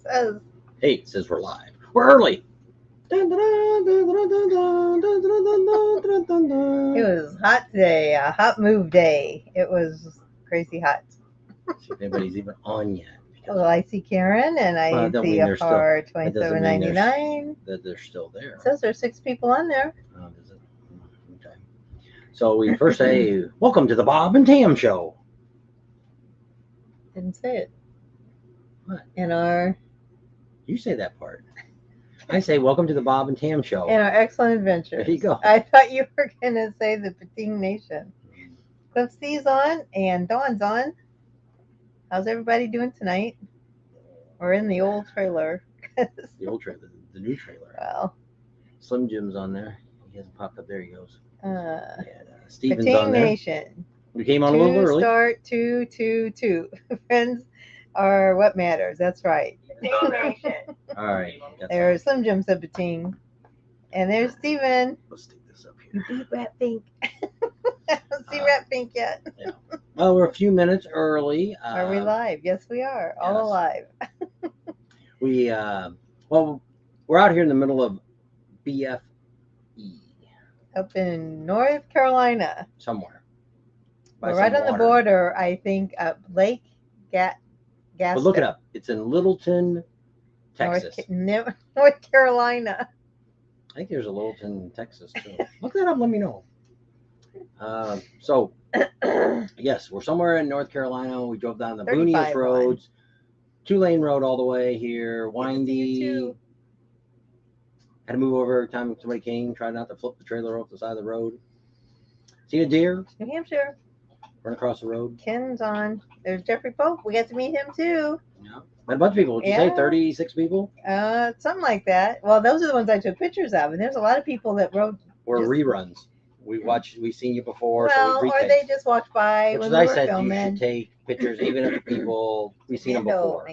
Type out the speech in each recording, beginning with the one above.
says. Hey, it says we're live. We're early. It was hot today, a hot move day. It was crazy hot. See if anybody's even on yet. Well, I see Karen and I don't see mean a they're still- car that doesn't mean $27.99. that they're still there. It says there's 6 people on there. Does it? Okay. So we first say, welcome to the Bob and Tam Show. Didn't say it. What? You say that part. I say, welcome to the Bob and Tam Show. In our excellent adventures. There you go. I thought you were going to say the Pating Nation. Cliff C's on and Dawn's on. How's everybody doing tonight? We're in the old trailer. The old trailer, the new trailer. Well, Slim Jim's on there. He hasn't popped up. There he goes. And Steven's Pating on there. Nation. We came on a little early. Start 222. Friends are what matters. That's right. All right. There's Slim Jim said Pating. And there's Steven. Let's stick this up You here. beat Rat Pink. I don't see Rat Pink yet. Yeah. Well, we're a few minutes early. Are we live? Yes, we are. All yes. alive. We're out here in the middle of BFE. Up in North Carolina. Somewhere. We're right on the border, I think, Lake Gas. But look it up. It's in Littleton, Texas. North Carolina. I think there's a Littleton, Texas, too. Look that up. Let me know. Yes, we're somewhere in North Carolina. We drove down the booniest roads. 2-lane road all the way here. Windy. Had to move over every time somebody came. Tried not to flip the trailer off the side of the road. Seen a deer. New Hampshire. Run across the road. Ken's on. There's Jeffrey Pope. We got to meet him too. Yeah. Met a bunch of people. Did you say 36 people? Something like that. Well, those are the ones I took pictures of. And there's a lot of people that rode. Or reruns. We've seen you before. Well, so or they just walked by Which when as I we were said, filming. you should take pictures, even of the people we've seen them before.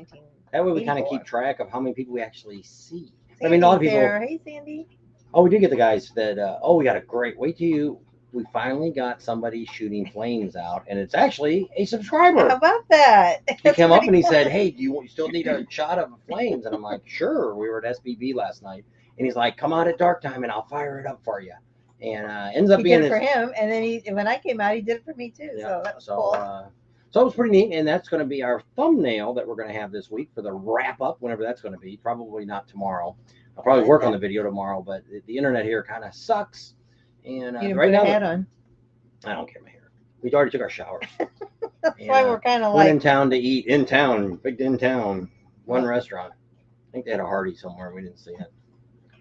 That way we kind of keep track of how many people we actually see. Sandy's I mean, a lot of people. There. Hey, Sandy. Oh, we did get the guys that. We got a great. Wait till you. We finally got somebody shooting flames out, and it's actually a subscriber. How about that? He came up and he said, "Hey, do you still need a shot of flames?" And I'm like, "Sure." We were at SBB last night, and he's like, "Come out at dark time, and I'll fire it up for you." And ends up being did it for him, and then when I came out, he did it for me too. Yeah, so that was cool. So it was pretty neat, and that's going to be our thumbnail that we're going to have this week for the wrap up, whenever that's going to be. Probably not tomorrow. I'll probably work on the video tomorrow, but the internet here kind of sucks. And right now, hat on. I don't care my hair. We already took our showers. That's why we're kind of went in town to eat. In town, one restaurant. I think they had a Hardy somewhere. We didn't see it.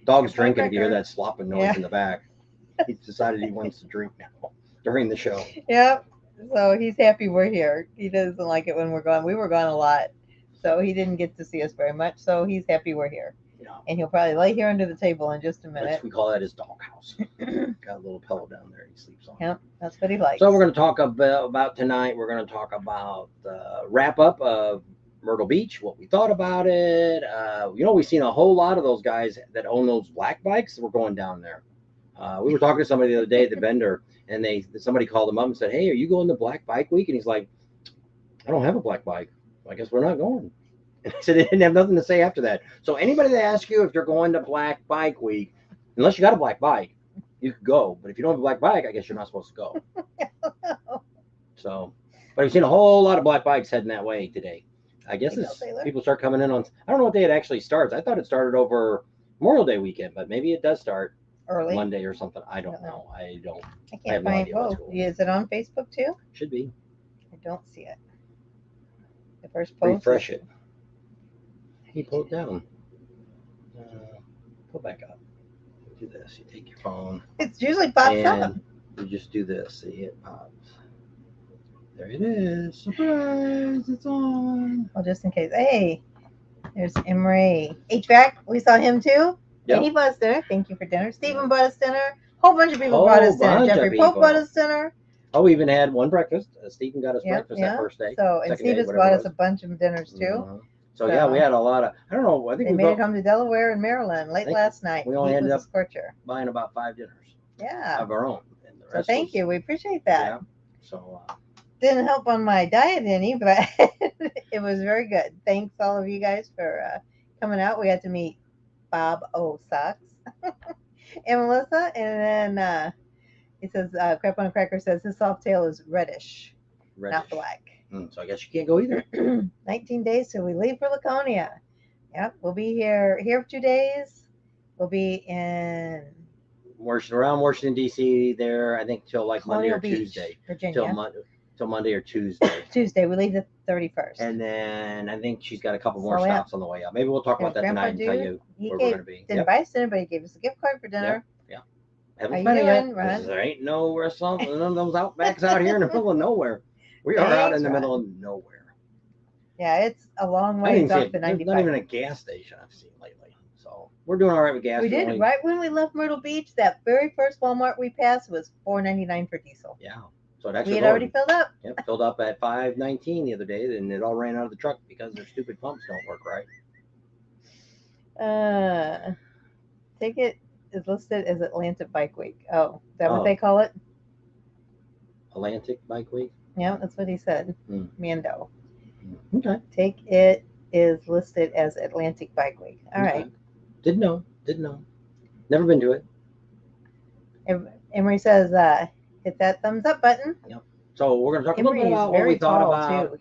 Dog's drinking. If you hear that slopping noise in the back, he decided he wants to drink now during the show. Yep. So he's happy we're here. He doesn't like it when we're gone. We were gone a lot, so he didn't get to see us very much. So he's happy we're here. Yeah. And he'll probably lay here under the table in just a minute. We call that his doghouse. Got a little pillow down there he sleeps on. Yep, that's what he likes. So we're going to talk about tonight. We're going to talk about the wrap up of Myrtle Beach, what we thought about it. We've seen a whole lot of those guys that own those black bikes. We're going down there. We were talking to somebody the other day at the vendor, and somebody called him up and said, "Hey, are you going to Black Bike Week?" And he's like, "I don't have a black bike. I guess we're not going." And he said they didn't have nothing to say after that. So anybody that asks you if you're going to Black Bike Week, unless you got a black bike, you could go. But if you don't have a black bike, I guess you're not supposed to go. So, but I've seen a whole lot of black bikes heading that way today. I guess people start coming in on. I don't know what day it actually starts. I thought it started over Memorial Day weekend, but maybe it does start early Monday or something. I don't know. I can't find it. Is it on Facebook too? Should be. I don't see it. The first post. Refresh it. Hey, pull it down. Pull back up. Do this. You take your phone. It's usually pops up. You just do this. See, it pops. There it is. Surprise! It's on. Well, just in case. Hey, there's Emery. HVAC. We saw him too. Yep. And he bought us dinner. Thank you for dinner. Stephen bought us dinner. Whole bunch of people bought us dinner. Jeffrey Pope bought us dinner. Oh, we even had one breakfast. Stephen got us breakfast that first day. So, and Stephen's bought us a bunch of dinners too. Mm-hmm. So yeah, we had a lot of. I don't know. I think they made it home to Delaware and Maryland late last night. We only ended up buying about 5 dinners. Yeah. Of our own. And the rest so thank you. We appreciate that. Yeah. So. Didn't help on my diet any, but it was very good. Thanks all of you guys for coming out. We got to meet Bob O. Socks and Melissa. And then it says, Crap on a Cracker says his soft tail is reddish, not black. So I guess you can't go either. 19 days till we leave for Laconia. Yep, we'll be here for 2 days. We'll be in around Washington D.C. there, I think till like Colonial Monday or Beach, Tuesday. Virginia. Till Monday or Tuesday. Tuesday. We leave the 31st. And then I think she's got a couple more stops on the way up. Maybe we'll talk about that tonight and tell you where we're going to be. Didn't buy us dinner, but he gave us a gift card for dinner. Yep. Haven't How spent you it yet. doing, Ron? There ain't nowhere something. None of those outbacks out here in the middle of nowhere. We are out in the middle of nowhere. Yeah, it's a long ways off the 95. There's not even a gas station I've seen lately. So we're doing all right with gas. We did right when we left Myrtle Beach. That very first Walmart we passed was $4.99 for diesel. Yeah. So it actually we had already filled up. Yep, filled up at $5.19 the other day, and it all ran out of the truck because their stupid pumps don't work right. Ticket is listed as Atlantic Bike Week. Oh, is that what they call it? Atlantic Bike Week? Yeah, that's what he said. Mando. Okay. Ticket is listed as Atlantic Bike Week. All right. Didn't know. Never been to it. Emery says, hit that thumbs up button. Yep. So we're going to talk a little bit about what we thought about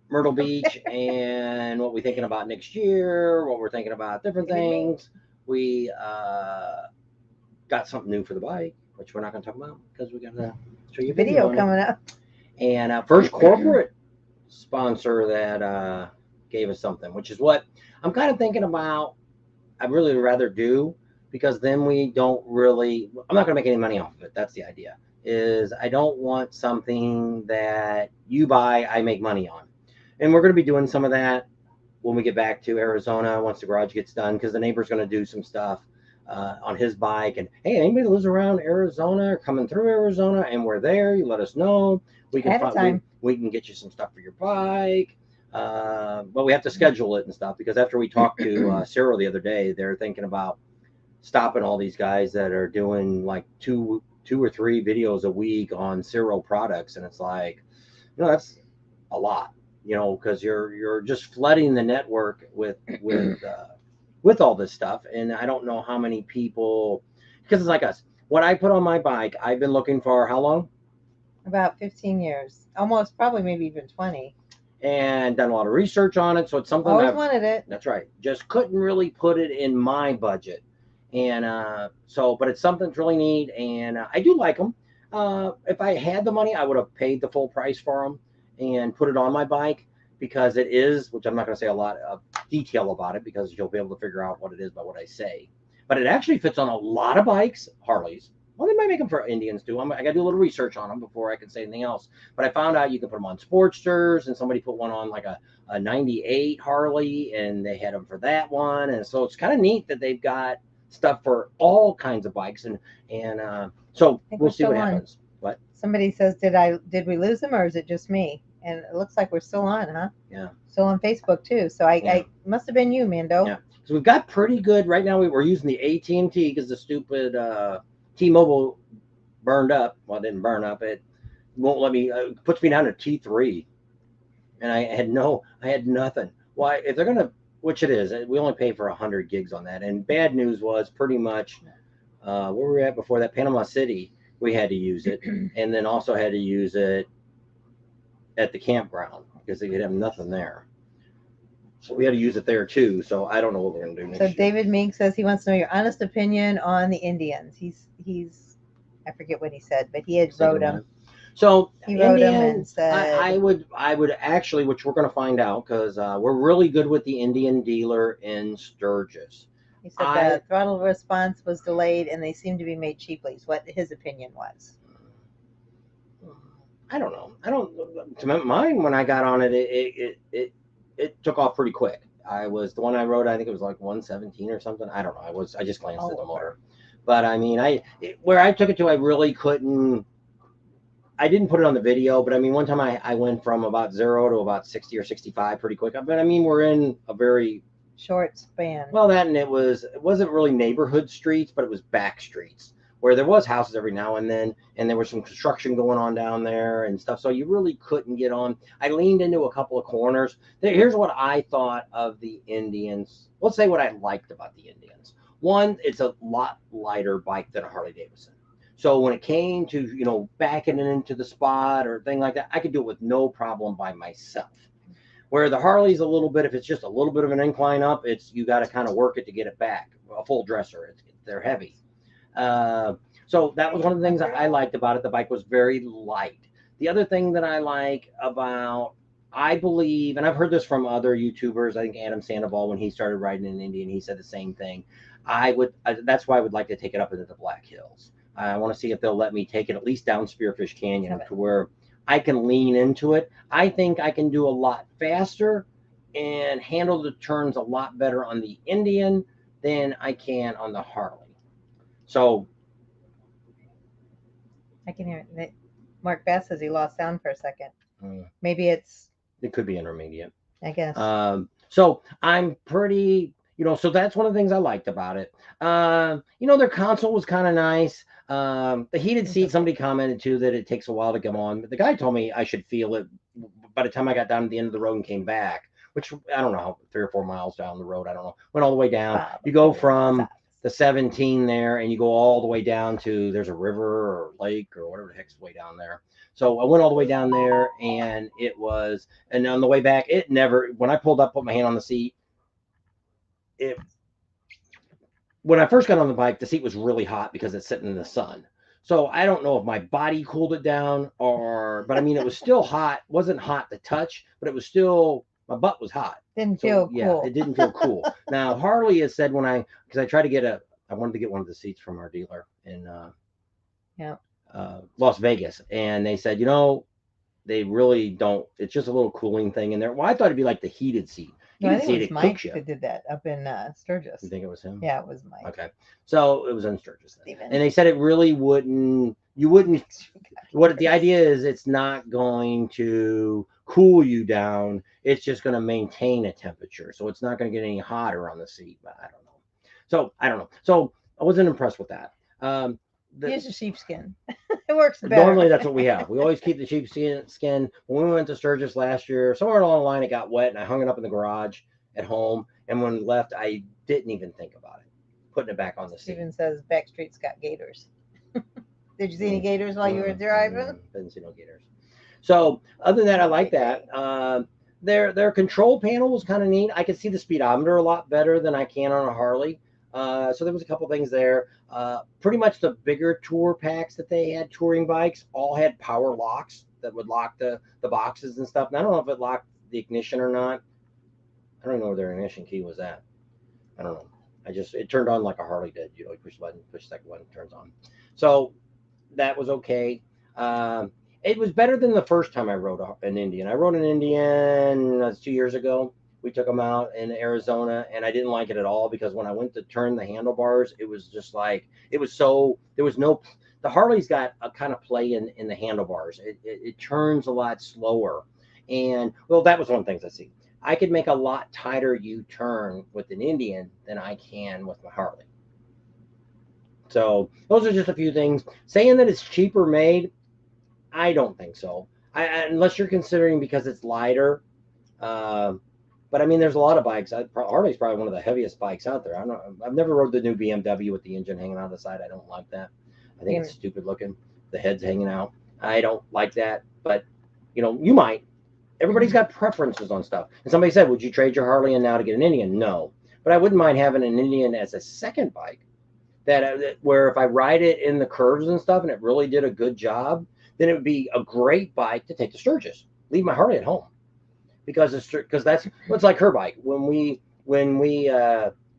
Myrtle Beach and what we're thinking about next year, what we're thinking about different things. We got something new for the bike, which we're not going to talk about because we're going to show you a video coming up. And first corporate sponsor that gave us something, which is what I'm kind of thinking about. I'd really rather do, because then we don't really, I'm not going to make any money off of it. That's the idea. Is I don't want something that you buy, I make money on. And we're going to be doing some of that when we get back to Arizona once the garage gets done, because the neighbor's going to do some stuff on his bike. And hey, anybody that lives around Arizona or coming through Arizona and we're there, you let us know. We can we can get you some stuff for your bike. But we have to schedule it and stuff, because after we talked to Cyril the other day, they're thinking about stopping all these guys that are doing like two or three videos a week on Cyril products. And it's like, that's a lot, because you're just flooding the network with all this stuff. And I don't know how many people, because it's like us. What I put on my bike, I've been looking for how long? About 15 years, almost, probably maybe even 20. And done a lot of research on it. So it's something always wanted it. That's right. Just couldn't really put it in my budget. And but it's something that's really neat. And I do like them. If I had the money, I would have paid the full price for them and put it on my bike, because it is, which I'm not going to say a lot of detail about it, because you'll be able to figure out what it is by what I say. But it actually fits on a lot of bikes, Harleys. Well, they might make them for Indians too. I got to do a little research on them before I can say anything else. But I found out you can put them on Sportsters, and somebody put one on like a 98 Harley, and they had them for that one. And so it's kind of neat that they've got stuff for all kinds of bikes. And so we'll see what happens. What? Somebody says, did we lose them, or is it just me? And it looks like we're still on, huh? Yeah. Still on Facebook too. So I must have been you, Mando. Yeah. So we've got pretty good right now. We're using the AT&T because the stupid T-Mobile burned up. Well, it didn't burn up. It won't let me. Puts me down to T3, and I had nothing. Why? If they're gonna, which it is, we only pay for 100 gigs on that. And bad news was pretty much where we were at before that, Panama City. We had to use it, and then also had to use it at the campground because they could have nothing there. So we had to use it there too. So I don't know what we're gonna do next year. David Mink says he wants to know your honest opinion on the Indians. He's I forget what he said, but he had wrote them. So he wrote them and said I would actually, which we're gonna find out, because we're really good with the Indian dealer in Sturgis. He said the throttle response was delayed and they seem to be made cheaply, is what his opinion was. I don't know. To mine, when I got on it, it took off pretty quick. The one I rode, I think it was like 117 or something. I don't know. I just glanced at the motor. But I mean, where I took it to, I really couldn't. I didn't put it on the video, but I mean, one time I went from about 0 to about 60 or 65 pretty quick. But I mean, we're in a very short span. Well, that, and it wasn't really neighborhood streets, but it was back streets where there was houses every now and then, and there was some construction going on down there and stuff. So you really couldn't get on. I leaned into a couple of corners. Here's what I thought of the Indians. Let's say what I liked about the Indians. One, it's a lot lighter bike than a Harley Davidson. So when it came to, you know, backing it into the spot or thing like that, I could do it with no problem by myself. Where the Harley's a little bit, if it's just a little bit of an incline up, you got to kind of work it to get it back. A full dresser, they're heavy. So that was one of the things I liked about it. The bike was very light. The other thing that I like about, I believe, and I've heard this from other YouTubers, I think Adam Sandoval, when he started riding in Indian, he said the same thing. That's why I would like to take it up into the Black Hills. I want to see if they'll let me take it at least down Spearfish Canyon to where I can lean into it. I think I can do a lot faster and handle the turns a lot better on the Indian than I can on the Harley. So I can hear it. Mark Bass says he lost sound for a second. Maybe it could be intermediate, I guess. So I'm pretty, you know, so that's one of the things I liked about it. You know, their console was kind of nice. The heated seat, somebody commented too that it takes a while to come on, but the guy told me I should feel it by the time I got down to the end of the road and came back, which I don't know, 3 or 4 miles down the road. I don't know. Went all the way down. You go from the 17 there and you go all the way down to, there's a river or lake or whatever the heck's way down there. So I went all the way down there and and on the way back, when I pulled up, put my hand on the seat, when I first got on the bike, the seat was really hot because it's sitting in the sun. So I don't know if my body cooled it down but I mean, it was still hot. It wasn't hot to touch, but it was still, my butt was hot. Didn't feel cool. Yeah, it didn't feel cool. Now, Harley has said because I tried to I wanted to get one of the seats from our dealer in Las Vegas. And they said, you know, they really don't, it's just a little cooling thing in there. Well, I thought it'd be like the heated seat. No, I think it was Mike that did that up in Sturgis. You think it was him? Yeah, it was Mike. Okay. So it was in Sturgis then. And they said it really what the idea is, it's not going to cool you down. It's just going to maintain a temperature. So it's not going to get any hotter on the seat, but I don't know. So I wasn't impressed with that. Use a sheepskin. It works better. Normally that's what we have. We always keep the sheepskin. When we went to Sturgis last year, somewhere along the line it got wet and I hung it up in the garage at home. And when we left, I didn't even think about it, putting it back on the seat. Steven says Backstreet's got gators. Did you see any gators while you were driving? Didn't see no gators. So other than that, I like that. Their control panel was kind of neat. I could see the speedometer a lot better than I can on a Harley. So there was a couple things there. Pretty much the bigger tour packs that they had, touring bikes, all had power locks that would lock the boxes and stuff. And I don't know if it locked the ignition or not. I don't know where their ignition key was at. I don't know. It turned on like a Harley did. You know, you push the button, push the second button, it turns on. So that was okay. It was better than the first time I rode an Indian. I rode an Indian 2 years ago. We took them out in Arizona, and I didn't like it at all because when I went to turn the handlebars, it was just like, the Harley's got a kind of play in the handlebars. It turns a lot slower. And, well, that was one of the things I see. I could make a lot tighter U-turn with an Indian than I can with my Harley. So those are just a few things. Saying that it's cheaper made, I don't think so. Unless you're considering because it's lighter. But I mean, there's a lot of bikes. Harley's probably one of the heaviest bikes out there. I've never rode the new BMW with the engine hanging out of the side. I don't like that. I think it's stupid looking. The head's hanging out. I don't like that. But, you know, you might. Everybody's got preferences on stuff. And somebody said, would you trade your Harley in now to get an Indian? No. But I wouldn't mind having an Indian as a second bike. Where if I ride it in the curves and stuff and it really did a good job, then it would be a great bike to take to Sturgis. Leave my Harley at home. Because that's what's like her bike. When we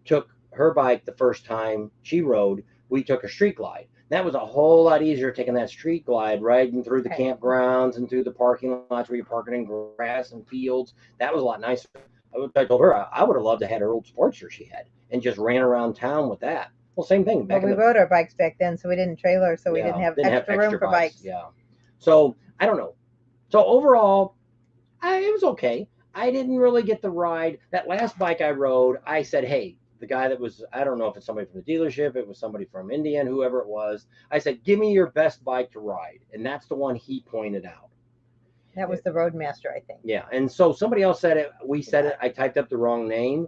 took her bike the first time she rode, we took a street glide. That was a whole lot easier taking that street glide, riding through the campgrounds and through the parking lots where you're parking in grass and fields. That was a lot nicer. I told her I would have loved to have her old Sportster she had and just ran around town with that. Well, same thing. We rode our bikes back then, so we didn't trailer, so we didn't have extra room for bikes. Yeah. So I don't know. So overall, it was okay. I didn't really get the ride. That last bike I rode, I said, hey, the guy that was, I don't know if it's somebody from the dealership, it was somebody from Indian, whoever it was. I said, give me your best bike to ride. And that's the one he pointed out. That was the Roadmaster, I think. Yeah. And so somebody else said it. We said it. I typed up the wrong name.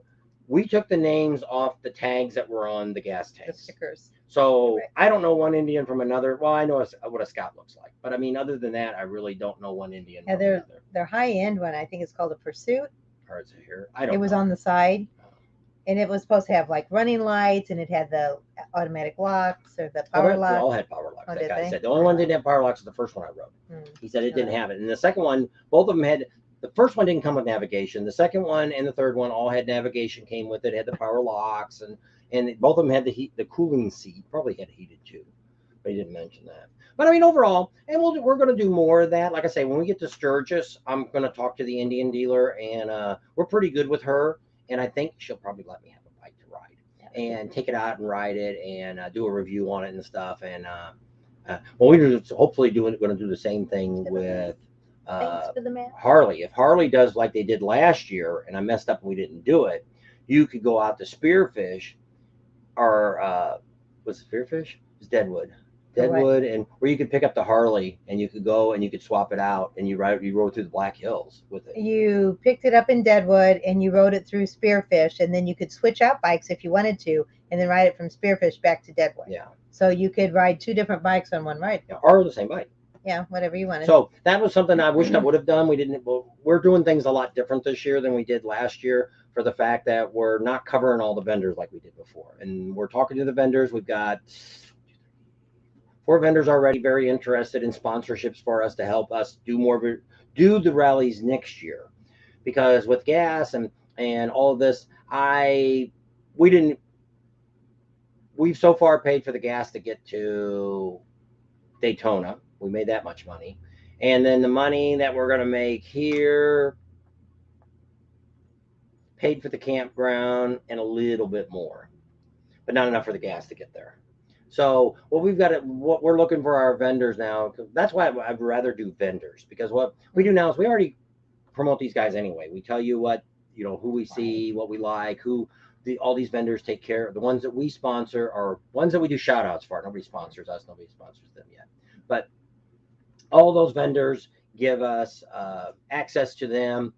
We took the names off the tags that were on the gas The tanks. stickers. So I don't know one Indian from another. Well, I know what a Scout looks like. But I mean, other than that, I really don't know one Indian Yeah, from another. their high-end one, I think it's called a Pursuit. Or is it here? I don't It was know. on the side. And it was supposed to have like running lights, and it had the automatic locks or the power They locks. all had power locks. Oh, That did guy they? said the only one that didn't have power locks is the first one I rode. He said it didn't have it, and the second one, both of them had. The first one didn't come with navigation. The second one and the third one all had navigation, came with it, had the power locks, and both of them had the cooling seat. Probably had heated too, but he didn't mention that. But I mean, overall, and we're going to do more of that. Like I say, when we get to Sturgis, I'm going to talk to the Indian dealer, and we're pretty good with her, and I think she'll probably let me have a bike to ride and take it out and ride it and do a review on it and stuff. And well, we're hopefully going to do the same thing with Harley. If Harley does like they did last year, and I messed up and we didn't do it, you could go out to Spearfish, or was it Spearfish? It's Deadwood, and where you could pick up the Harley and you could go and you could swap it out and you rode through the Black Hills with it. You picked it up in Deadwood and you rode it through Spearfish, and then you could switch out bikes if you wanted to, and then ride it from Spearfish back to Deadwood. Yeah. So you could ride two different bikes on one ride. Yeah, or the same bike. Yeah, whatever you wanted. So that was something I wished I would have done. We didn't. Well, we're doing things a lot different this year than we did last year, for the fact that we're not covering all the vendors like we did before. And we're talking to the vendors. We've got 4 vendors already very interested in sponsorships for us to help us do the rallies next year. Because with gas and all of this, we've so far paid for the gas to get to Daytona. We made that much money. And then the money that we're going to make here paid for the campground and a little bit more, but not enough for the gas to get there. So what we're looking for our vendors now. That's why I'd rather do vendors, because what we do now is we already promote these guys anyway. We tell you who we see, what we like, all these vendors take care of. The ones that we sponsor are ones that we do shout outs for. Nobody sponsors us. Nobody sponsors them yet. But all those vendors give us access to them.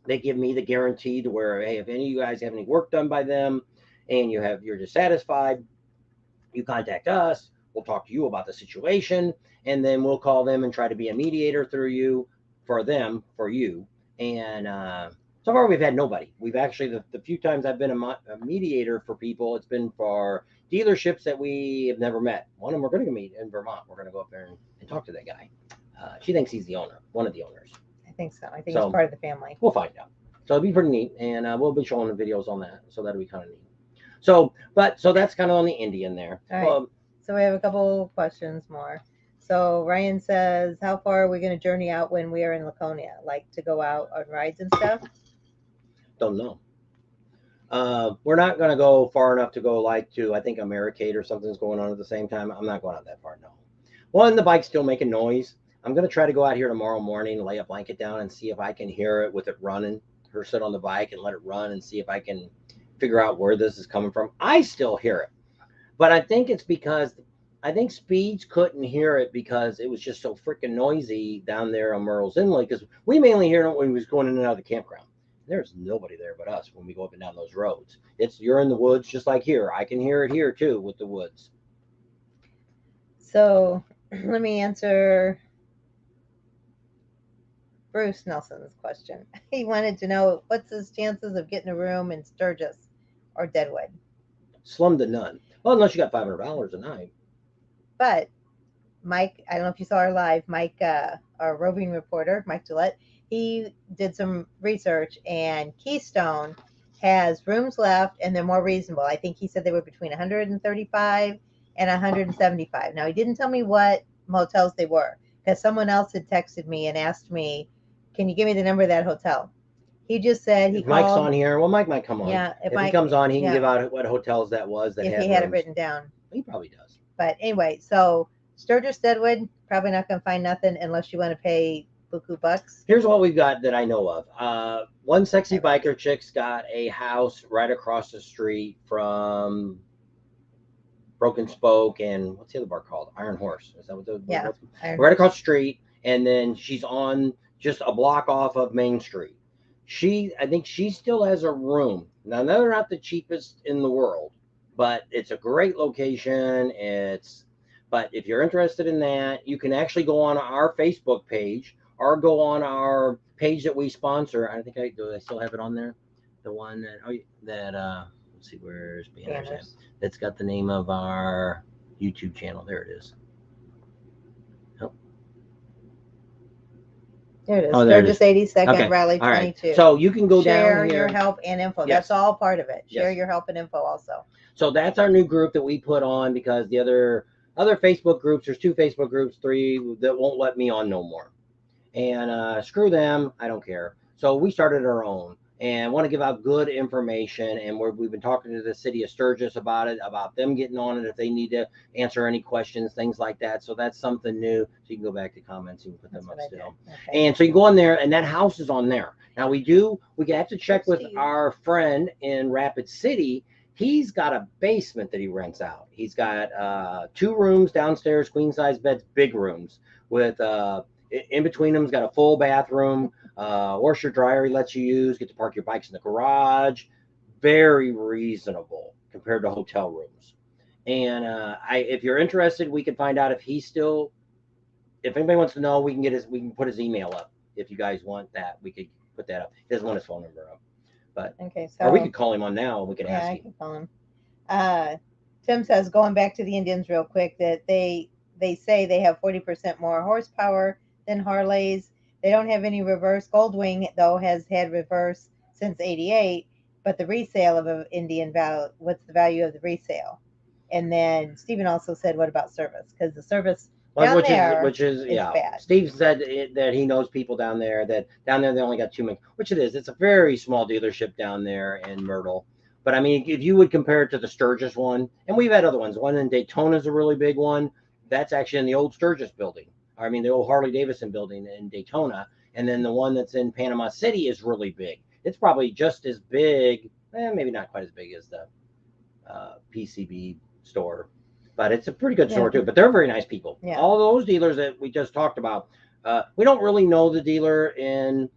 They give me the guarantee to where, hey, if any of you guys have any work done by them and you're dissatisfied, you contact us. We'll talk to you about the situation, and then we'll call them and try to be a mediator through you, for you. And so far, we've had nobody. We've actually, the few times I've been a mediator for people, it's been for dealerships that we have never met. One of them we're going to meet in Vermont. We're going to go up there and talk to that guy. She thinks he's the owner, one of the owners. I think so. I think it's part of the family. We'll find out. So it'll be pretty neat, and we'll be showing the videos on that. So that'll be kind of neat. So that's kind of on the Indian there. All right. So we have a couple questions more. So Ryan says, how far are we going to journey out when we are in Laconia? Like to go out on rides and stuff? Don't know. We're not going to go far enough to go I think Americade or something's going on at the same time. I'm not going out that far, no. One, the bike's still making noise. I'm going to try to go out here tomorrow morning, lay a blanket down and see if I can hear it with it running. Her sit on the bike and let it run and see if I can figure out where this is coming from. I still hear it. But I think it's because Speeds couldn't hear it because it was just so freaking noisy down there on Myrtle's Inlet, because we mainly hear it when we was going in and out of the campground. There's nobody there but us when we go up and down those roads. You're in the woods just like here. I can hear it here too with the woods. So let me answer Bruce Nelson's question. He wanted to know, what's his chances of getting a room in Sturgis or Deadwood? Slim to none. Well, unless you got $500 a night. But Mike, I don't know if you saw our live, Mike, our roving reporter, Mike Gillette, he did some research, and Keystone has rooms left, and they're more reasonable. I think he said they were between 135 and 175. Now, he didn't tell me what motels they were, because someone else had texted me and asked me, can you give me the number of that hotel? He just said he Mike's called. On here. Well, Mike might come on. Yeah, if he comes on, he can give out what hotels that was. That if he had it written down. He probably does. But anyway, so Sturgis, Deadwood, probably not going to find nothing unless you want to pay buku bucks. Here's what we've got that I know of. One sexy biker chick's got a house right across the street from Broken Spoke and what's the other bar called? Iron Horse. Is that what the Yeah, right across the street, and then she's on just a block off of Main Street. I think she still has a room. Now they're not the cheapest in the world, but it's a great location. But if you're interested in that, you can actually go on our Facebook page or go on our page that we sponsor. I think I still have it on there. The one that let's see, where's banners at? That's got the name of our YouTube channel. There it is. Oh. There it is. Oh, there Sturgis 82nd okay. Rally 22. Right. So you can go share down here. Your help and info. Yes. That's all part of it. Share your help and info also. So that's our new group that we put on because the other Facebook groups, there's 2 Facebook groups, 3 that won't let me on no more. And screw them. I don't care. So we started our own. And want to give out good information. And we've been talking to the city of Sturgis about it, about them getting on it if they need to answer any questions, things like that. So that's something new. So you can go back to comments and put them up still. Okay. And so you go on there, and that house is on there. Now we have to check with our friend in Rapid City. He's got a basement that he rents out. He's got 2 rooms downstairs, queen size beds, big rooms with in between them. He's got a full bathroom. Washer dryer he lets you use, get to park your bikes in the garage. Very reasonable compared to hotel rooms. And if you're interested, we can find out if anybody wants to know, we can put his email up. If you guys want that, we could put that up. He doesn't want his phone number up. But okay, or we could call him on now and we could ask him. I can call him. Tim says, going back to the Indians real quick, that they say they have 40% more horsepower than Harleys. They don't have any reverse. Goldwing, though, has had reverse since '88, but the resale of an Indian what's the value of the resale? And then Stephen also said, what about service? Because the service down there is bad. Steve said that he knows people down there, they only got 2 which it is. It's a very small dealership down there in Myrtle. But I mean, if you would compare it to the Sturgis one, and we've had other ones. One in Daytona is a really big one. That's actually in the old Sturgis building. I mean, the old Harley Davidson building in Daytona. And then the one that's in Panama City is really big. It's probably just as big, maybe not quite as big as the PCB store. But it's a pretty good store, too. But they're very nice people. Yeah. All those dealers that we just talked about, we don't really know the dealer in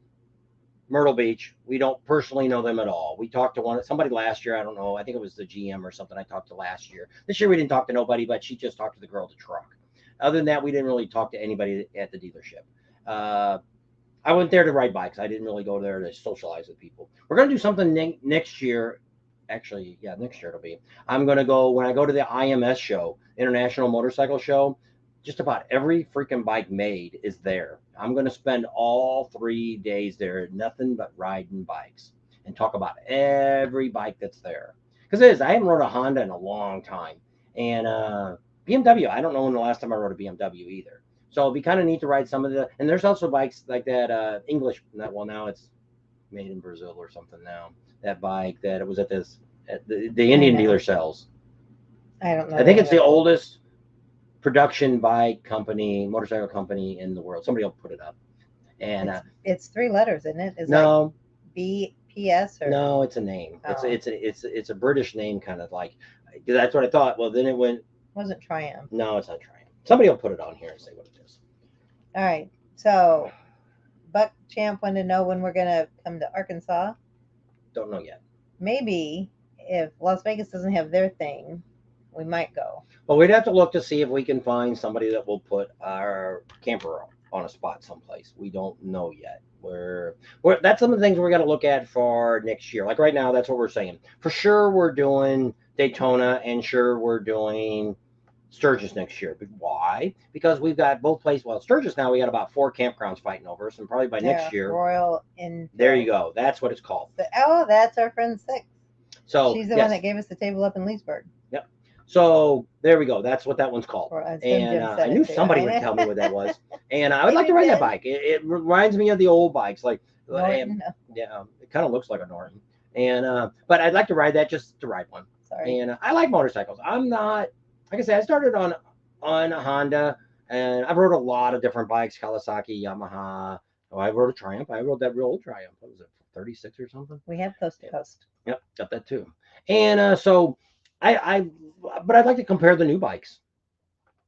Myrtle Beach. We don't personally know them at all. We talked to somebody last year. I don't know. I think it was the GM or something I talked to last year. This year we didn't talk to nobody, but she just talked to the girl at the truck. Other than that, we didn't really talk to anybody at the dealership. I went there to ride bikes. I didn't really go there to socialize with people. We're going to do something next year. Actually, yeah, next year it'll be. I'm going to go, when I go to the IMS show, International Motorcycle Show, just about every freaking bike made is there. I'm going to spend all 3 days there, nothing but riding bikes and talk about every bike that's there. Because I haven't rode a Honda in a long time. And BMW, I don't know when the last time I rode a BMW either. So it'll be kind of neat to ride some of and there's also bikes like that English, now it's made in Brazil or something now. That bike that it was at the Indian dealer sells. I don't know. I think it's the oldest production bike company, motorcycle company in the world. Somebody will put it up. And it's 3 letters, isn't it? No. Like BPS or no, it's a name. Oh. It's a British name, kind of like. That's what I thought. Well, then it wasn't Triumph. No, it's not Triumph. Somebody will put it on here and say what it is. All right. So, Buck Champ wanted to know when we're going to come to Arkansas. Don't know yet. Maybe if Las Vegas doesn't have their thing, we might go. Well, we'd have to look to see if we can find somebody that will put our camper on a spot someplace. We don't know yet. That's some of the things we're going to look at for next year. Like right now, that's what we're saying. For sure, we're doing Daytona, and sure, we're doing Sturgis next year. But why? Because we've got both places. Well, Sturgis now, we got about 4 campgrounds fighting over us, and probably by next year. Royal Enfield. There you go. That's what it's called. That's our friend Six. So she's the one that gave us the table up in Leesburg. Yep. So there we go. That's what that one's called. And I knew somebody would tell me what that was. And I would like to ride that bike. It reminds me of the old bikes, like Norton. Yeah, it kind of looks like a Norton. And but I'd like to ride that, just to ride one. Sorry. And I like motorcycles. I'm not, like I said, I started on a Honda And I've rode a lot of different bikes, Kawasaki, Yamaha. Oh, I rode a Triumph. I rode that real old Triumph. What was it, 36 or something? We have coast to Yep, coast. yep, got that too. And so I, but I'd like to compare the new bikes,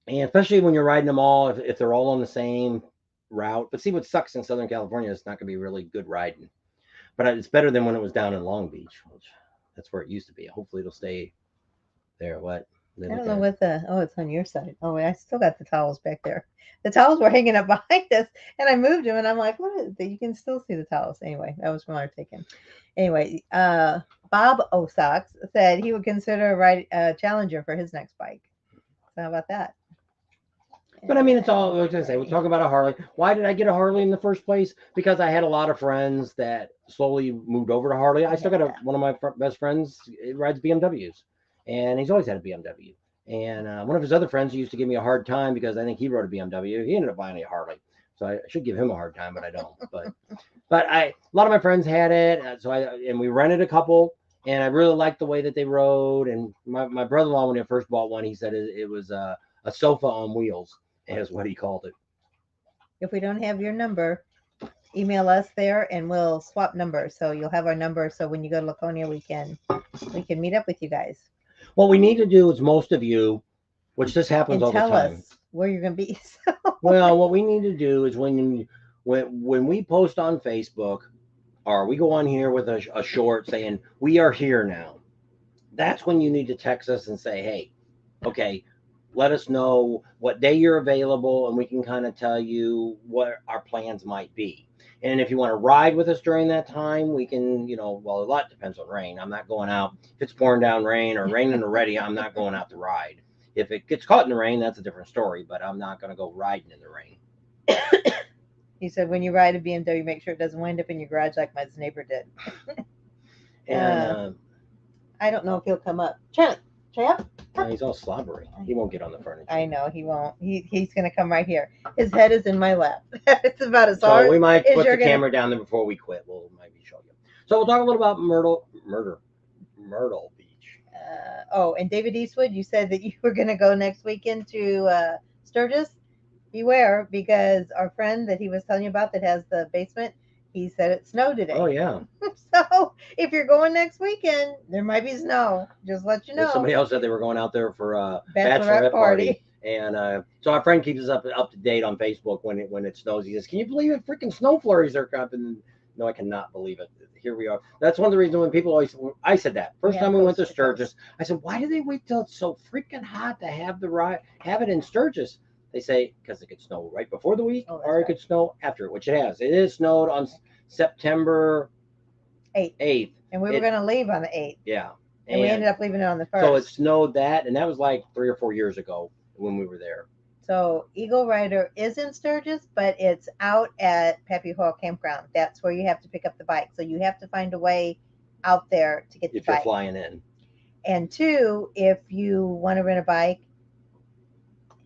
and especially when you're riding them all, if they're all on the same route. But see, what sucks in Southern California, it's not going to be really good riding. But it's better than when it was down in Long Beach, which that's where it used to be. Hopefully, it'll stay there. What they I don't looking know at? what the, oh, it's on your side. Oh, I still got the towels back there. The towels were hanging up behind us, and I moved them, and I'm like, what is that? You can still see the towels. Anyway, that was from our taken. Anyway, Bob Osocks said he would consider a ride Challenger for his next bike. So how about that? But I mean, it's all. Like I say, we'll Harley. talk about a Harley. Why did I get a Harley in the first place? Because I had a lot of friends that slowly moved over to Harley. I still got Yeah. one of my best friends rides BMWs, and he's always had a BMW. And one of his other friends used to give me a hard time because I think he rode a BMW. He ended up buying a Harley, so I should give him a hard time, but I don't. But a lot of my friends had it, and we rented a couple, and I really liked the way that they rode. And my brother-in-law, when he first bought one, he said it was a sofa on wheels, is what he called it. If we don't have your number, email us there, and we'll swap numbers. So you'll have our number. So when you go to Laconia, we can meet up with you guys What we need to do is most of you, which this happens and all the tell time. us where you're going to be. Well, what we need to do is when we post on Facebook or we go on here with a short saying we are here now, that's when you need to text us and say, hey, okay, let us know what day you're available, and we can kind of tell you what our plans might be. And if you want to ride with us during that time, we can, well, a lot depends on rain. I'm not going out. If it's pouring down rain or raining already, I'm not going out to ride. If it gets caught in the rain, that's a different story, but I'm not going to go riding in the rain. He said, when you ride a BMW, make sure it doesn't wind up in your garage like my neighbor did. And I don't know if he'll come up. Champ? he's all slobbery. He won't get on the furniture. I know he won't. He's going to come right here. His head is in my lap. It's about as So hard we might as put the you're going camera down there before we quit. We'll maybe show you. So we'll talk a little about Myrtle Beach. And David Eastwood, you said that you were going to go next weekend to Sturgis. Beware, because our friend that he was telling you about that has the basement, he said it snowed today. Oh yeah. So if you're going next weekend, there might be snow. Just let you know. Somebody else said they were going out there for a Bachelorette party. And so our friend keeps us up to date on Facebook when it snows. He says, "Can you believe it? Freaking snow flurries are coming." No, I cannot believe it. Here we are. That's one of the reasons when people always. I said that first time we went to Sturgis. I said, "Why do they wait till it's so freaking hot to have have it in Sturgis?" They say because it could snow right before the week, or it could snow after it, which it has. It is snowed on September 8th. And we were going to leave on the 8th. Yeah. And we ended up leaving it on the 1st. So it snowed that, and that was like 3 or 4 years ago when we were there. So Eagle Rider is in Sturgis, but it's out at Pappy Hall Campground. That's where you have to pick up the bike. So you have to find a way out there to get the bike. If you're flying in. And 2, if you want to rent a bike,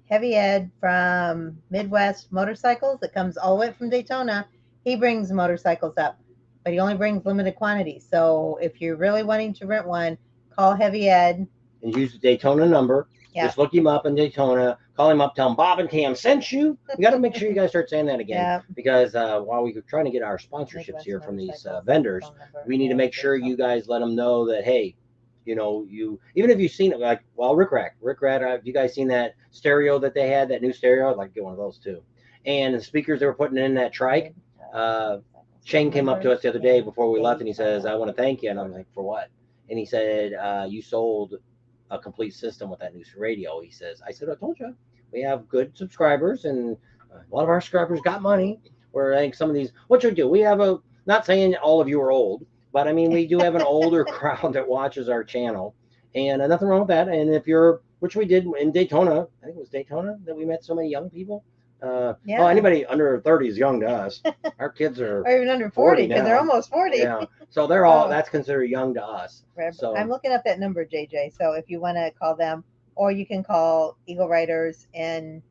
Heavy Ed from Midwest Motorcycles that comes all the way from Daytona, he brings motorcycles up, but he only brings limited quantities. So if you're really wanting to rent one, call Heavy Ed. And use the Daytona number. Yeah. Just look him up in Daytona. Call him up. Tell him Bob and Tam sent you. You got to make sure you guys start saying that again. Yeah. Because while we're trying to get our sponsorships here from these vendors, we need to make sure you guys let them know that, hey, you even if you've seen it, like, well, Rick Rack, have you guys seen that stereo that they had, that new stereo? I'd like to get one of those too. And the speakers they were putting in that trike. Shane came up to us the other day before we left, and he says, "I want to thank you." And I'm like, "For what?" And he said, "You sold a complete system with that new radio." He says, "I said, I told you, we have good subscribers, and a lot of our subscribers got money. Where I think some of these, what you do, we have not saying all of you are old, but I mean, we do have an older crowd that watches our channel, and nothing wrong with that. And if you're, which we did in Daytona, I think it was Daytona that we met so many young people. Yeah. Well, anybody under 30 is young to us. Our kids are or even under 40 because they're almost 40. Yeah, so they're all that's considered young to us. So I'm looking up that number, JJ. So if you want to call them, or you can call Eagle Riders, and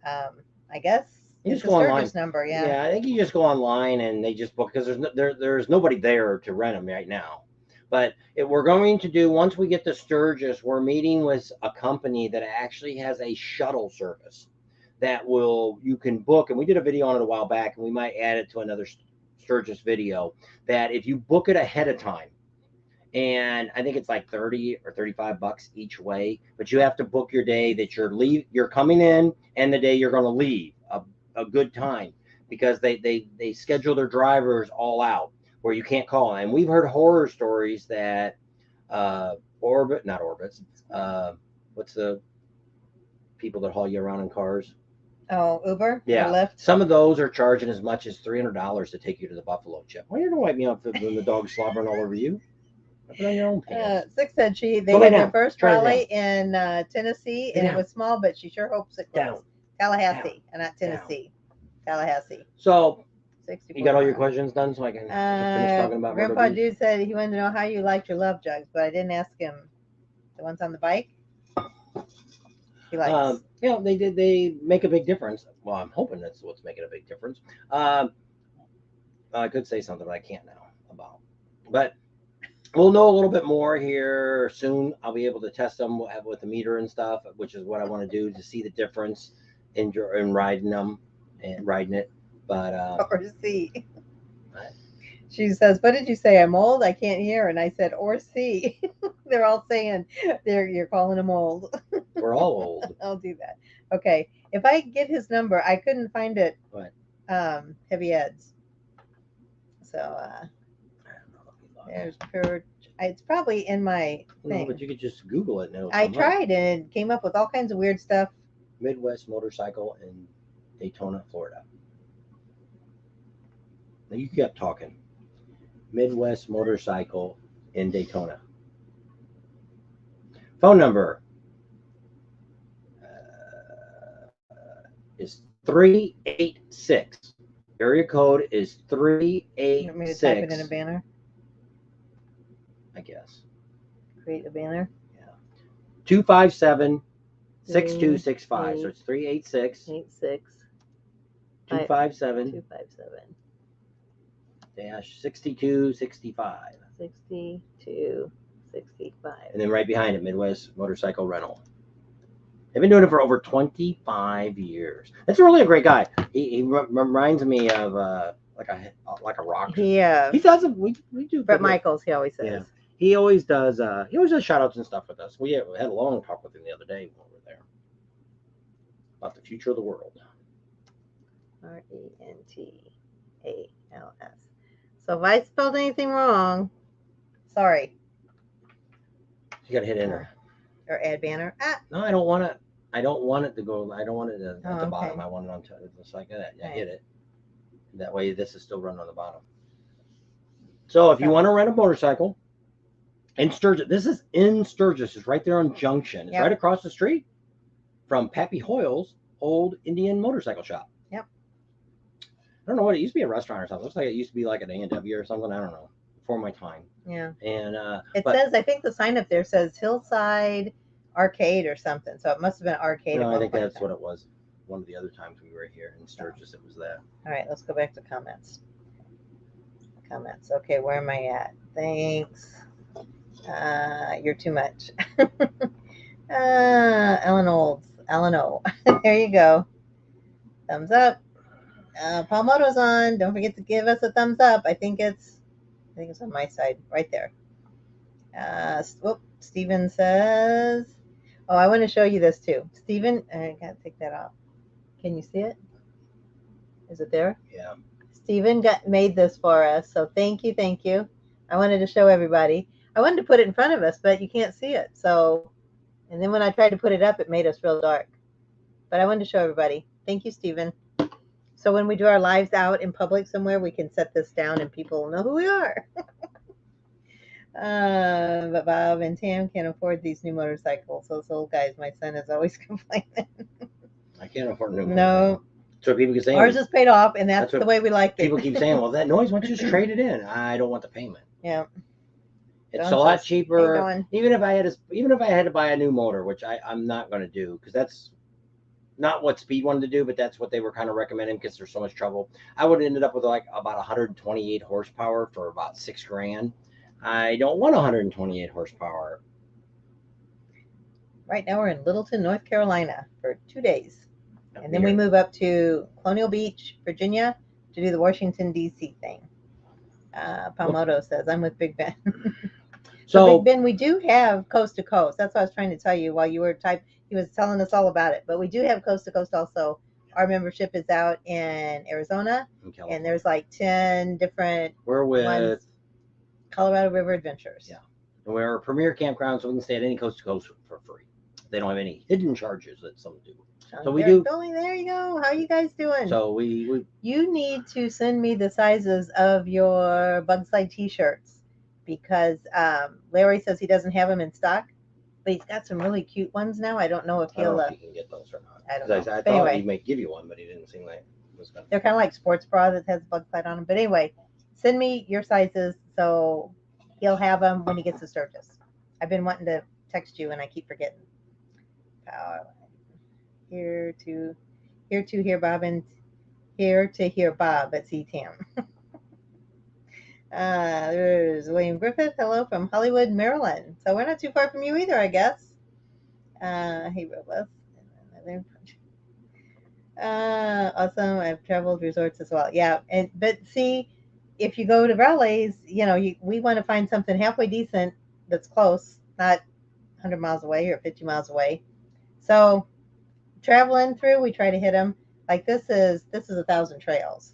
I guess you just go online. Number, yeah, I think you just go online and they just book, because there's nobody there to rent them right now. But we're going to do, once we get to Sturgis, we're meeting with a company that actually has a shuttle service. that you can book, and we did a video on it a while back, and we might add it to another Sturgis video, that if you book it ahead of time, and I think it's like 30 or 35 bucks each way, but you have to book your day that you're coming in and the day you're going to leave a good time, because they schedule their drivers all out where you can't call. And we've heard horror stories that not Orbits, what's the people that haul you around in cars? Oh, Uber? Yeah. Or Lyft? Some of those are charging as much as $300 to take you to the buffalo chip. Why are you going to wipe me up when the dog's slobbering all over you? Put on your own pants. Six said they Go had lay their down. first Try it rally in Tennessee, Lay and down. it was small, but she sure hopes it grows. Down. Tallahassee, and not Tennessee. Tallahassee. So, 64 you got all your miles. questions done so I can finish talking about Myrtle Grandpa Beach? Jude said he wanted to know how you liked your love jugs, but I didn't ask him. The ones on the bike? He likes. Yeah, they make a big difference. Well, I'm hoping that's what's making a big difference. I could say something, but I can't now about. But we'll know a little bit more here soon. I'll be able to test them with the meter and stuff, which is what I want to do to see the difference in riding them and riding it. But or C. What? She says, "What did you say? I'm old. I can't hear." And I said, "Or C." They're all saying you're calling him old. We're all old. I'll do that. Okay. If I get his number, I couldn't find it. What? Heavy Eds. So there's pure. It's probably in my thing. No, but you could just Google it. And I tried and it came up with all kinds of weird stuff. Midwest Motorcycle in Daytona, Florida. Now you kept talking. Midwest Motorcycle in Daytona. Phone number is 386. Area code is 386. You want me to type it in a banner? I guess. Create a banner? Yeah. 257-6265. So it's 386 257 -6265. 6265. And then right behind it, Midwest Motorcycle Rental. They've been doing it for over 25 years. That's really a great guy. He reminds me of like a rock. He does. We do. Brett Michaels. He always says. Yeah. He always does. He always does shout outs and stuff with us. We had a long talk with him the other day when we were there about the future of the world. RENTALS. So if I spelled anything wrong, sorry. You gotta hit enter. Or add banner. No, I don't want it. I don't want it to go. I don't want it at the bottom. Okay. I want it on just like that. I hit it. That way, this is still running on the bottom. So if you want to rent a motorcycle in Sturgis, this is in Sturgis. It's right there on Junction. It's right across the street from Pappy Hoyle's old Indian motorcycle shop. Yep. I don't know what it used to be, a restaurant or something. It looks like it used to be like an A&W or something. I don't know. Before my time. Yeah. And it says, I think the sign up there says Hillside Arcade or something. So it must have been arcade. No, I think that's what it was. One of the other times we were here in Sturgis, it was that. All right, let's go back to comments. Okay, where am I at? Thanks. You're too much. Ellen Olds. Ellen O. There you go. Thumbs up. Palmoto's on. Don't forget to give us a thumbs up. I think it's on my side, right there. Steven says, oh, I want to show you this too. Steven, I gotta take that off. Can you see it? Is it there? Yeah. Steven made this for us, so thank you. I wanted to show everybody. I wanted to put it in front of us, but you can't see it. So, and then when I tried to put it up, it made us real dark. But I wanted to show everybody. Thank you, Steven. So when we do our lives out in public somewhere, we can set this down and people will know who we are. But Bob and Tam can't afford these new motorcycles. Those old guys, my son is always complaining. I can't afford new. No. So people can say ours is paid off, and that's the way we like it. People keep saying, "Well, that noise, why don't you just trade it in?" I don't want the payment. Yeah. It's a lot cheaper. Even if I had to buy a new motor, which I'm not going to do, because that's not what Speed wanted to do, but that's what they were kind of recommending because there's so much trouble. I would have ended up with like about 128 horsepower for about $6,000. I don't want 128 horsepower. Right now we're in Littleton, North Carolina for 2 days. And then we move up to Colonial Beach, Virginia, to do the Washington, D.C. thing. Palmoto says, I'm with Big Ben. So Big Ben, we do have coast to coast. That's what I was trying to tell you while you were he was telling us all about it. But we do have coast to coast also. Our membership is out in Arizona, and there's like 10 different ones. Colorado River Adventures. Yeah. And we're a premier campground, so we can stay at any coast to coast for free. They don't have any hidden charges that some do. So we do. There you go. How are you guys doing? So we you need to send me the sizes of your Bug Slide t-shirts because Larry says he doesn't have them in stock, but he's got some really cute ones now. I don't know if he'll. I don't know if he can get those or not. I don't know. I thought anyway, he might give you one, but he didn't seem like it was gonna. They're kind of like sports bra that has Bug Slide on them. But anyway, send me your sizes so he'll have them when he gets to Sturgis. I've been wanting to text you and I keep forgetting. Here Bob, and here to hear Bob at CTAM. There's William Griffith. Hello from Hollywood, Maryland. So we're not too far from you either, I guess. Hey, Robust. Awesome. I've traveled resorts as well. Yeah, but see, if you go to Raleigh's, we want to find something halfway decent that's close, not 100 miles away or 50 miles away. So traveling through, we try to hit them. Like this is 1,000 trails,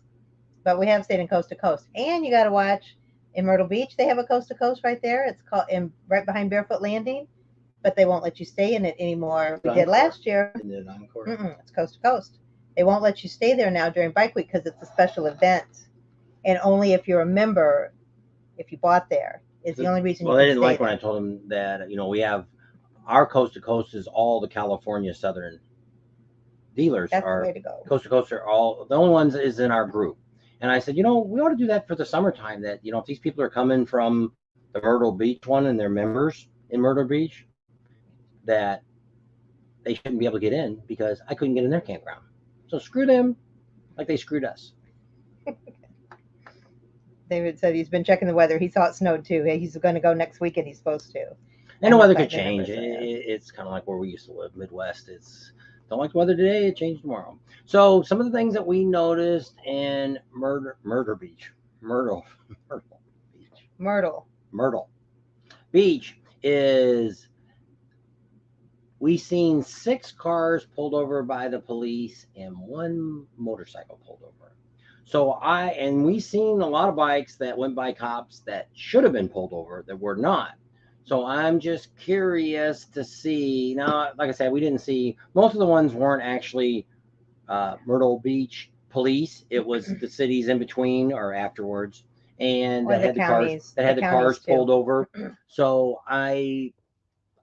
but we have stayed in coast to coast. And you got to watch in Myrtle Beach. They have a coast to coast right there. It's called right behind Barefoot Landing, but they won't let you stay in it anymore. We did last year. It's coast to coast. They won't let you stay there now during Bike Week because it's a special event, and only if you're a member, if you bought there, is the only reason. Well, they didn't like when I told them that we have our coast to coast is all the California Southern dealers. That's the way to go. Coast to coast are all the only ones is in our group. And I said, we ought to do that for the summertime. That if these people are coming from the Myrtle Beach one and they're members in Myrtle Beach, that they shouldn't be able to get in because I couldn't get in their campground. So screw them, like they screwed us. David said he's been checking the weather. He saw it snowed too. He's going to go next week, and he's supposed to. And the weather could change. It's kind of like where we used to live, Midwest. Don't like the weather today, it changed tomorrow. So some of the things that we noticed in Myrtle Beach is we seen 6 cars pulled over by the police and 1 motorcycle pulled over. So we seen a lot of bikes that went by cops that should have been pulled over that were not. So I'm just curious to see. Now, like I said, we didn't see, most of the ones weren't actually Myrtle Beach police. It was the cities in between or afterwards. And that had the cars pulled over. So I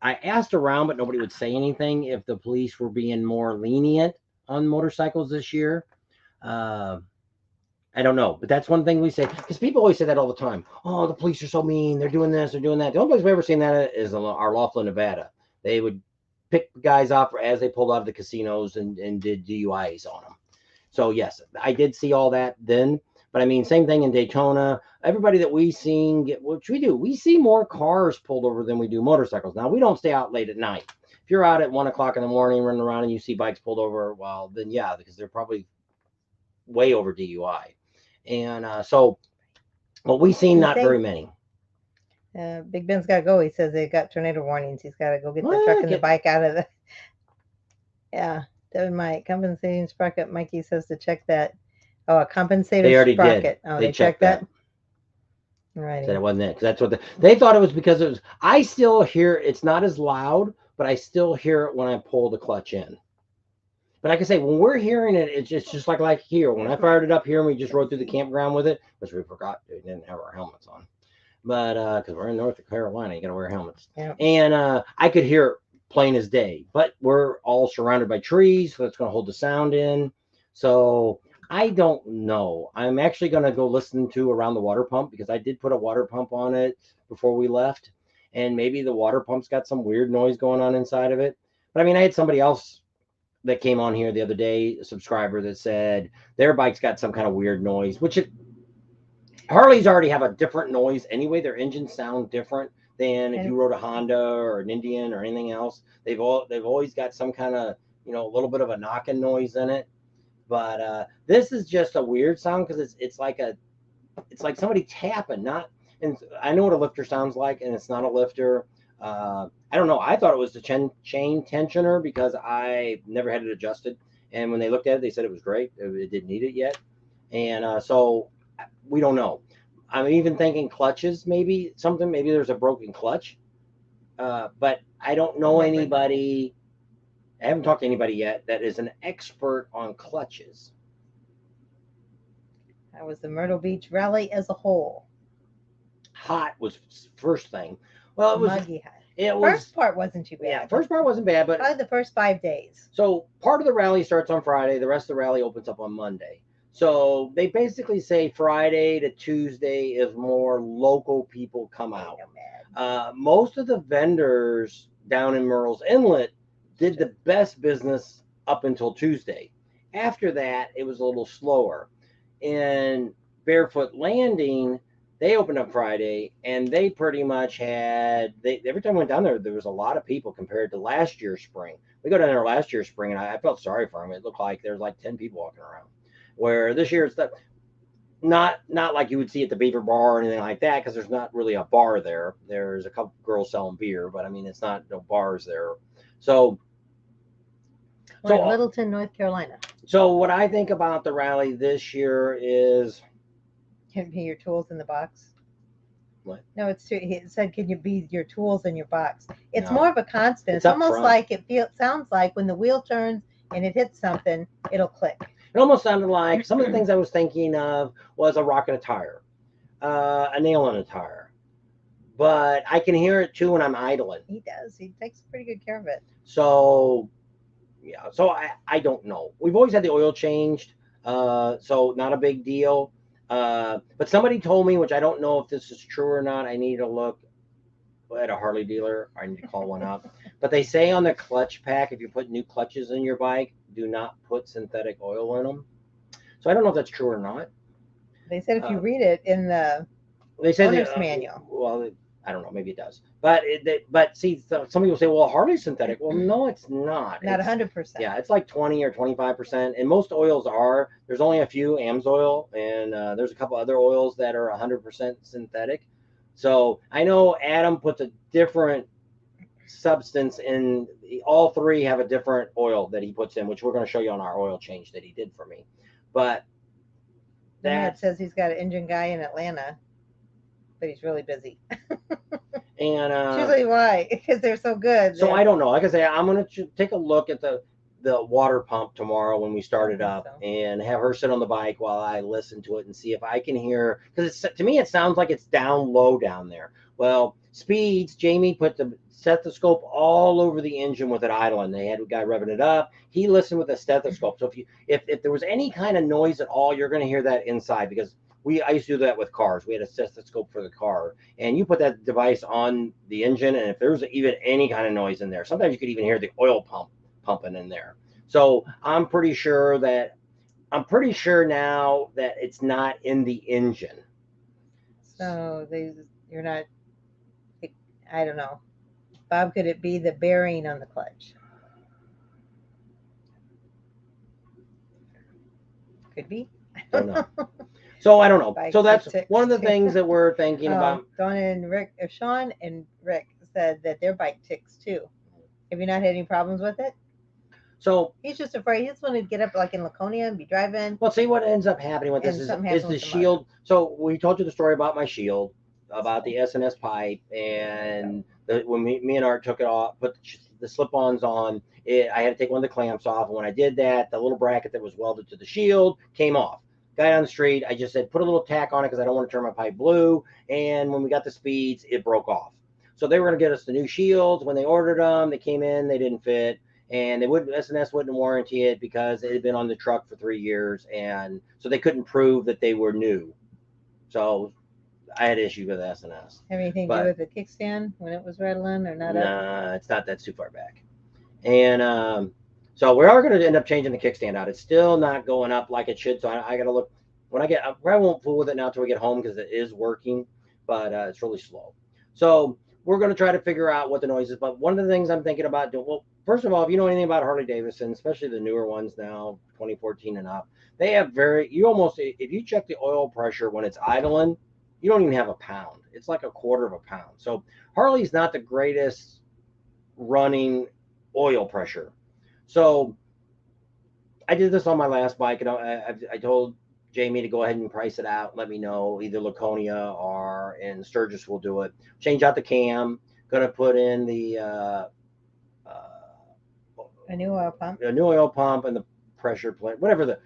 asked around, but nobody would say anything if the police were being more lenient on motorcycles this year. I don't know, but that's one thing we say, because people always say that all the time. Oh, the police are so mean. They're doing this, they're doing that. The only place we've ever seen that is our Laughlin, Nevada. They would pick guys off as they pulled out of the casinos and did DUIs on them. So, yes, I did see all that then. But, I mean, same thing in Daytona. Everybody that we seen, which we do, we see more cars pulled over than we do motorcycles. Now, we don't stay out late at night. If you're out at 1 o'clock in the morning running around and you see bikes pulled over, well, then, yeah, because they're probably way over DUI. And so, well, we've seen not very many. Big Ben's got to go. He says they got tornado warnings. He's got to go get the truck and the bike out of the. Yeah, Devin Mike compensating sprocket. Mikey says to check that. Oh, a compensator they already sprocket. Did. Oh, they checked that. Right. Said it wasn't it because that's what they thought it was because it was. I still hear it's not as loud, but I still hear it when I pull the clutch in. But like I say, when we're hearing it, it's just like here. When I fired it up here and we just rode through the campground with it, which we forgot we didn't have our helmets on. But because we're in North Carolina, you got to wear helmets. Yeah. And I could hear it plain as day. But we're all surrounded by trees, so that's going to hold the sound in. So I don't know. I'm actually going to go listen to Around the Water Pump because I did put a water pump on it before we left. And maybe the water pump's got some weird noise going on inside of it. But I mean, I had somebody else that came on here the other day, a subscriber that said their bike's got some kind of weird noise, Harleys already have a different noise anyway. Their engines sound different than if you rode a Honda or an Indian or anything else. They've always got some kind of a little bit of a knocking noise in it. But this is just a weird sound because it's like somebody tapping, not. And I know what a lifter sounds like, and it's not a lifter. I don't know. I thought it was the chain tensioner because I never had it adjusted. And when they looked at it, they said it was great. It didn't need it yet, and so we don't know. I'm even thinking clutches, maybe something. Maybe there's a broken clutch, but I don't know anybody. I haven't talked to anybody yet that is an expert on clutches. That was the Myrtle Beach rally as a whole. Hot was first thing. Well, it was Muggy hot. it was First part wasn't too bad. yeah. First part wasn't bad, but probably the first 5 days. so part of the rally starts on Friday. The rest of the rally opens up on Monday. So they basically say Friday to Tuesday is more local people come out. Most of the vendors down in Murrells Inlet did the best business up until Tuesday. After that, it was a little slower. In Barefoot Landing, they opened up Friday, and they pretty much had. Every time I went down there, there was a lot of people compared to last year's spring. We go down there last year's spring, and I felt sorry for them. It looked like there's like 10 people walking around. Where this year it's not like you would see at the Beaver Bar or anything like that, because there's not really a bar there. There's a couple girls selling beer, but I mean it's not no bars there. So in Littleton, North Carolina. So what I think about the rally this year is, can be your tools in the box. What? No, it said, can you be your tools in your box? It's No. more of a constant. It's almost front. like sounds like when the wheel turns and it hits something, it'll click. It almost sounded like some of the things I was thinking of was a rock in a tire, a nail in a tire. But I can hear it too when I'm idling. He does. He takes pretty good care of it. So, yeah. So I don't know. We've always had the oil changed, so not a big deal. But somebody told me, which I don't know if this is true or not. I need to look at a Harley dealer. I need to call one up. But they say on the clutch pack, if you put new clutches in your bike, do not put synthetic oil in them. So I don't know if that's true or not. They said if you read it in the owner's manual. Well, I don't know. Maybe it does. But see, some people say, well, Harley's synthetic. Well, no, it's not. Not 100%. Yeah, it's like 20 or 25%. And most oils are. There's only a few, AMSOIL, and there's a couple other oils that are 100% synthetic. So I know Adam puts a different substance in. All three have a different oil that he puts in, which we're going to show you on our oil change that he did for me. But that says he's got an engine guy in Atlanta, but he's really busy. And usually why? Because they're so good. So I don't know. Like I say, I'm going to take a look at the water pump tomorrow when we start it up, and have her sit on the bike while I listen to it and see if I can hear, because to me it sounds like it's down low down there. Well, Speeds, Jamie put the stethoscope all over the engine with it idling. They had a guy revving it up. He listened with a stethoscope. So if there was any kind of noise at all, you're going to hear that inside, because I used to do that with cars. We had a stethoscope for the car, and you put that device on the engine, and if there's even any kind of noise in there, sometimes you could even hear the oil pump pumping in there. So I'm pretty sure now that it's not in the engine. So you're not. I don't know, Bob. Could it be the bearing on the clutch? Could be. I don't know. So I don't know. So that's one of the things that we're thinking about. Sean and Rick said that their bike ticks too. Have you not had any problems with it? So he's just afraid. He just wanted to get up like in Laconia and be driving. Well, see what ends up happening with this is the shield. So we told you the story about my shield, about the S&S pipe, and when me and Art took it off, put the slip-ons on, I had to take one of the clamps off. And when I did that, the little bracket that was welded to the shield came off. Guy on the street, I just said, put a little tack on it because I don't want to turn my pipe blue. And when we got the Speeds, it broke off. So they were going to get us the new shields. When they ordered them, they came in, they didn't fit. And S&S wouldn't warranty it because it had been on the truck for 3 years. And so they couldn't prove that they were new. So I had issue with S&S. Have anything to do with the kickstand when it was rattling or not? Nah, it's not. That's too far back. And so we are going to end up changing the kickstand out. It's still not going up like it should. So I got to look when I won't fool with it now until we get home because it is working, but it's really slow. So we're going to try to figure out what the noise is. But one of the things I'm thinking about doing, well, first of all, if you know anything about Harley Davidson, especially the newer ones now, 2014 and up, they have you almost, if you check the oil pressure when it's idling, you don't even have a pound. It's like a quarter of a pound. So Harley's not the greatest running oil pressure. So I did this on my last bike, and I told Jamie to go ahead and price it out. Let me know either Laconia or in Sturgis will do it. Change out the cam. Gonna put in A new oil pump. a new oil pump and the pressure plate, whatever the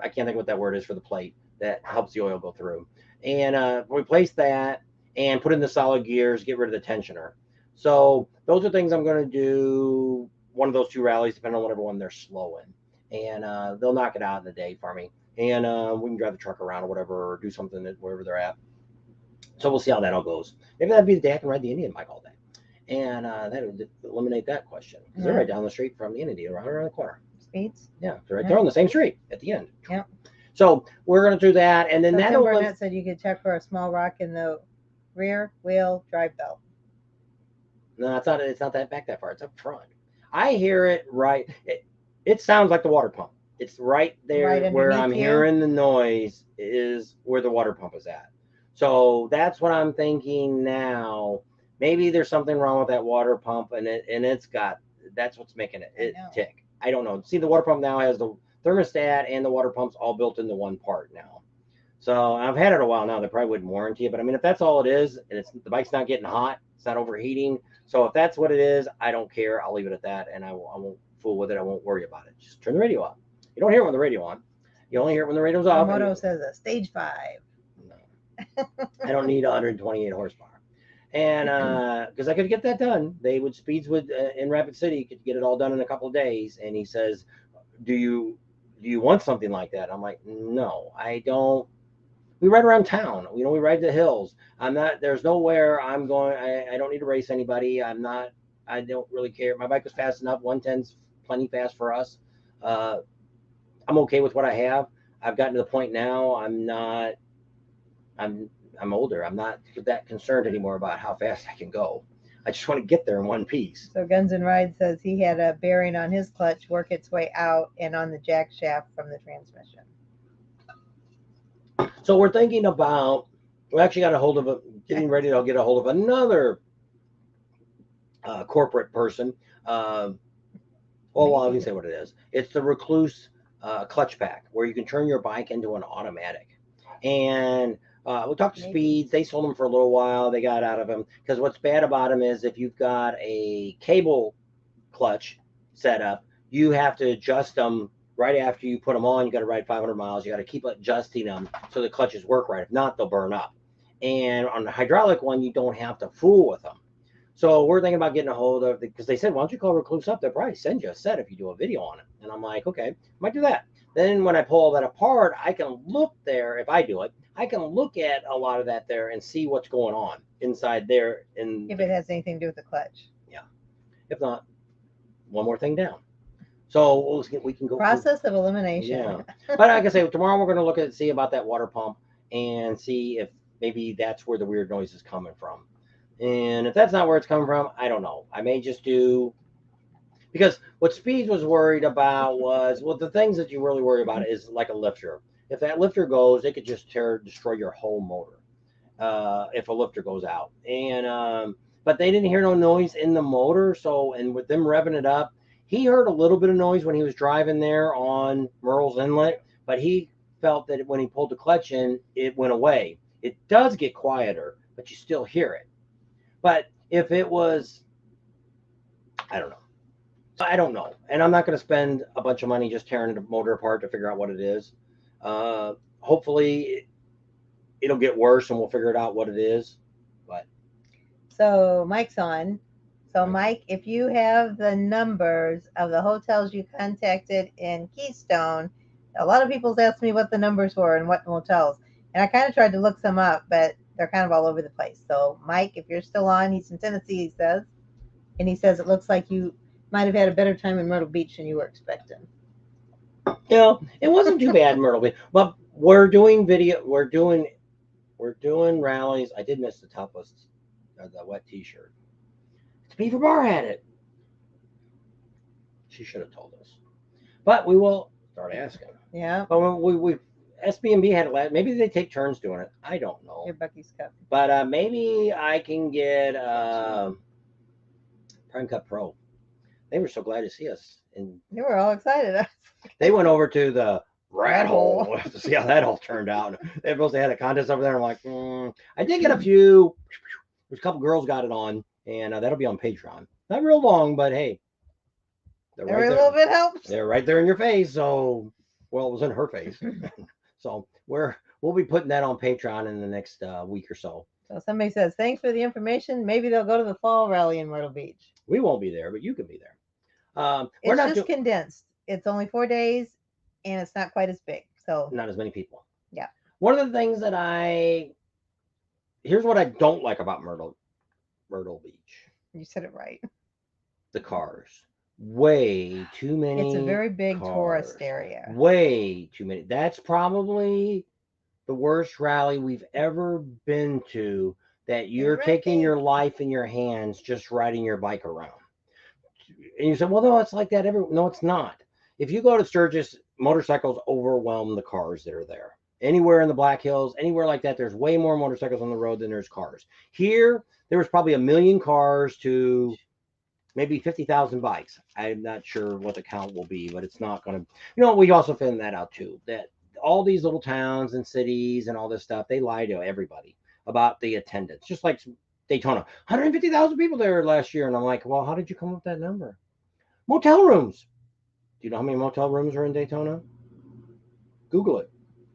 I can't think what that word is for the plate that helps the oil go through. And replace that and put in the solid gears. Get rid of the tensioner. So those are things I'm going to do. One of those two rallies, depending on whatever one they're slow in, and they'll knock it out in a day for me. And we can drive the truck around or whatever, or do something wherever they're at. So we'll see how that all goes. Maybe that'd be the day I can ride the Indian bike all day, and that would eliminate that question because they're right down the street from the Indian dealer, right around the corner. Speeds. Yeah, they're right there on the same street at the end. Yeah. So we're gonna do that, and then So that'll. Tim Burnett said you could check for a small rock in the rear wheel drive belt. No, it's not. It's not that back that far. It's up front. I hear it right. It sounds like the water pump. It's right there Right where I'm underneath you? hearing the noise is where the water pump is at. So that's what I'm thinking now. Maybe there's something wrong with that water pump, and it's got that's what's making it know. tick. I don't know. See, the water pump now has the thermostat and the water pumps all built into one part now. So I've had it a while now. They probably wouldn't warranty it, but I mean, if that's all it is, and it's the bike's not getting hot, it's not overheating. So if that's what it is, I don't care. I'll leave it at that, and I won't fool with it. I won't worry about it. Just turn the radio on. You don't hear it when the radio on. You only hear it when the radio's off. Moto says a stage 5. No, I don't need 128 horsepower. And because I could get that done, speeds would in Rapid City could get it all done in a couple of days. And he says, "Do you want something like that?" I'm like, "No, I don't." We ride around town. We ride the hills. I'm not. There's nowhere I'm going. I don't need to race anybody. I'm not. I don't really care. My bike was fast enough. 110's plenty fast for us. I'm okay with what I have. I've gotten to the point now. I'm older. I'm not that concerned anymore about how fast I can go. I just want to get there in one piece. So Guns N' Ride says he had a bearing on his clutch work its way out and on the jack shaft from the transmission. So we're thinking about, we actually got a hold of getting ready to get a hold of another corporate person. Well, I can say what it is. It's the Recluse clutch pack, where you can turn your bike into an automatic. And we talked to Speeds. They sold them for a little while. They got out of them because what's bad about them is if you've got a cable clutch set up, you have to adjust them right after you put them on. You got to ride 500 miles. You got to keep adjusting them so the clutches work right. If not, they'll burn up. And on the hydraulic one, you don't have to fool with them. So we're thinking about getting a hold of, because they said, why don't you call Recluse up? They'll probably send you a set if you do a video on it. And I'm like, okay, might do that. Then when I pull that apart, I can look there. If I do it, I can look at a lot of that there and see what's going on inside there. And if it has anything to do with the clutch. Yeah. If not, one more thing down. So we can go. Process of elimination. Yeah. But like I say, tomorrow we're going to look at see about that water pump and see if maybe that's where the weird noise is coming from. And if that's not where it's coming from, I don't know. I may just do, because what Speeds was worried about was, well, the things that you really worry about is like a lifter. If that lifter goes, it could just destroy your whole motor if a lifter goes out. And but they didn't hear no noise in the motor. So, and with them revving it up, he heard a little bit of noise when he was driving there on Myrtle's Inlet, but he felt that when he pulled the clutch in, it went away. It does get quieter, but you still hear it. But if it was, I don't know. I don't know. And I'm not going to spend a bunch of money just tearing the motor apart to figure out what it is. Hopefully it'll get worse and we'll figure it out what it is. But so Mike's on. So Mike, if you have the numbers of the hotels you contacted in Keystone, a lot of people's asked me what the numbers were and what hotels. And I kind of tried to look some up, but they're kind of all over the place. So Mike, if you're still on, he's in Tennessee, he says. And he says it looks like you might have had a better time in Myrtle Beach than you were expecting. You know, it wasn't too bad in Myrtle Beach. But we're doing video, we're doing rallies. I did miss the top list or the wet T-shirt. The Beaver Bar had it. She should have told us, but we will start asking. Yeah. But we SB&B had it last. Maybe they take turns doing it. I don't know. Your Bucky's Cup. But maybe I can get Prime Cup Pro. They were so glad to see us, and They were all excited. they went over to the rat hole hole. to see how that all turned out. They supposed to had a contest over there. I'm like, I did get a few. There's a couple girls got it on, and that'll be on Patreon. Not real long, but hey, they're right Every there. little bit helps. They're right there in your face. So, well, it was in her face. So we'll be putting that on Patreon in the next week or so. So somebody says, thanks for the information. Maybe they'll go to the fall rally in Myrtle Beach. We won't be there, but you can be there. It's just condensed. It's only 4 days, and it's not quite as big. So not as many people. Yeah. One of the things that here's what I don't like about Myrtle Beach. You said it right. The cars. Way too many. It's a very big cars. tourist area. Way too many. That's probably the worst rally we've ever been to, that you're taking your life in your hands just riding your bike around. And you say, well, no, it's like that no, it's not. If you go to Sturgis, motorcycles overwhelm the cars that are there. Anywhere in the Black Hills, anywhere like that, there's way more motorcycles on the road than there's cars. Here, there was probably 1 million cars to maybe 50,000 bikes. I'm not sure what the count will be, but it's not going to, we also found that out too, that all these little towns and cities and all this stuff, they lie to everybody about the attendance. Just like Daytona, 150,000 people there last year. And I'm like, well, how did you come up with that number? Motel rooms. Do you know how many motel rooms are in Daytona? Google it.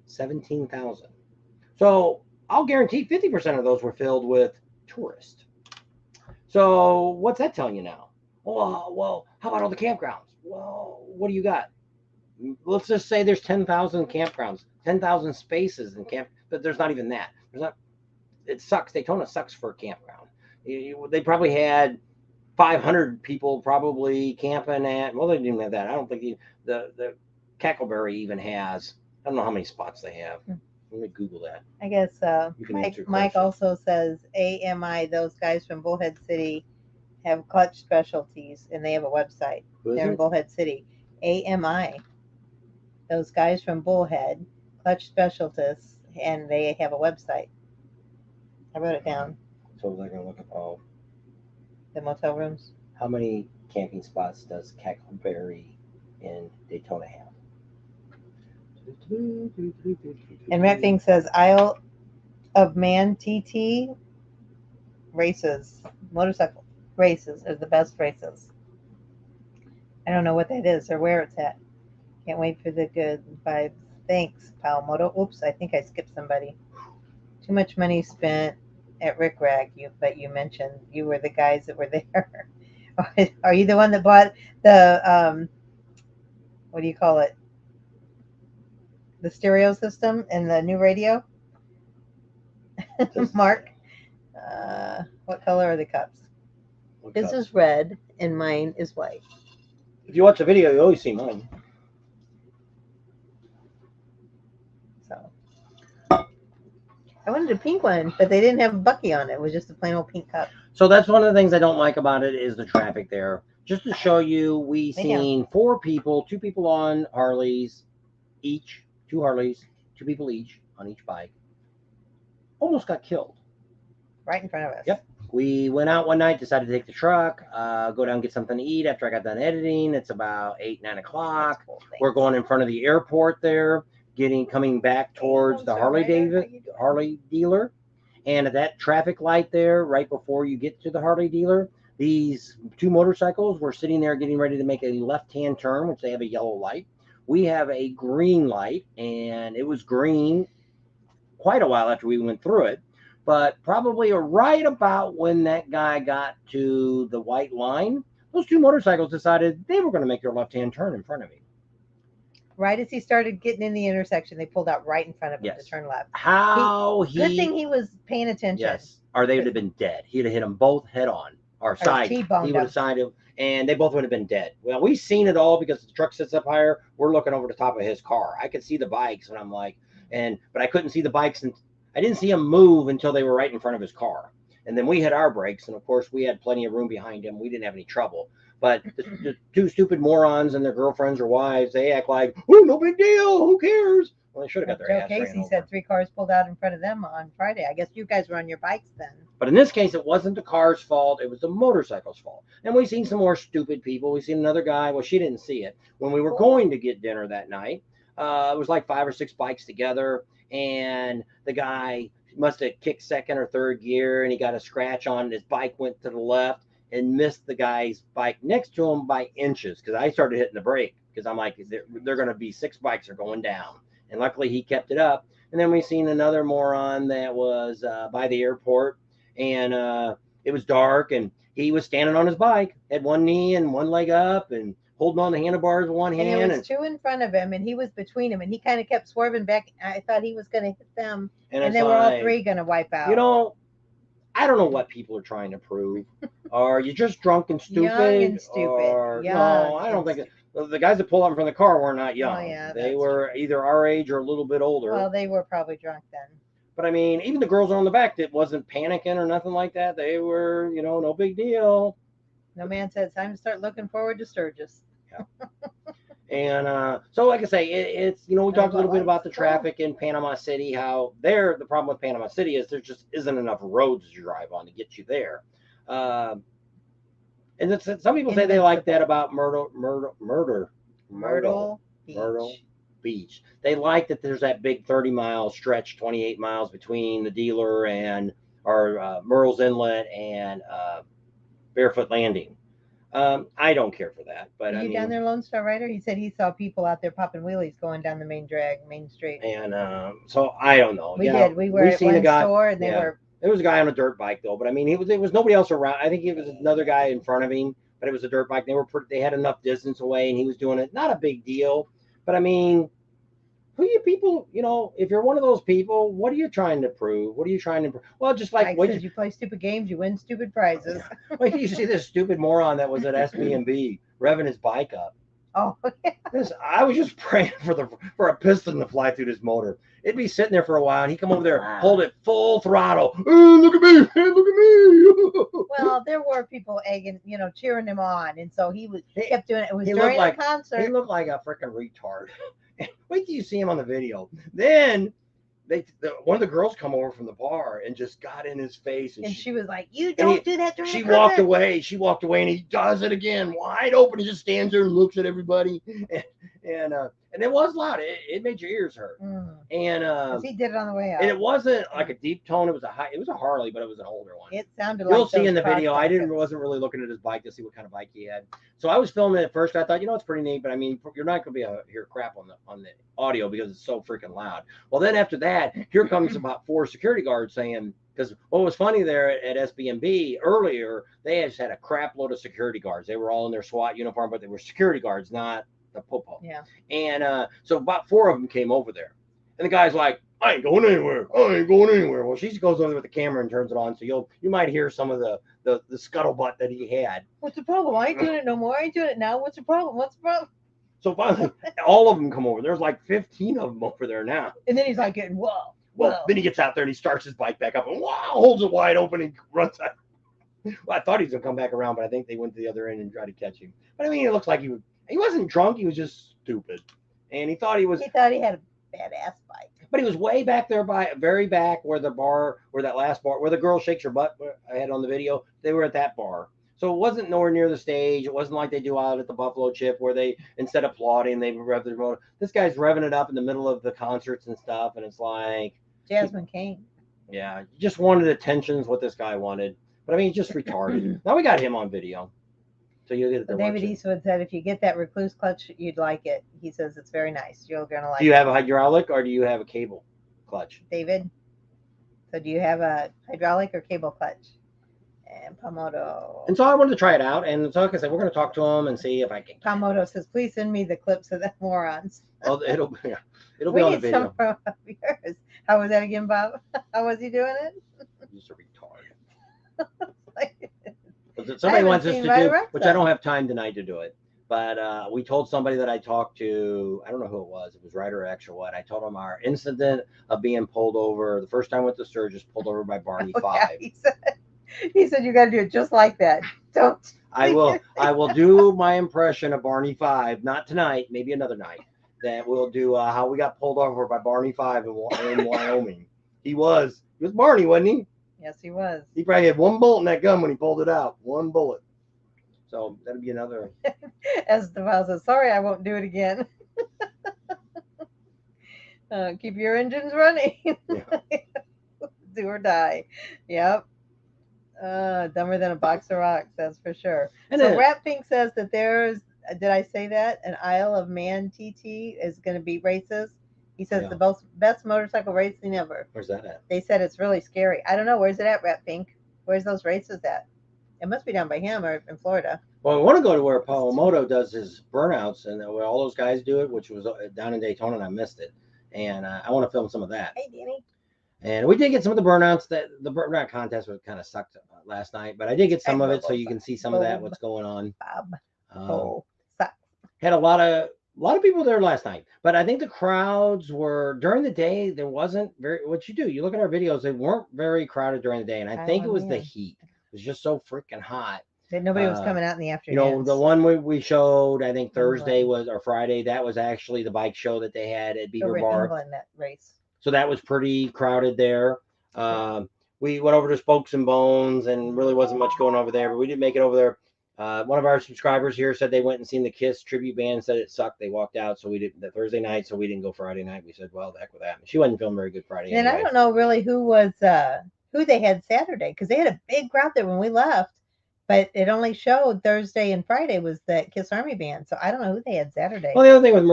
17,000. So I'll guarantee 50% of those were filled with tourists. So what's that telling you now? Well, how about all the campgrounds? Well, what do you got? Let's just say there's 10,000 campgrounds, 10,000 spaces in camp, but there's not even that. It sucks. Daytona sucks for a campground. They probably had 500 people probably camping at, well, they didn't even have that. I don't think the Cackleberry even has, I don't know how many spots they have. Let me Google that. I guess Mike also says AMI, those guys from Bullhead City have clutch specialties, and they have a website. They're in Bullhead City. AMI, those guys from Bullhead, clutch specialists, and they have a website. I wrote it down. So they're going to look at the motel rooms. How many camping spots does Cackleberry in Daytona have? And Redfing says Isle of Man TT races, motorcycle races are the best races. I don't know what that is or where it's at. Can't wait for the good vibes. Thanks, Pal Moto. Oops, I think I skipped somebody. Too much money spent at Rick Rag. But you mentioned you were the guys that were there. Are you the one that bought the what do you call it? The stereo system and the new radio? Mark, what color are the cups? His is red and mine is white. If you watch the video, you always see mine. So I wanted a pink one, but they didn't have a Bucky on it. It was just a plain old pink cup. So that's one of the things I don't like about it is the traffic there. Just to show you, we seen 4 people, 2 people on Harleys each, 2 Harleys, 2 people each on each bike. Almost got killed. Right in front of us. Yep. We went out one night, decided to take the truck, go down and get something to eat after I got done editing. It's about 8, 9 o'clock. Cool, we're going in front of the airport there, coming back towards the Harley dealer. And at that traffic light there, right before you get to the Harley dealer, these 2 motorcycles were sitting there getting ready to make a left-hand turn, which they have a yellow light. We have a green light, and it was green quite a while after we went through it. But probably right about when that guy got to the white line, those 2 motorcycles decided they were going to make their left-hand turn in front of me. Right as he started getting in the intersection, they pulled out right in front of him to turn left. Good thing he was paying attention. Yes, or they would have been dead. He'd have hit them both head on, or side. He would have signed him, and they both would have been dead. Well, we've seen it all because the truck sits up higher. We're looking over the top of his car. I could see the bikes, and I'm like, but I couldn't see the bikes, and I didn't see him move until they were right in front of his car. And then we had our brakes, and of course we had plenty of room behind him. We didn't have any trouble. But the two stupid morons and their girlfriends or wives, they act like, oh, no big deal. Who cares? Well, they should have got their Joe ass ran Casey over. said 3 cars pulled out in front of them on Friday. I guess you guys were on your bikes then. But in this case, it wasn't the car's fault. It was the motorcycle's fault. And we've seen some more stupid people. We've seen another guy. Well, she didn't see it. When we were going to get dinner that night, it was like 5 or 6 bikes together. And the guy must have kicked second or third gear, and he got a scratch on his bike, went to the left, and missed the guy's bike next to him by inches, because I started hitting the brake because I'm like, they're going to be 6 bikes are going down. And luckily he kept it up. And then we seen another moron that was by the airport, and it was dark, and he was standing on his bike, had one knee and one leg up, and holding on the handlebars with one hand. And there was 2 in front of him, and he was between them, and he kind of kept swerving back. I thought he was going to hit them, and they were all 3 going to wipe out. You know, I don't know what people are trying to prove. Are you just drunk and stupid? Young and stupid. Or, no, I don't think the guys that pulled up from the car were not young. Oh, yeah, they were either our age or a little bit older. Well, they were probably drunk then. But I mean, even the girls on the back that wasn't panicking or nothing like that. They were, you know, no big deal. No man said, time to start looking forward to Sturgis. Yeah. And so, like I say, it's, you know, we talked a little bit about the traffic in Panama City, how there, the problem with Panama City is there just isn't enough roads to drive on to get you there. And it's, some people say they like that about Myrtle Beach. They like that there's that big 30-mile stretch, 28 miles between the dealer and our Myrtle's Inlet and Barefoot Landing. I don't care for that. But Are you down there, Lone Star Rider? He said he saw people out there popping wheelies going down the main street. And so I don't know. We did. We were at one store, and they were. There was a guy on a dirt bike though, but I mean, it was nobody else around. I think it was another guy in front of him, but it was a dirt bike. They had enough distance away, and he was doing it. Not a big deal, but I mean, who you people? You know, if you're one of those people, what are you trying to prove? What are you trying to prove? Well, just like what you play stupid games, you win stupid prizes. Yeah. Well, you see this stupid moron that was at SB&B revving his bike up. Oh, yeah. I was just praying for a piston to fly through this motor. It'd be sitting there for a while, and he'd come over there, hold it full throttle. Oh, look at me! Look at me! Well, there were people egging, cheering him on, and so he kept doing it. It was during the concert. He looked like a freaking retard. Wait till you see him on the video. Then one of the girls come over from the bar and just got in his face, and she was like, "You don't do that." She walked away. She walked away, and he does it again, wide open. He just stands there and looks at everybody, and it was loud. It made your ears hurt. And he did it on the way out. And it wasn't like a deep tone. It was a Harley, but it was an older one. It sounded like you'll see in the video. I wasn't really looking at his bike to see what kind of bike he had. So I was filming it at first. I thought, it's pretty neat, but I mean, you're not going to be able to hear crap on the audio because it's so freaking loud. Well, then after that, here comes about 4 security guards saying, because what was funny there at SB&B earlier, they just had a crap load of security guards. They were all in their SWAT uniform, but they were security guards, not the popo. Yeah. And so about 4 of them came over there. And the guy's like, I ain't going anywhere. I ain't going anywhere. Well, she goes over there with the camera and turns it on. So you might hear some of the scuttlebutt that he had. What's the problem? I ain't doing it no more. I ain't doing it now. What's the problem? What's the problem? So finally, all of them come over. There's like 15 of them over there now. And then he's like, whoa. Well, then he gets out there and he starts his bike back up and holds it wide open and runs out. Well, I thought he was going to come back around, but I think they went to the other end and tried to catch him. But I mean, it looks like he wasn't drunk. He was just stupid. And he thought he had a badass bike. But he was way back there very back where that last bar, where the girl shakes her butt I had on the video. They were at that bar. So it wasn't nowhere near the stage. It wasn't like they do out at the Buffalo Chip where they, instead of applauding, they rev their motor. This guy's revving it up in the middle of the concerts and stuff. And it's like. Jasmine Kane. Yeah. Just wanted attention is what this guy wanted. But I mean, just retarded. Now we got him on video. So you'll get it. David Eastwood said if you get that recluse clutch, you'd like it. He says it's very nice. You're going to like it. Do you have a hydraulic or do you have a cable clutch? David? So do you have a hydraulic or cable clutch? And Pamoto. And so I wanted to try it out. And so like I said, we're going to talk to him and see if I can. Pamoto says, please send me the clips of the morons. Oh, it'll be on the video. Some of yours. How was that again, Bob? How was he doing it? Just a retard. Somebody wants us to do, which I don't have time tonight to do it. But we told somebody that I talked to, I don't know who it was Ryder X or what. I told them our incident of being pulled over, the first time I went to Sturgis, pulled over by Barney 5. Yeah, he said, He said you got to do it just like that. Don't. I will do my impression of Barney Five. Not tonight, maybe another night. That we'll do how we got pulled over by Barney Five in Wyoming. He was Barney, wasn't he? Yes, he was. He probably had one bullet in that gun when he pulled it out. One bullet. So that'd be another. As the file says, sorry, I won't do it again. Keep your engines running. Yeah. Do or die. Yep. Dumber than a box of rocks, that's for sure. And So then, Rat Pink says that there's, did I say that? An Isle of Man TT is going to be races. He says Yeah. the best motorcycle racing ever. Where's that at? They said it's really scary. I don't know. Where's it at, Rat Pink? Where's those races at? It must be down by him or in Florida. Well, I want to go to where Pawamoto does his burnouts and where all those guys do it, which was down in Daytona, and I missed it. And I want to film some of that. Hey, Danny. And we did get some of the burnouts. That the burnout contest was kind of sucked last night, but I did get some of it, so you can see some of that. What's going on? Bob. Had a lot of people there last night, but I think the crowds were during the day. There wasn't very. What you do? You look at our videos; they weren't very crowded during the day, and I think it was the heat. It was just so freaking hot. That nobody was coming out in the afternoon. You know, the one we showed, I think Thursday was or Friday. That was actually the bike show that they had at Beaver Bar. England, that race. So that was pretty crowded there. We went over to Spokes and Bones, and really wasn't much going over there, but we did make it over there. One of our subscribers here said they went and seen the Kiss tribute band, said it sucked. They walked out, so we didn't the Thursday night, so we didn't go Friday night. We said, well, the heck with that. She wasn't feeling very good Friday. And anyway. I don't know really who was who they had Saturday, because they had a big crowd there when we left, but it only showed Thursday and Friday was that Kiss Army band. So I don't know who they had Saturday. Well, the other thing with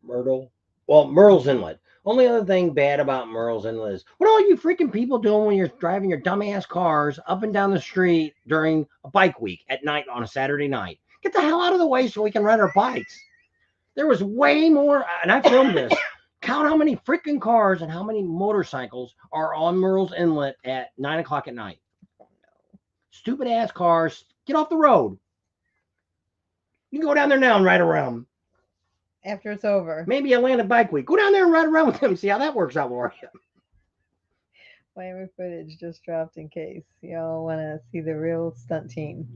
Myrtle's Inlet. Only other thing bad about Myrtle's Inlet is what are all you freaking people doing when you're driving your dumbass cars up and down the street during a bike week at night on a Saturday night? Get the hell out of the way so we can ride our bikes. There was way more, and I filmed this. Count how many freaking cars and how many motorcycles are on Myrtle's Inlet at 9 o'clock at night. Stupid ass cars. Get off the road. You can go down there now and ride around. After it's over. Maybe Atlantic Bike Week. Go down there and ride around with them and see how that works out for you. Miami footage just dropped in case y'all want to see the real stunt team.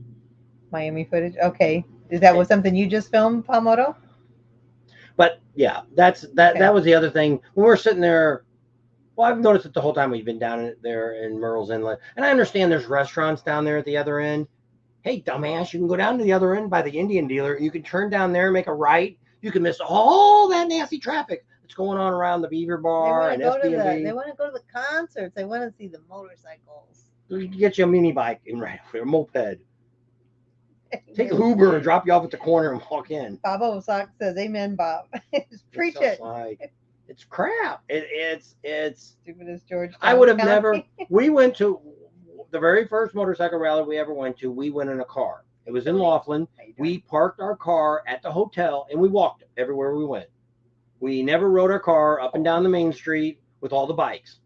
Miami footage. Okay. Is that was something you just filmed, Palmoto? But yeah, that was the other thing. When we're sitting there, well, I've noticed it the whole time we've been down there in Myrtle's Inlet. And I understand there's restaurants down there at the other end. Hey, dumbass, you can go down to the other end by the Indian dealer. You can turn down there and make a right. You can miss all that nasty traffic that's going on around the Beaver Bar and SB&B. They want to go to the concerts. They want to see the motorcycles. You can get you a mini bike and ride over there, a moped. Take an Uber and drop you off at the corner and walk in. Bob O'Sock says, "Amen, Bob." Preach it. Like, it's crap. It's stupid as George. I would have never. We went to the very first motorcycle rally we ever went to. We went in a car. It was in Laughlin. We parked our car at the hotel and we walked everywhere we went. We never rode our car up and down the main street with all the bikes.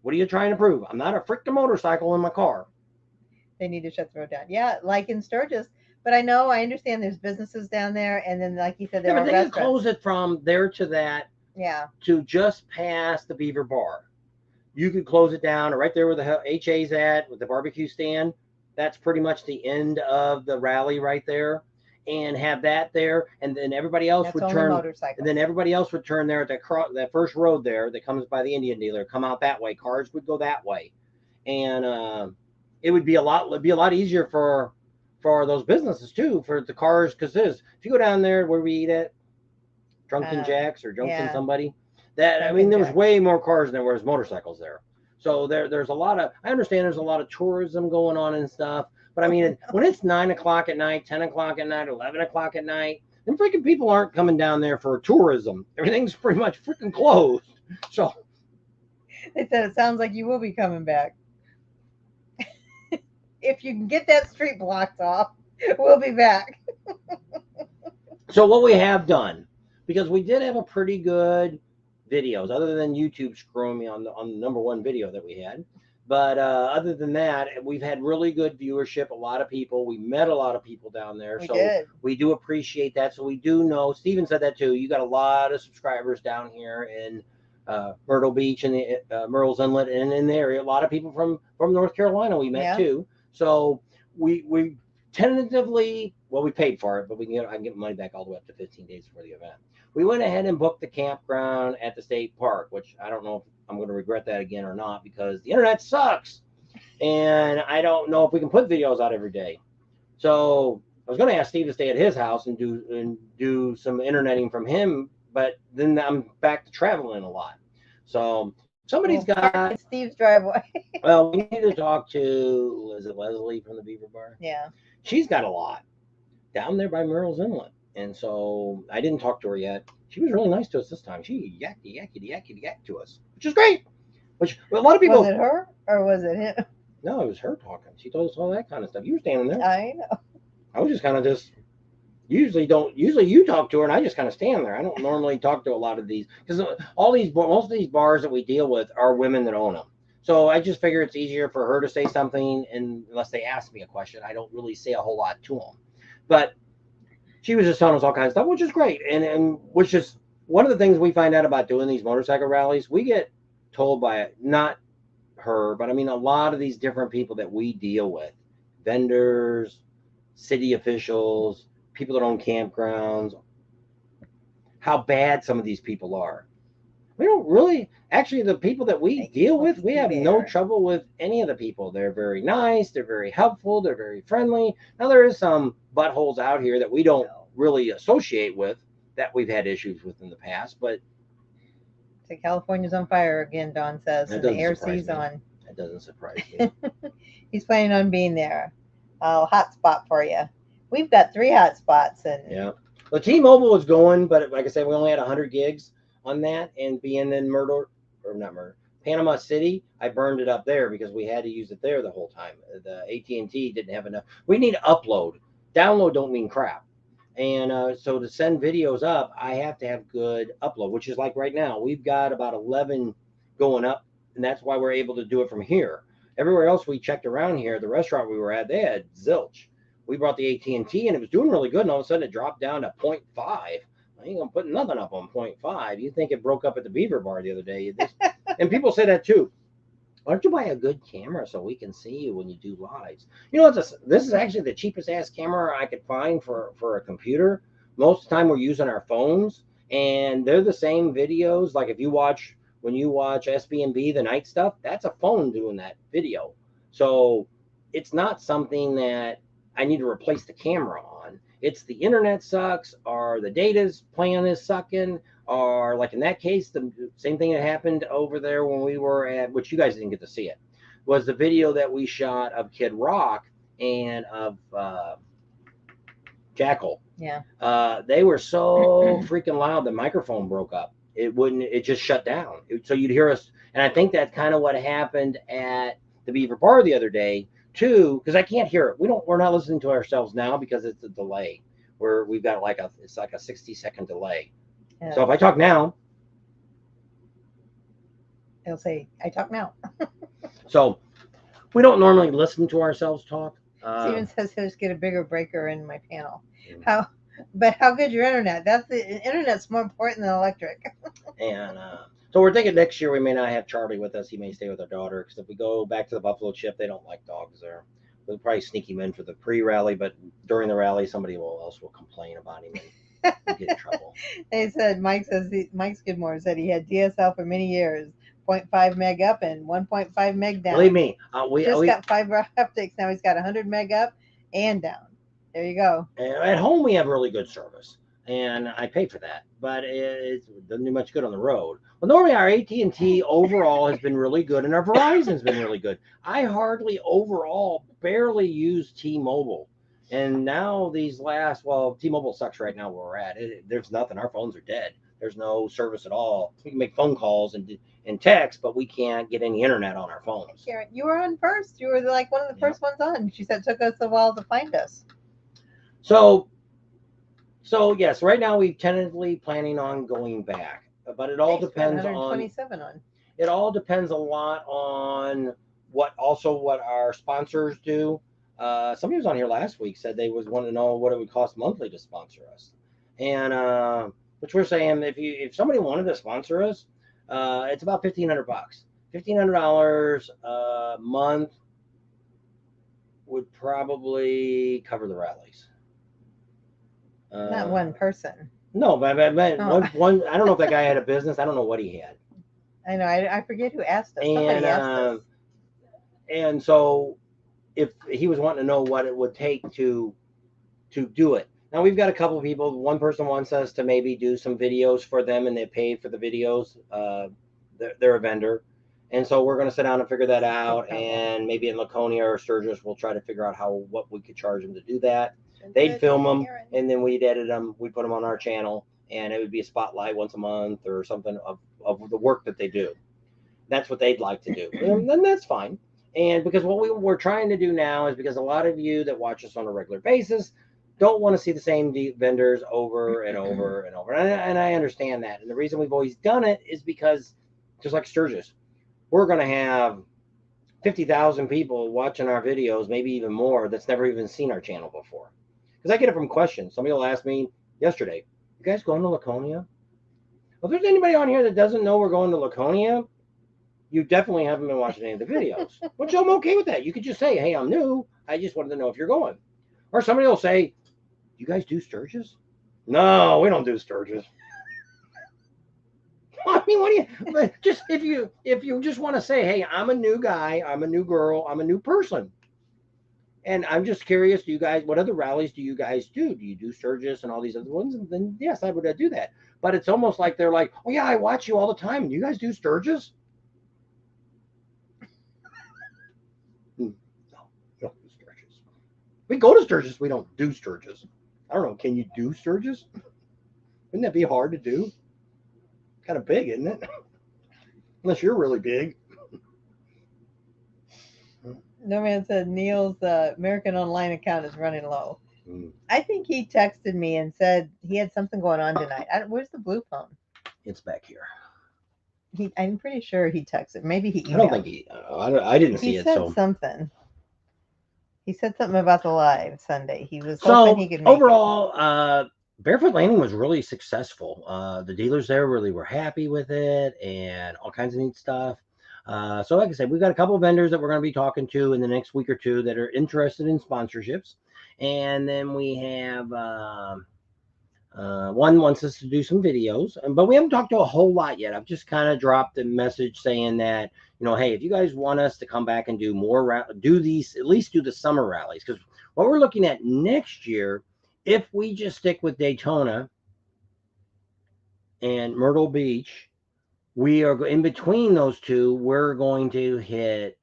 What are you trying to prove? I'm not a freaking motorcycle in my car. They need to shut the road down. Yeah, like in Sturgis. But I understand there's businesses down there. And then, like you said, there are they can close it from there to that. Yeah. To just past the Beaver Bar. You could close it down right there where the HA's at with the barbecue stand. That's pretty much the end of the rally right there, and have that there, and then everybody else would turn. And then everybody else would turn there at that first road there that comes by the Indian dealer. Come out that way. Cars would go that way, and it would be a lot easier for those businesses too, for the cars, because if you go down there where we eat at Drunken Jack's or Drunken somebody, there was way more cars than there was motorcycles there. So there's a lot of, I understand there's a lot of tourism going on and stuff, but I mean, when it's 9 o'clock at night, 10 o'clock at night, 11 o'clock at night, then freaking people aren't coming down there for tourism. Everything's pretty much freaking closed. So they said it sounds like you will be coming back. If you can get that street blocked off, we'll be back. So what we have done, because we did have a pretty good videos, other than YouTube screwing me on the number one video that we had, but other than that, we've had really good viewership. A lot of people, we met a lot of people down there, we do appreciate that. So we do know, Steven said that too, you got a lot of subscribers down here in Myrtle Beach and the Myrtle's Inlet, and in the area, a lot of people from North Carolina we met too. So we tentatively, well, we paid for it, but I can get money back all the way up to 15 days before the event. We went ahead and booked the campground at the state park, which I don't know if I'm going to regret that again or not, because the internet sucks, and I don't know if we can put videos out every day. So I was going to ask Steve to stay at his house and do some interneting from him, but then I'm back to traveling a lot. So somebody's got Steve's driveway. Well, we need to talk to, is it Leslie from the Beaver Bar? Yeah. She's got a lot down there by Myrtle's Inlet. And so I didn't talk to her yet. She was really nice to us this time. She yacked to us, which is great. Which a lot of people. Was it her or was it him? No, it was her talking. She told us all that kind of stuff. You were standing there. I know. I was just kind of usually you talk to her and I just kind of stand there. I don't normally talk to a lot of these because most of these bars that we deal with are women that own them. So I just figure it's easier for her to say something, and unless they ask me a question, I don't really say a whole lot to them. But she was just telling us all kinds of stuff, which is great, and which is one of the things we find out about doing these motorcycle rallies. We get told by not her, but I mean a lot of these different people that we deal with, vendors, city officials, people that own campgrounds, how bad some of these people are. We don't really, actually, the people that we deal with, we have no trouble with any of the people. They're very nice, they're very helpful, they're very friendly. Now, there is some buttholes out here that we don't really associate with that we've had issues with in the past, but. So California's on fire again, Don says, and the air sea's on. That doesn't surprise me. He's planning on being there. Hot spot for you. We've got 3 hot spots. Yeah. Well, T-Mobile was going, but like I said, we only had 100 gigs on that, and being in Panama City, I burned it up there because we had to use it there the whole time. The AT&T didn't have enough. We need upload. Download don't mean crap. And so to send videos up, I have to have good upload, which is like right now. We've got about 11 going up, and that's why we're able to do it from here. Everywhere else we checked around here, the restaurant we were at, they had zilch. We brought the AT&T, and it was doing really good, and all of a sudden it dropped down to 0.5. I ain't gonna put nothing up on 0.5. You think it broke up at the Beaver Bar the other day. And people say that too. Why don't you buy a good camera so we can see you when you do lives? You know, this is actually the cheapest ass camera I could find for a computer. Most of the time we're using our phones, and they're the same videos. Like when you watch SB&B, the night stuff, that's a phone doing that video. So it's not something that I need to replace the camera on. It's the internet sucks, or the data's plan is sucking, or like in that case, the same thing that happened over there when we were at, which you guys didn't get to see it, was the video that we shot of Kid Rock and of Jackal. Yeah. They were so freaking loud, the microphone broke up. It just shut down. So you'd hear us, and I think that's kind of what happened at the Beaver Bar the other day too, because I can't hear it. We're not listening to ourselves now because it's a delay. We've got it's like a 60-second delay. Yeah. So if I talk now, it'll say, I talk now. So we don't normally listen to ourselves talk. Steven says he'll just get a bigger breaker in my panel. How good your internet? The internet's more important than electric. And so we're thinking next year we may not have Charlie with us. He may stay with our daughter, because if we go back to the Buffalo Chip, they don't like dogs there. We'll probably sneak him in for the pre-rally, but during the rally, somebody else will complain about him and we'll get in trouble. They said Mike Skidmore said he had DSL for many years, 0.5 meg up and 1.5 meg down. Believe me, we got fiber optics. Now he's got 100 meg up and down. There you go. At home, we have really good service, and I pay for that, but it doesn't do much good on the road. Well, normally our AT&T overall has been really good, and our Verizon's been really good. I barely use T-Mobile. And now T-Mobile sucks right now where we're at. There's nothing. Our phones are dead. There's no service at all. We can make phone calls and text, but we can't get any internet on our phones. Karen, you were on first. You were like one of the first ones on. She said it took us a while to find us. So yes, right now we're tentatively planning on going back, but it all depends on. It all depends a lot on what our sponsors do. Somebody was on here last week said they wanted to know what it would cost monthly to sponsor us, and which we're saying if somebody wanted to sponsor us, It's about $1,500. $1,500 a month would probably cover the rallies. Not one person. No, but Oh. one. I don't know if that guy had a business. I don't know what he had. I know. I forget who asked us. Somebody asked us. And so, if he was wanting to know what it would take to do it. Now we've got a couple of people. One person wants us to maybe do some videos for them, and they pay for the videos. They're a vendor, and so we're going to sit down and figure that out. And maybe in Laconia or Sturgis, we'll try to figure out what we could charge them to do that. They'd film them, and then we'd edit them. We'd put them on our channel, and it would be a spotlight once a month or something of the work that they do. That's what they'd like to do, and then that's fine. And because what we're trying to do now is because a lot of you that watch us on a regular basis don't want to see the same vendors over and over and over. And I understand that. And the reason we've always done it is because, just like Sturgis, we're going to have 50,000 people watching our videos, maybe even more, that's never even seen our channel before. Because I get it from questions. Somebody will ask me yesterday, you guys going to Laconia? Well, if there's anybody on here that doesn't know we're going to Laconia, you definitely haven't been watching any of the videos, which I'm okay with that. You could just say, hey, I'm new. I just wanted to know if you're going. Or somebody will say, you guys do Sturgis? No, we don't do Sturgis. I mean, what do you just if you just want to say, hey, I'm a new guy, I'm a new girl, I'm a new person, and I'm just curious, do you guys, what other rallies do you guys do? Do you do Sturgis and all these other ones? And then yes, I would do that. But it's almost like they're like, oh yeah, I watch you all the time. Do you guys do Sturgis? No, we don't do Sturgis. We go to Sturgis, we don't do Sturgis. I don't know. Can you do Sturgis? Wouldn't that be hard to do? Kind of big, isn't it? Unless you're really big. No man said Neil's American Online account is running low. I think he texted me and said he had something going on tonight. Where's the blue phone? It's back here. I'm pretty sure he texted. Maybe he emailed. I don't think he. I didn't see it. He said something. He said something about the live Sunday. He was hoping he could make overall, Barefoot Landing was really successful. The dealers there really were happy with it and all kinds of neat stuff. So like I said, we've got a couple of vendors that we're going to be talking to in the next week or two that are interested in sponsorships. And then we have one wants us to do some videos, but we haven't talked to a whole lot yet. I've just kind of dropped a message saying that, hey, if you guys want us to come back and do more, do these, at least do the summer rallies. Because what we're looking at next year, if we just stick with Daytona and Myrtle Beach, we are in between those two. We're going to hit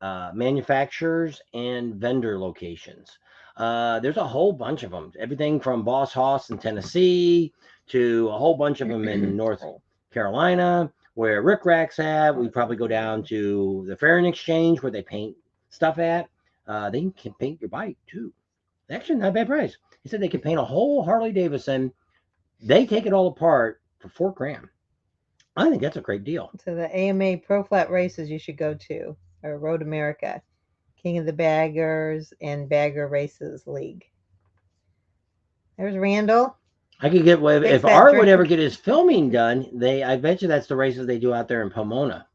manufacturers and vendor locations. There's a whole bunch of them. Everything from Boss Hoss in Tennessee to a whole bunch of them in North Carolina, where Rick Rack's at. We probably go down to the Fair and Exchange where they paint stuff at. They can paint your bike too. Actually, not a bad price. He said they could paint a whole Harley Davidson. They take it all apart for $4,000. I think that's a great deal. So the AMA Pro Flat races you should go to, or Road America, King of the Baggers and Bagger Races League. There's Randall. I could get if Art would ever get his filming done. I bet you that's the races they do out there in Pomona.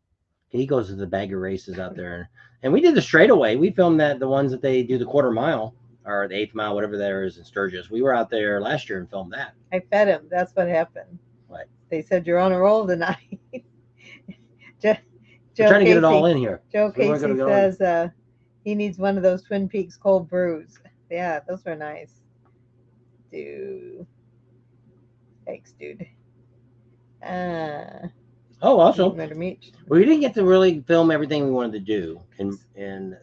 He goes to the Bagger races out there, and we did the straightaway. We filmed the ones that they do the quarter mile or the 8th mile, whatever there is in Sturgis. We were out there last year and filmed that. I fed him. That's what happened. What? They said you're on a roll tonight. Joe We're trying to get it all in here. Joe Casey says he needs one of those Twin Peaks cold brews. Yeah, those were nice. Dude. Thanks, dude. Also, Myrtle Beach. We didn't get to really film everything we wanted to do in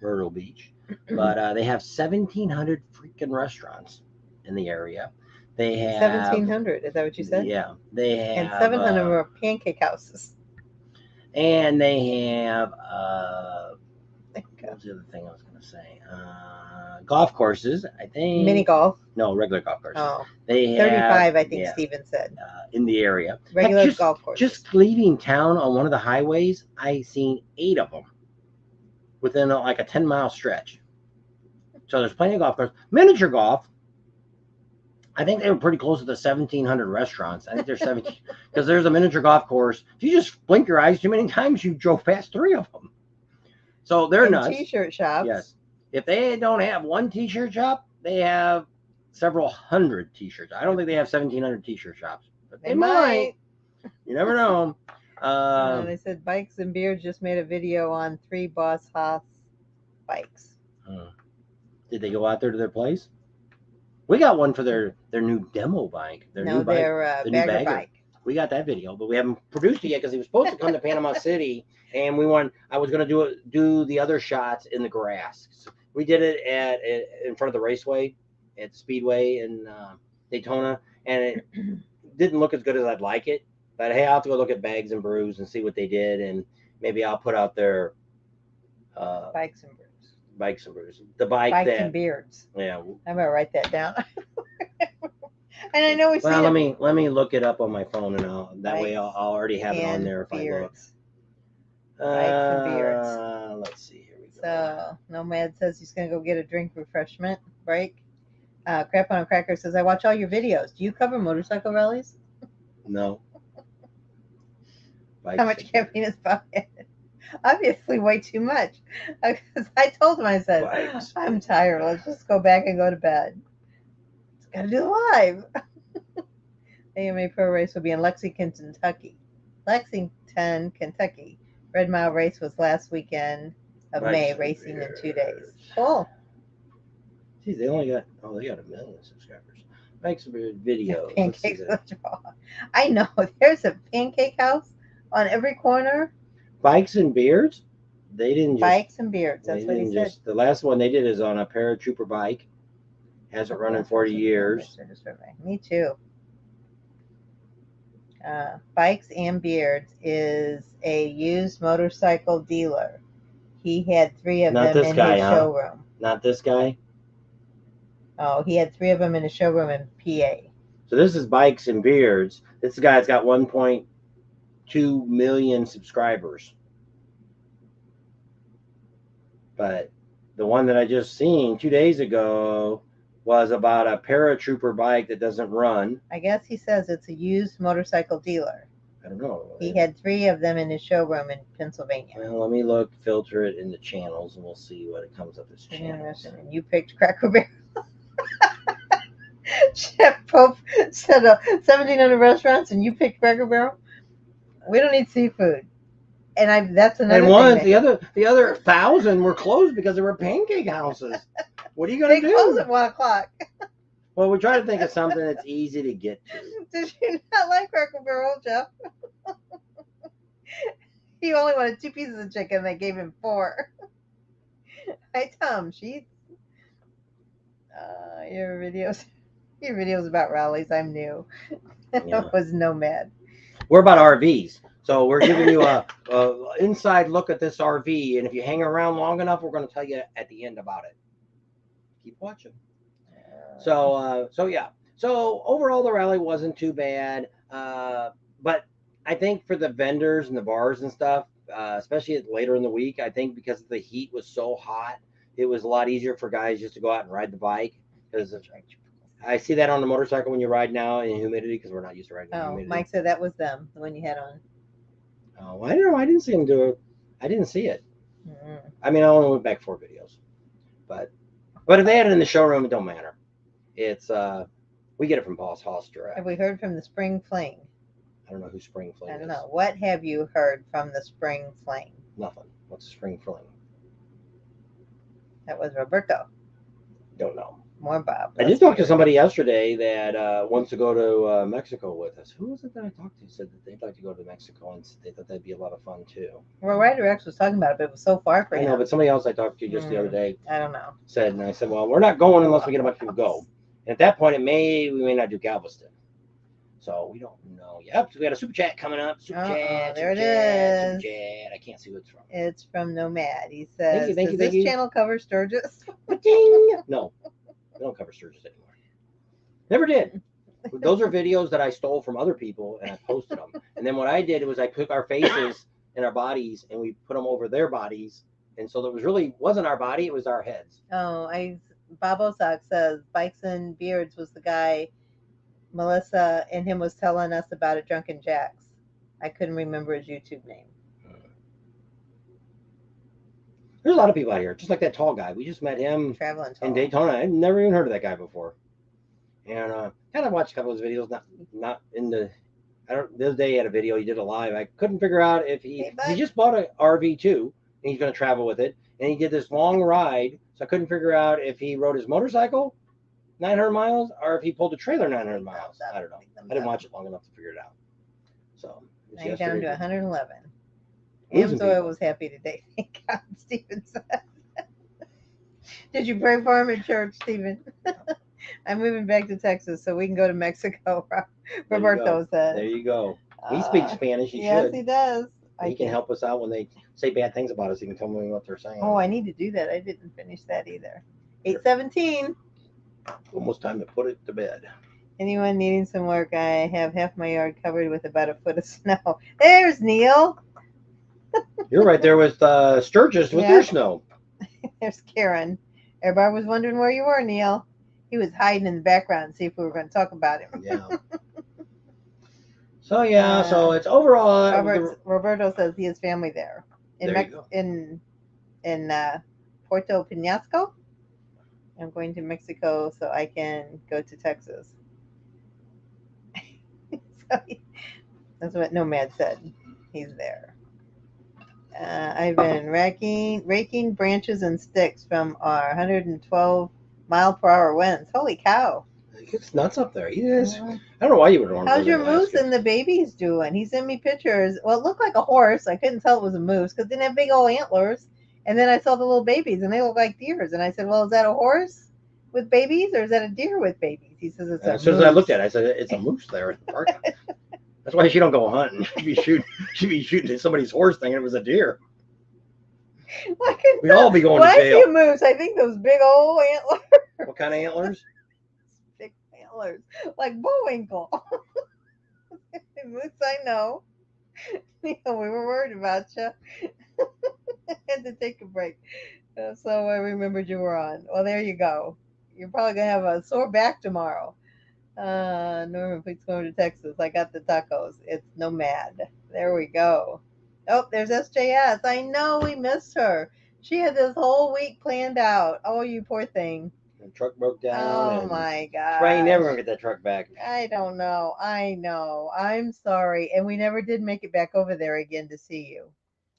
Myrtle Beach, but they have 1,700 freaking restaurants in the area. They have 1,700. Is that what you said? Yeah, they have. And 700 were pancake houses. And they have what was the other thing I was going to say? Golf courses, I think. Mini golf? No, regular golf courses. Oh, they have 35, I think Steven said. In the area. Regular golf courses. Just leaving town on one of the highways, I seen 8 of them within like a 10-mile stretch. So there's plenty of golf courses. Miniature golf, I think they were pretty close to the 1,700 restaurants. I think there's 17 because there's a miniature golf course. If you just blink your eyes too many times, you drove past 3 of them. So they're And nuts. T-shirt shops. Yes. If they don't have one T-shirt shop, they have several hundred T-shirts. I don't think they have 1,700 T-shirt shops, but they might. You never know. They said Bikes and Beards just made a video on 3 Boss Haas bikes. Did they go out there to their place? We got one for their new demo bike. Their new bike, their bagger bike. We got that video, but we haven't produced it yet because he was supposed to come to Panama City, and I was going to do the other shots in the grass. So we did it in front of the raceway at the Speedway in Daytona, and it didn't look as good as I'd like it. But hey, I'll have to go look at Bags and Brews and see what they did, and maybe I'll put out their Bikes and Brews. Bikes and Brews. The bike Bikes and Beards. Yeah. I'm gonna write that down. And I know we. Well, let me look it up on my phone, and I'll already have it on there if Beards. I look. Bikes and Beards. Let's see. Here we go. So Nomad says he's gonna go get a drink refreshment break. Crap on a Cracker says, I watch all your videos. Do you cover motorcycle rallies? No. How much caffeine is probably obviously way too much. Because I told him, I said, I'm tired. Let's just go back and go to bed. It's got to do live. AMA Pro Race will be in Lexington, Kentucky. Red Mile Race was last weekend of May, racing in 2 days. Cool. Geez, they got 1 million subscribers. Makes a video. Pancakes withdraw. I know. There's a pancake house on every corner. Bikes and Beards? They didn't just... Bikes and Beards. That's what he said. The last one they did is on a paratrooper bike. Hasn't run in 40 years. Me too. Bikes and Beards is a used motorcycle dealer. He had 3 of them in his showroom. Not this guy? Oh, he had 3 of them in his showroom in PA. So this is Bikes and Beards. This guy's got 1.2 million subscribers. But the one that I just seen 2 days ago was about a paratrooper bike that doesn't run. I guess he says it's a used motorcycle dealer. I don't know. He had 3 of them in his showroom in Pennsylvania. Well, let me filter it in the channels, and we'll see what it comes up as channels. And you picked Cracker Barrel. Chef Pope said 1,700 restaurants, and you picked Cracker Barrel. We don't eat seafood, and that's another. And the other 1,000 were closed because there were pancake houses. What are you going to do? They close at 1:00. Well, we're trying to think of something that's easy to get to. Did you not like Cracker Barrel, Jeff? He only wanted 2 pieces of chicken. They gave him 4. Hi, Tom. Your videos about rallies. I'm new. Yeah. Was Nomad. We're about RVs, so we're giving you a inside look at this RV, and if you hang around long enough, we're going to tell you at the end about it. Keep watching. So yeah. So overall, the rally wasn't too bad, but I think for the vendors and the bars and stuff, especially later in the week, I think because the heat was so hot, it was a lot easier for guys just to go out and ride the bike. Because I see that on the motorcycle when you ride now in humidity, because we're not used to riding in humidity. Mike said that was them, the one you had on. Oh, I don't know. I didn't see him do it. I didn't see it. Mm-hmm. I mean, I only went back 4 videos, but if they had it in the showroom, it don't matter. It's we get it from Boss Haas direct. Have we heard from the Spring Fling? I don't know who Spring Fling is. I don't know. What have you heard from the Spring Fling? Nothing. What's Spring Fling? That was Roberto. Don't know. More Bob. I did talk to somebody yesterday that wants to go to Mexico with us. Who was it that I talked to? Said that they'd like to go to Mexico, and they thought that'd be a lot of fun too. Well, Ryder X was talking about it, but it was so far for him. I know, but somebody else I talked to just the other day. I don't know. And I said, well, we're not going unless we get a bunch of people to go. And at that point, we may not do Galveston. So we don't know. Yep, so we got a super chat coming up. Super chat. There it is. Super chat. I can't see who it's from. It's from Nomad. He says, thank you, does this channel cover Sturgis? Ding! No. We don't cover Sturgis anymore. Never did. Those are videos that I stole from other people and I posted them. And then what I did was I took our faces and our bodies and we put them over their bodies. And so it wasn't our body, it was our heads. Oh, Bob Osak says Bikes and Beards was the guy Melissa and him was telling us about a Drunken Jacks. I couldn't remember his YouTube name. There's a lot of people out here, just like that tall guy. We just met him Traveling tall. in Daytona. I've never even heard of that guy before. And kind of watched a couple of his videos. Not in the. I don't. The other day he had a video. He did a live. I couldn't figure out if he just bought an RV too, and he's going to travel with it. And he did this long ride, so I couldn't figure out if he rode his motorcycle 900 miles or if he pulled a trailer 900 miles. I don't know. I didn't watch it long enough to figure it out. So now you're down to 111. Losing Amsoil people. was happy today. Thank God, Stephen said. Did you pray for him at church, Stephen? I'm moving back to Texas so we can go to Mexico. Roberto said. There you go. He speaks Spanish. He yes, should. he does. He can help us out when they say bad things about us. He can tell me what they're saying. Oh, I need to do that. I didn't finish that either. 8:17. Almost time to put it to bed. Anyone needing some work? I have half my yard covered with about a foot of snow. There's Neil. You're right there with Sturgis with their snow. There's Karen. Everybody was wondering where you were, Neil. He was hiding in the background to see if we were going to talk about him. Yeah. So it's overall. Roberto says he has family there in Puerto Penasco. I'm going to Mexico so I can go to Texas. That's what Nomad said. He's there. I've been raking branches and sticks from our 112 mile per hour winds. Holy cow. It's nuts up there. He is. I don't know why you would want to. How's your moose and the babies doing? He sent me pictures. Well, it looked like a horse. I couldn't tell it was a moose because it didn't have big old antlers. And then I saw the little babies and they look like deers. And I said, well, is that a horse with babies or is that a deer with babies? He says it's a moose. As soon as I looked at it, I said, it's a moose there in the park. That's why she don't go hunting. She'd be shooting somebody's horse thinking it was a deer. We'd all be going to jail. Why is he a moose? I think those big old antlers. What kind of antlers? Big antlers, like Bullwinkle. Moose, I know. We were worried about you. Had to take a break. So I remembered you were on. Well, there you go. You're probably going to have a sore back tomorrow. Norman, please go to Texas. I got the tacos. It's Nomad. There we go. Oh, there's SJS. I know we missed her. She had this whole week planned out. Oh, you poor thing. The truck broke down. Oh my God. Probably never gonna get that truck back. I don't know. I know. I'm sorry. And we never did make it back over there again to see you.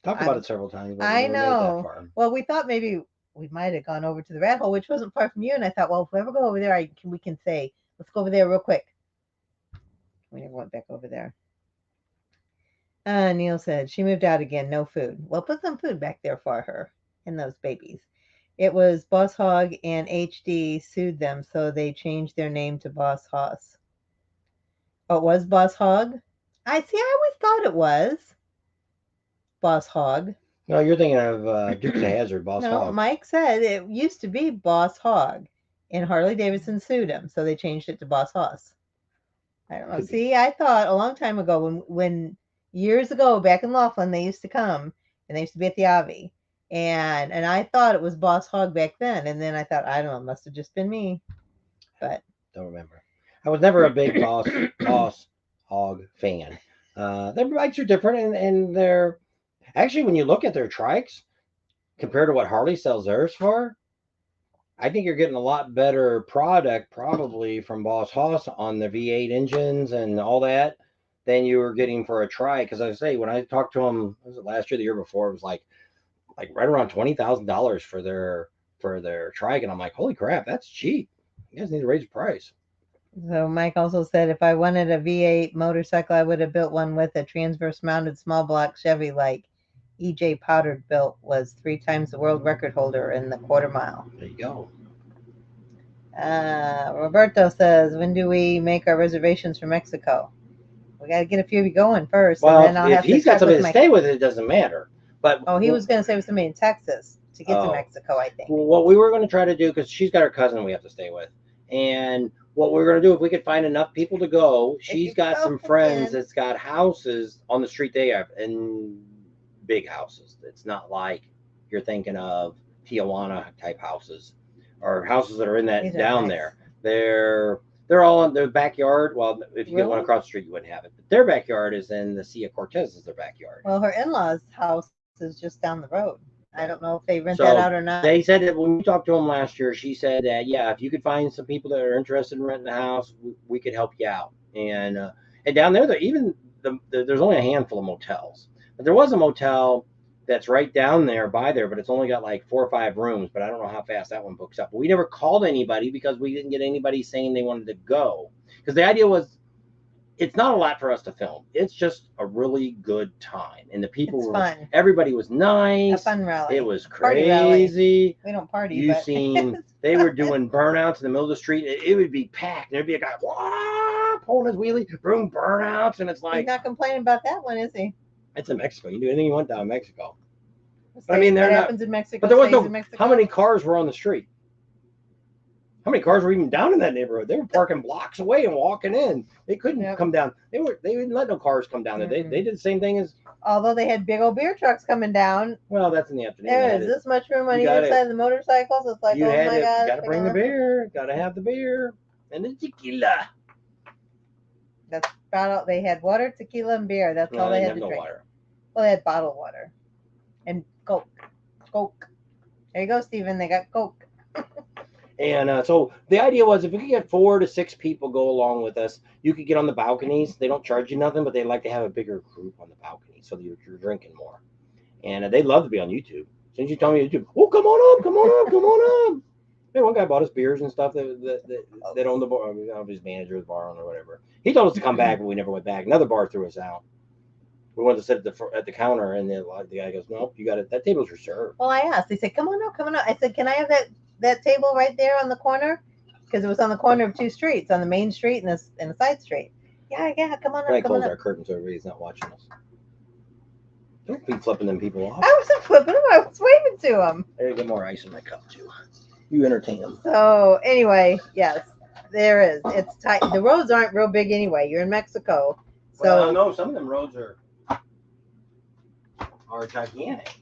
Talked about it several times. But I know. Well, we thought maybe we might have gone over to the rat hole, which wasn't far from you. And I thought, well, if we ever go over there, we can say, let's go over there real quick. We never went back over there. Neil said, she moved out again. No food. Well, put some food back there for her and those babies. It was Boss Hog and HD sued them, so they changed their name to Boss Hoss. Oh, it was Boss Hog? I always thought it was Boss Hog. No, you're thinking of Dukes of Hazzard, Boss Hog. No, Mike said it used to be Boss Hog, and Harley Davidson sued him, so they changed it to Boss Hoss. I don't know. See, I thought a long time ago when years ago back in Laughlin, they used to come and they used to be at the Avi. And I thought it was Boss Hog back then. And then I thought, I don't know, it must have just been me. But don't remember. I was never a big Boss Hog fan. Their bikes are different and they're actually, when you look at their trikes compared to what Harley sells theirs for, I think you're getting a lot better product probably from Boss Hoss on the V8 engines and all that than you were getting for a trike. Because I say, when I talked to them, was it last year, the year before, it was like right around $20,000 for their trike, and I'm like, holy crap, that's cheap. You guys need to raise the price. So Mike also said, if I wanted a V8 motorcycle, I would have built one with a transverse mounted small block Chevy like EJ Powder built, was 3 times the world record holder in the quarter mile. There you go. Roberto says, when do we make our reservations for Mexico? We got to get a few of you going first. Well, and then I'll if he's got somebody to stay with, it doesn't matter. But he was going to say with somebody in Texas to get to Mexico, I think. Well, what we were going to try to do, because she's got her cousin we have to stay with, and what we're going to do, if we could find enough people to go, she's got some friends that's got houses on the street they have, and big houses. It's not like you're thinking of Tijuana type houses or houses that are in that down there. They're They're all in their backyard. Well, if you get one Really? across the street, you wouldn't have it. But their backyard is in the Sea of Cortez. Is their backyard. Well, her in-laws' house is just down the road. I don't know if they rent that So out or not. they said that when we talked to them last year, she said that yeah, if you could find some people that are interested in renting a house, we could help you out. And down there, even there's only a handful of motels, but there was a motel that's right down there by there, but it's only got like 4 or 5 rooms. But I don't know how fast that one books up. But we never called anybody because we didn't get anybody saying they wanted to go. Because the idea was it's not a lot for us to film. It's just a really good time, and the people It's were fun. Everybody was A nice. fun rally. It was Party rally. crazy. We don't party, You but seen they were doing burnouts in the middle of the street. It would be packed. There'd be a guy pulling his wheelie, room burnouts, and it's he's like not complaining about that one, is he? it's in Mexico. You can do anything you want down in Mexico. But I mean, they're what not. happens in Mexico But there was stays no. in Mexico. How many cars were on the street? How many cars were even down in that neighborhood? They were parking blocks away and walking in. They couldn't Yep. come down. They didn't let no cars come down there. Mm-mm. They did the same thing as Although they had big old beer trucks coming down, well, that's in the afternoon. there is this much room on You either gotta- side of the motorcycles. It's like, You oh had my to, god! gotta bring the beer. Gotta have the beer and the tequila. That's about all they had: water, tequila, and beer. That's all they didn't had have to no drink. water. Well, they had bottled water and Coke. Coke. There you go, Steven. They got Coke. And so the idea was if we could get 4 to 6 people go along with us, you could get on the balconies. They don't charge you nothing, but they like to have a bigger group on the balcony so that you're drinking more. And they'd love to be on YouTube. As soon as you tell me YouTube, oh, come on up, come on up, come on up. Hey, one guy bought us beers and stuff that owned the bar. I don't know if his manager of the bar owned or whatever. He told us to come back, but we never went back. Another bar threw us out. We wanted to sit at the counter, and the guy goes, "Nope, you got it. That table's reserved." Well, I asked. They said, "Come on up, come on up." I said, "Can I have that table right there on the corner?" Because it was on the corner of 2 streets, on the main street and the side street. Yeah, come on I up, come close on our up. curtains so everybody's not watching us. Don't be flipping them people off. I wasn't flipping them. I was waving to them. I gotta get more ice in my cup too. You entertain them. So anyway, yes, there is. It's tight. The roads aren't real big anyway. You're in Mexico, so Well, no, some of them roads are gigantic.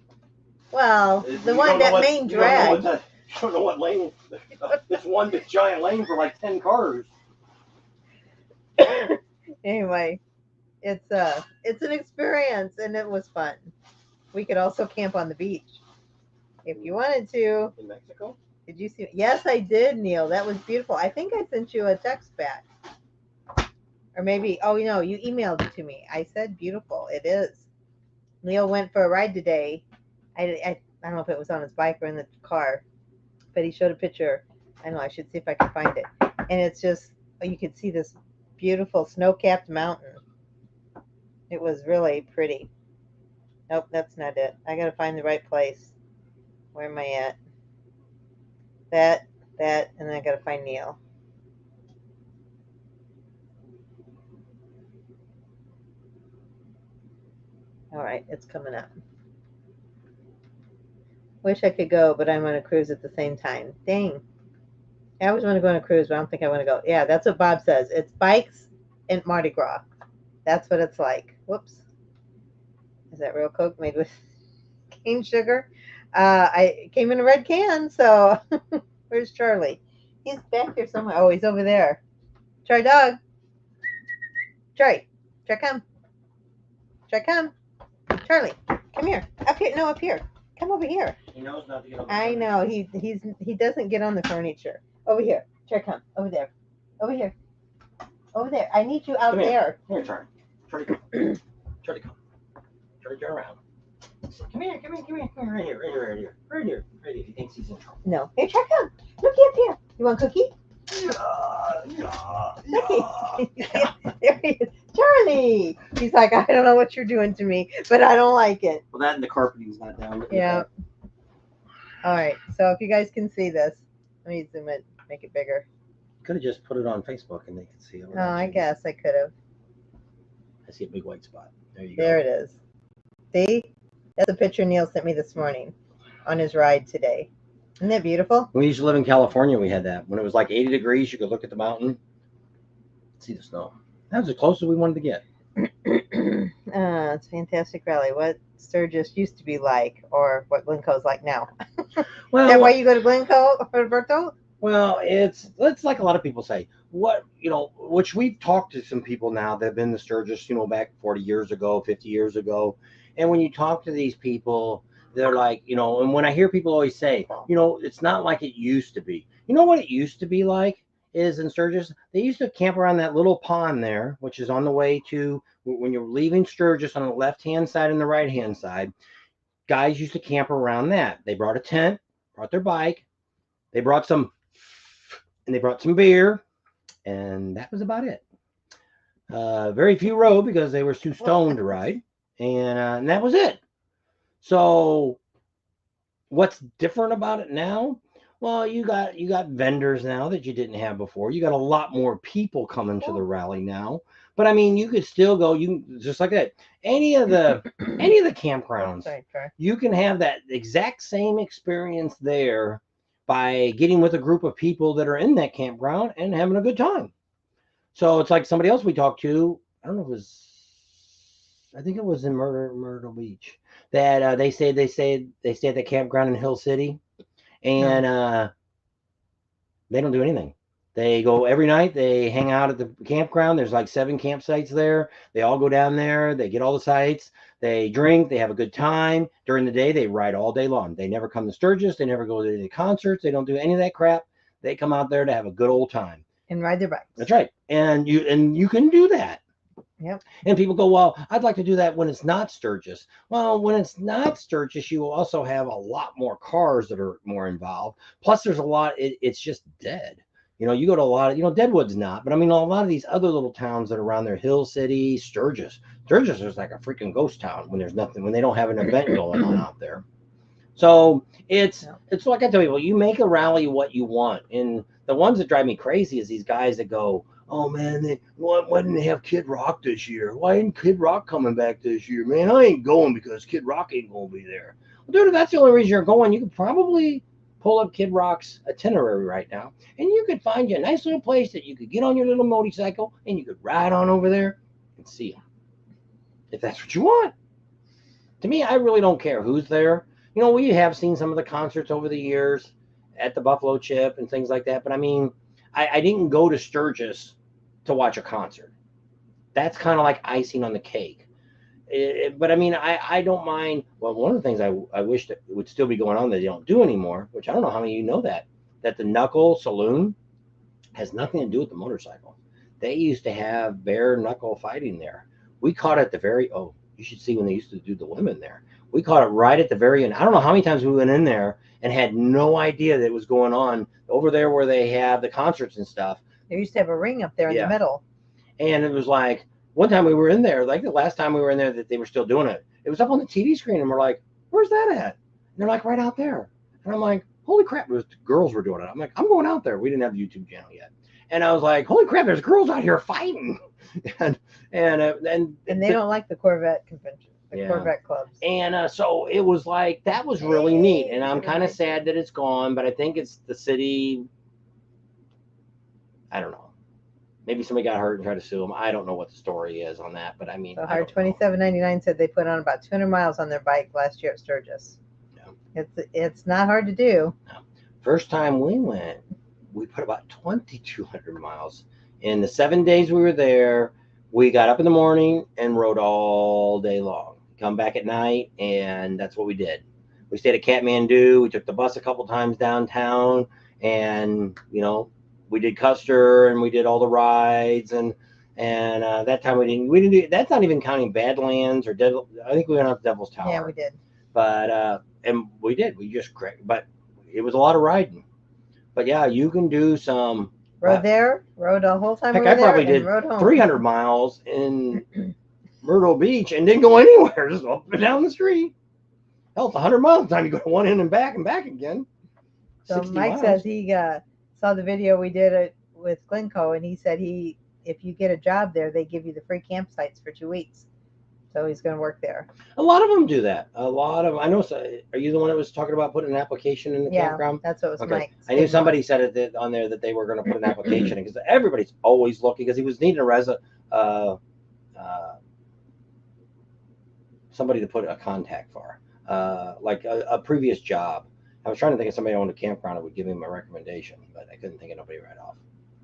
well, the one that main drag. You don't know what lane. It's one big giant lane for like 10 cars. Anyway, it's an experience and it was fun. We could also camp on the beach if you wanted to. In Mexico? Did you see? Yes, I did, Neil. That was beautiful. I think I sent you a text back, or maybe you emailed it to me. I said beautiful. It is. Neil went for a ride today. I don't know if it was on his bike or in the car, but he showed a picture. I know I should see if I can find it. And it's just you could see this beautiful snow-capped mountain. It was really pretty. Nope, that's not it. I gotta find the right place. Where am I at? That, and then I gotta find Neil. All right, it's coming up. Wish I could go, but I'm on a cruise at the same time. Dang. I always want to go on a cruise, but I don't think I want to go. Yeah, that's what Bob says. It's bikes and Mardi Gras. That's what it's like. Whoops. Is that real Coke made with cane sugar? I came in a red can, so where's Charlie? He's back here somewhere. Oh, he's over there. Charlie dog. Charlie, come. Charlie, come. Charlie, come here. Up here. No, up here. Come over here. He knows not to get on the I know. He doesn't get on the furniture. Over here. Charlie, come. Over there. Over here. Over there. I need you out there. Here, Charlie. Charlie, come. Charlie, come. Charlie, turn around. Come here. Right here. He thinks he's in trouble. No. Here, Charlie, come. Cookie up here. You want cookie? There he is. Charlie. He's like, I don't know what you're doing to me, but I don't like it. Well, that and the carpeting's not down. Yeah. All right. So if you guys can see this, let me zoom it, make it bigger. Could have just put it on Facebook and they could see it. Oh, I guess I could have. I see a big white spot. There you go. There it is. See? That's a picture Neil sent me this morning on his ride today. Isn't that beautiful? When we used to live in California, we had that. When it was like 80 degrees, you could look at the mountain, see the snow. That was as close as we wanted to get. It's a fantastic rally. What Sturgis used to be like, or what Glencoe's like now. Well, Is that why you go to Glencoe, Roberto? Well, it's like a lot of people say. What which we've talked to some people now that have been to Sturgis, back 40 years ago, 50 years ago, and when you talk to these people, they're like, and when I hear people always say, it's not like it used to be. You know what it used to be like is in Sturgis, they used to camp around that little pond there, which is on the way to when you're leaving Sturgis on the left hand side and the right hand side. Guys used to camp around that. They brought a tent, brought their bike, they brought some and they brought some beer, and that was about it. Very few rode because they were too stoned to ride, and that was it. So, what's different about it now? Well, you got vendors now that you didn't have before. You got a lot more people coming to the rally now. But I mean, you could still go. You just like that. Any of the campgrounds, you can have that exact same experience there by getting with a group of people that are in that campground and having a good time. So it's like somebody else we talked to. I don't know if it was. I think it was in Myrtle Beach that they stay at the campground in Hill City, and they don't do anything. They go every night. They hang out at the campground. There's like 7 campsites there. They all go down there. They get all the sites. They drink. They have a good time. During the day, they ride all day long. They never come to Sturgis. They never go to any concerts. They don't do any of that crap. They come out there to have a good old time and ride their bikes. That's right. And you can do that. Yep. And people go, well, I'd like to do that when it's not Sturgis. Well, when it's not Sturgis, you will also have a lot more cars that are more involved. Plus, there's a lot. It's just dead. You go to a lot of, Deadwood's not, but I mean, a lot of these other little towns that are around there, Hill City, Sturgis. Sturgis is like a freaking ghost town when there's nothing, when they don't have an event going on out there. So it's like I tell people, you make a rally what you want. And the ones that drive me crazy is these guys that go, oh man, why didn't they have Kid Rock this year? Why ain't Kid Rock coming back this year? Man, I ain't going because Kid Rock ain't gonna be there. Well, dude, if that's the only reason you're going, you could probably pull up Kid Rock's itinerary right now, and you could find you a nice little place that you could get on your little motorcycle and you could ride on over there and see him. If that's what you want. To me, I really don't care who's there. We have seen some of the concerts over the years at the Buffalo Chip and things like that, but I mean, I didn't go to Sturgis to watch a concert. That's kind of like icing on the cake. But I mean, I don't mind. Well, one of the things I wish that would still be going on that they don't do anymore, which I don't know how many of you know that the Knuckle Saloon has nothing to do with the motorcycle. They used to have bare knuckle fighting there. We caught it at the you should see when they used to do the women there. We caught it right at the very end. I don't know how many times we went in there and had no idea that it was going on over there where they have the concerts and stuff. They used to have a ring up there in the middle. And it was like, one time we were in there, like the last time we were in there that they were still doing it. It was up on the TV screen, and we're like, where's that at? And they're like, right out there. And I'm like, holy crap, it was the girls were doing it. I'm like, I'm going out there. We didn't have a YouTube channel yet. And I was like, holy crap, there's girls out here fighting. and they don't like the Corvette convention. Corvette clubs. And so it was like, that was really neat. And I'm kind of sad that it's gone, but I think it's the city. I don't know. Maybe somebody got hurt and tried to sue them. I don't know what the story is on that, but I mean. So Hard 2799 said they put on about 200 miles on their bike last year at Sturgis. Yeah. It's not hard to do. No. First time we went, we put about 2,200 miles. In the 7 days we were there, we got up in the morning and rode all day long. Come back at night, and that's what we did. We stayed at Kathmandu. We took the bus a couple times downtown, and we did Custer, and we did all the rides, and that time we didn't do. That's not even counting Badlands or Devil. I think we went up Devil's Tower. Yeah, we did. But and we did. We just but it was a lot of riding. But yeah, you can do some. Rode a whole time. Heck, I probably did 300 miles in Myrtle Beach and didn't go anywhere, just up and down the street. Hell, it's 100 miles time you go to one end and back again. So Mike says he saw the video we did with Glencoe, and he said if you get a job there, they give you the free campsites for 2 weeks. So he's going to work there. A lot of them do that. I know. Are you the one that was talking about putting an application in the campground? Yeah, that's what was Mike. I knew somebody said it on there that they were going to put an application in because everybody's always looking because he was needing somebody to put a contact for, like a previous job. I was trying to think of somebody who owned a campground that would give him a recommendation, but I couldn't think of nobody right off.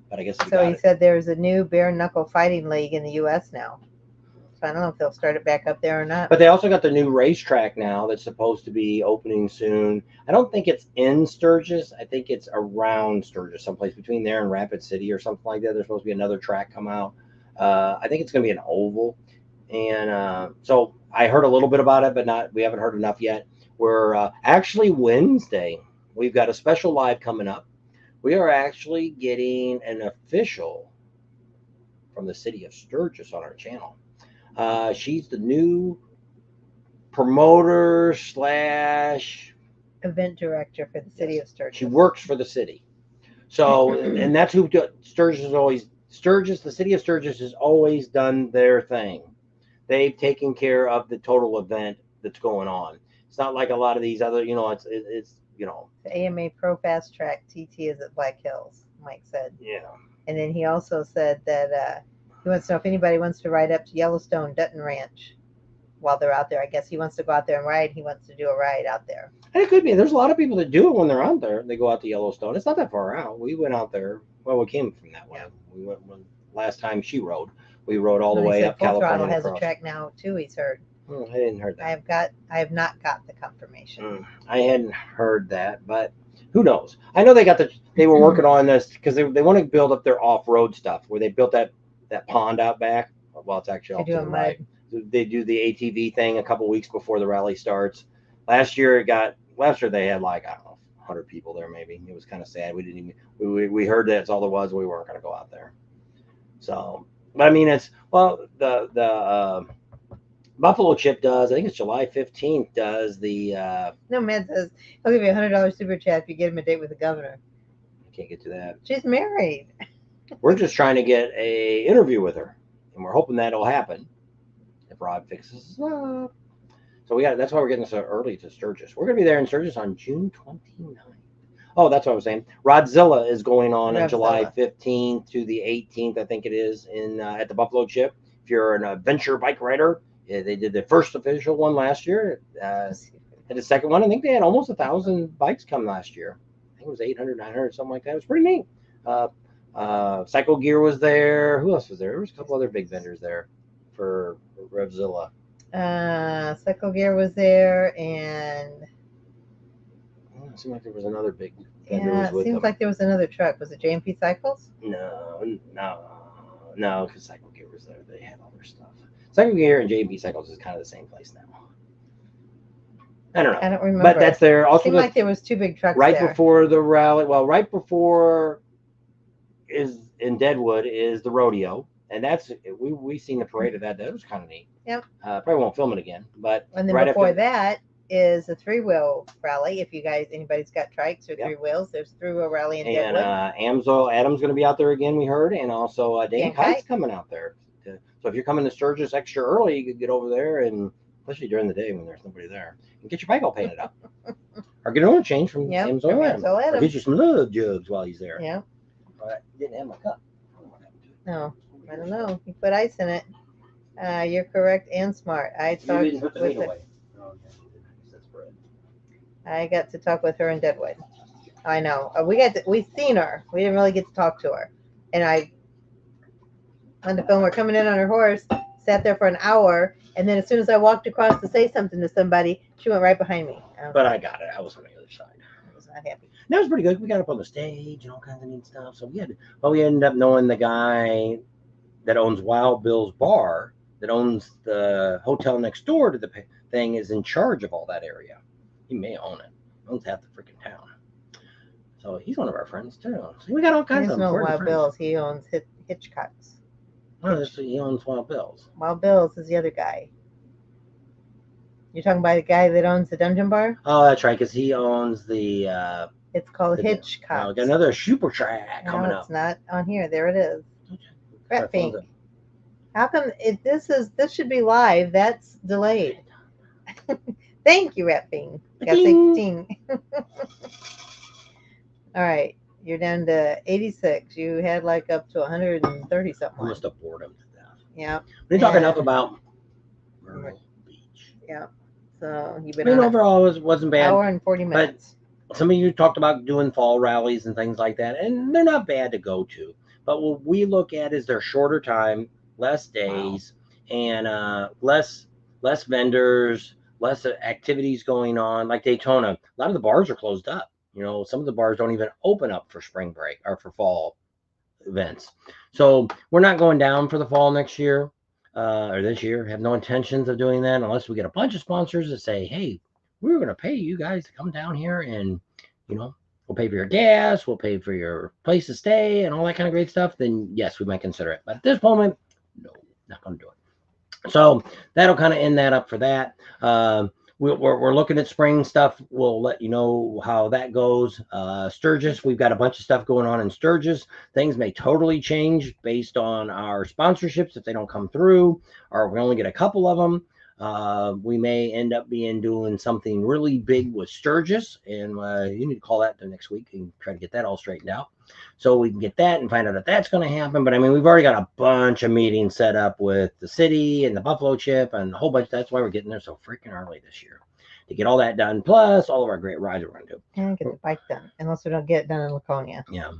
But I guess he So got he it. said there's a new bare knuckle fighting league in the U.S. now. So I don't know if they'll start it back up there or not. But they also got the new racetrack now that's supposed to be opening soon. I don't think it's in Sturgis. I think it's around Sturgis, someplace between there and Rapid City or something like that. There's supposed to be another track come out. I think it's going to be an oval. And so I heard a little bit about it, but not. We haven't heard enough yet. We're actually Wednesday. We've got a special live coming up. We are actually getting an official from the city of Sturgis on our channel. She's the new promoter slash Event director for the city of Sturgis. She works for the city. So, and that's who Sturgis is always. Sturgis, the city of Sturgis, has always done their thing. They've taken care of the total event that's going on. It's not like a lot of these other, it's The AMA Pro Fast Track TT is at Black Hills, Mike said. Yeah. And then he also said that he wants to know if anybody wants to ride up to Yellowstone Dutton Ranch while they're out there. I guess he wants to go out there and ride. He wants to do a ride out there. And it could be. There's a lot of people that do it when they're out there. They go out to Yellowstone. It's not that far out. We went out there. Well, we came from that way. We went last time she rode. We rode all the way up Full California. Throttle has across. a track now too. He's heard. I didn't heard that. I have not got the confirmation. I hadn't heard that, but who knows? I know they were working on this because they want to build up their off-road stuff where they built that pond out back. Well, it's actually off to the right. They do the ATV thing a couple weeks before the rally starts. Last year they had like, I don't know, 100 people there maybe. It was kind of sad. We didn't even we heard that's all there was. We weren't going to go out there. So, but I mean, it's the Buffalo Chip does. I think it's July 15th. Does the no, Matt says he'll give you $100 super chat if you get him a date with the governor. I can't get to that. She's married. We're just trying to get a interview with her, and we're hoping that'll happen if Rod fixes us up. So that's why we're getting so early to Sturgis. We're going to be there in Sturgis on June 29th. Oh, that's what I was saying. Rodzilla is going on July 15th to the 18th, I think it is, at the Buffalo Chip. If you're an adventure bike rider, they did the first official one last year. And the second one, I think they had almost 1,000 bikes come last year. I think it was 800, 900, something like that. It was pretty neat. Cycle Gear was there. Who else was there? There was a couple other big vendors there for Revzilla. Cycle Gear was there, and it seemed like there was another big vendor. Yeah, it seems like there was another truck. Was it JMP Cycles? No, because Cycle Gear was there. They had all their stuff. Cycle Gear and JMP Cycles is kind of the same place now. I don't know. I don't remember. But that's there. Also, it seemed like there was two big trucks right there. Before the rally. Well, right before is in Deadwood is the rodeo. And that's we seen the parade of that. That was kind of neat. Yep. Probably won't film it again, but and then right before that is a 3-wheel rally. If anybody's got trikes or 3 wheels, there's 3-wheel rally in Deadwood. And Adam's going to be out there again. We heard, and also Dan Kite's coming out there. So if you're coming to Sturgis extra early, you could get over there, and especially during the day when there's nobody there, and get your bike all painted up, or get an oil change from Amsoil Adam, or get you some love jugs while he's there. Yeah. But didn't have my cup. No. I don't know. You put ice in it. You're correct and smart. I talked with her. Oh, okay. That's bread. I got to talk with her in Deadwood. I know. We seen her. We didn't really get to talk to her. And I, on the phone, we're coming in on her horse, sat there for an hour, and then as soon as I walked across to say something to somebody, she went right behind me. But I got it. I was on the other side. I was not happy. That was pretty good. We got up on the stage and all kinds of neat stuff. So we ended up knowing the guy that owns Wild Bill's Bar, that owns the hotel next door to the thing, is in charge of all that area. He may own it. He owns half the freaking town. So he's one of our friends too. So we got all kinds of Wild Bill's. He owns Hitchcock's. Oh, he owns Wild Bill's. Wild Bill's is the other guy. You're talking about the guy that owns the Dungeon Bar? Oh, that's right, because he owns the... it's called Hitchcock's. Got another super track coming up. It's not on here. There it is. Rat Pink. How come this should be live? That's delayed. Thank you, Rat Pink. Got to say ting. All right, you're down to 86. You had like up to 130 something. I must have bored him to death. Yeah. We talk enough about Myrtle Beach. Yeah. So you've been overall it wasn't bad. Hour and 40 minutes. some of you talked about doing fall rallies and things like that, and they're not bad to go to. But what we look at is they're shorter time, less days, and less vendors, less activities going on. Like Daytona, a lot of the bars are closed up. Some of the bars don't even open up for spring break or for fall events. So we're not going down for the fall next year or this year. Have no intentions of doing that unless we get a bunch of sponsors that say, "Hey, we're going to pay you guys to come down here, and we'll pay for your gas, we'll pay for your place to stay, and all that kind of great stuff." Then yes, we might consider it. But at this moment, no, not going to do it. So that'll kind of end that up for that. We're looking at spring stuff. We'll let you know how that goes. Sturgis, we've got a bunch of stuff going on in Sturgis. Things may totally change based on our sponsorships if they don't come through, or we only get a couple of them. We may end up doing something really big with Sturgis, and you need to call that the next week and try to get that all straightened out, so we can get that and find out if that's going to happen. But I mean, we've already got a bunch of meetings set up with the city and the Buffalo Chip and a whole bunch. That's why we're getting there so freaking early this year to get all that done. Plus all of our great rides we're going to do. And get the bike done, unless we don't get it done in Laconia. Yeah.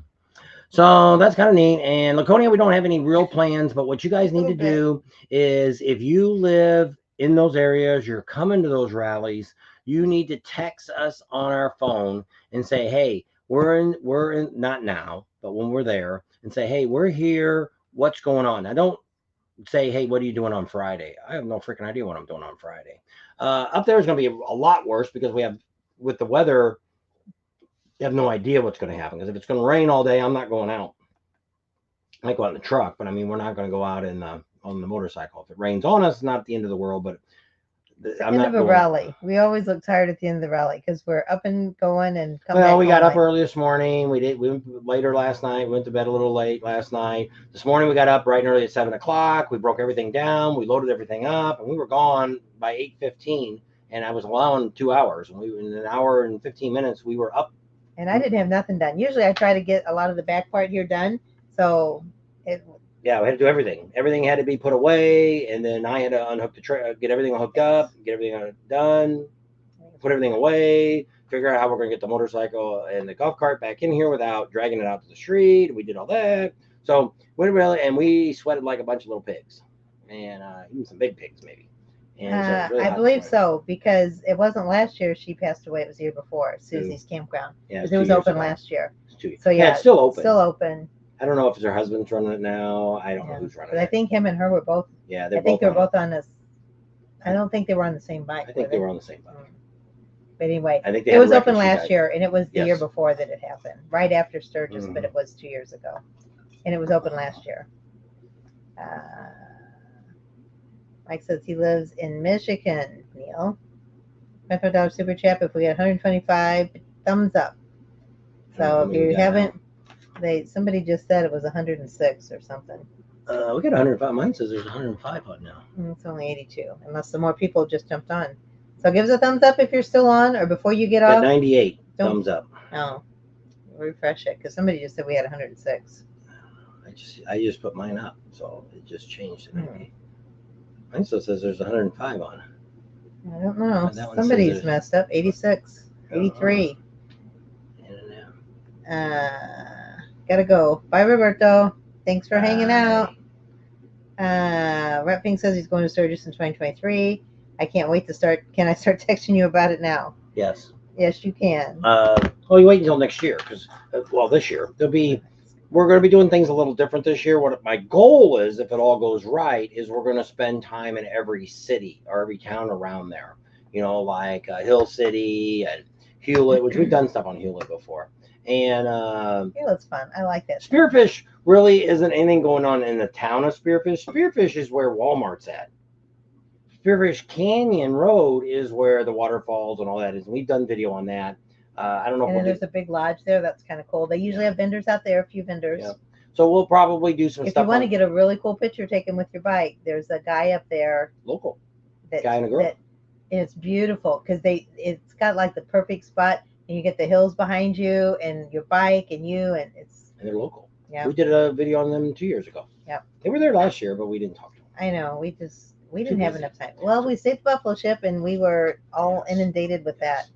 So that's kind of neat. And Laconia, we don't have any real plans, but what you guys need to do is if you live in those areas, you're coming to those rallies, you need to text us on our phone and say, "Hey, we're in not now, but when we're there," and say, "Hey, we're here. What's going on?" Now don't say, "Hey, what are you doing on Friday?" I have no freaking idea what I'm doing on Friday. Up there is going to be a lot worse because with the weather, you have no idea what's going to happen. Because if it's going to rain all day, I'm not going out. I might go out in the truck, but I mean, we're not going to go out on the motorcycle. If it rains on us, it's not the end of the world, but I'm End not of a going. rally. We always look tired at the end of the rally because we're up and going and come back. Well, we got up late. early this morning. We went later last night. We went to bed a little late last night. This morning we got up bright and early at 7 o'clock. We broke everything down. We loaded everything up, and we were gone by 8:15. And I was allowing 2 hours. And in an hour and 15 minutes, we were up. And I didn't have nothing done. Usually, I try to get a lot of the back part here done. So yeah, we had to do everything. Everything had to be put away, and then I had to unhook get everything hooked up, get everything done, put everything away, figure out how we're going to get the motorcycle and the golf cart back in here without dragging it out to the street. We did all that. So we sweated like a bunch of little pigs, and even some big pigs maybe. And so it was really I hot believe this morning. so, because it wasn't last year she passed away. It was the year before, Susie's Campground. Yeah, Because it was open last year. So yeah, it's still open. Still open. I don't know if it's her husband's running it now. I don't know who's running it. But I think him and her were both. Yeah, I think they were both on this. I don't think they were on the same bike. I think they were on the same bike. But anyway, I think it was open last year, and it was the year before that it happened, right after Sturgis, but it was 2 years ago, and it was open last year. Mike says he lives in Michigan. Neil, $25 super chat. If we get 125 thumbs up. So if you haven't, somebody just said it was 106 or something. We got 105. Mine says there's 105 on now. It's only 82, unless some more people just jumped on. So give us a thumbs up if you're still on, or before you get off. 98 thumbs up. Oh, refresh it, because somebody just said we had 106. I just put mine up, so it just changed to 98. Mine still says there's 105 on. I don't know. Somebody's messed up. 86, 83. Gotta go. Bye, Roberto. Thanks for hanging out. Repfing says he's going to Sturgis in 2023. I can't wait to start. Can I start texting you about it now? Yes. Yes, you can. You wait until next year, because this year we're going to be doing things a little different this year. What my goal is, if it all goes right, is we're going to spend time in every city or every town around there. Like Hill City and Hewlett, which we've done stuff on Hewlett before. And Hewlett's fun. I like that. Spearfish really isn't anything going on in the town of Spearfish. Spearfish is where Walmart's at. Spearfish Canyon Road is where the waterfalls and all that is. And we've done video on that. I don't know. And there's a big lodge there. That's kind of cool. They usually have vendors out there. A few vendors. Yeah. So we'll probably do some stuff. If you want to get a really cool picture taken with your bike, there's a guy up there. Local. Guy and a girl. It's beautiful because it's got like the perfect spot, and you get the hills behind you and your bike and you, and they're local. Yeah. We did a video on them 2 years ago. Yeah. They were there last year, but we didn't talk to them. I know. We didn't have enough time. Well, we stayed at the Buffalo Ship, and we were all inundated with that.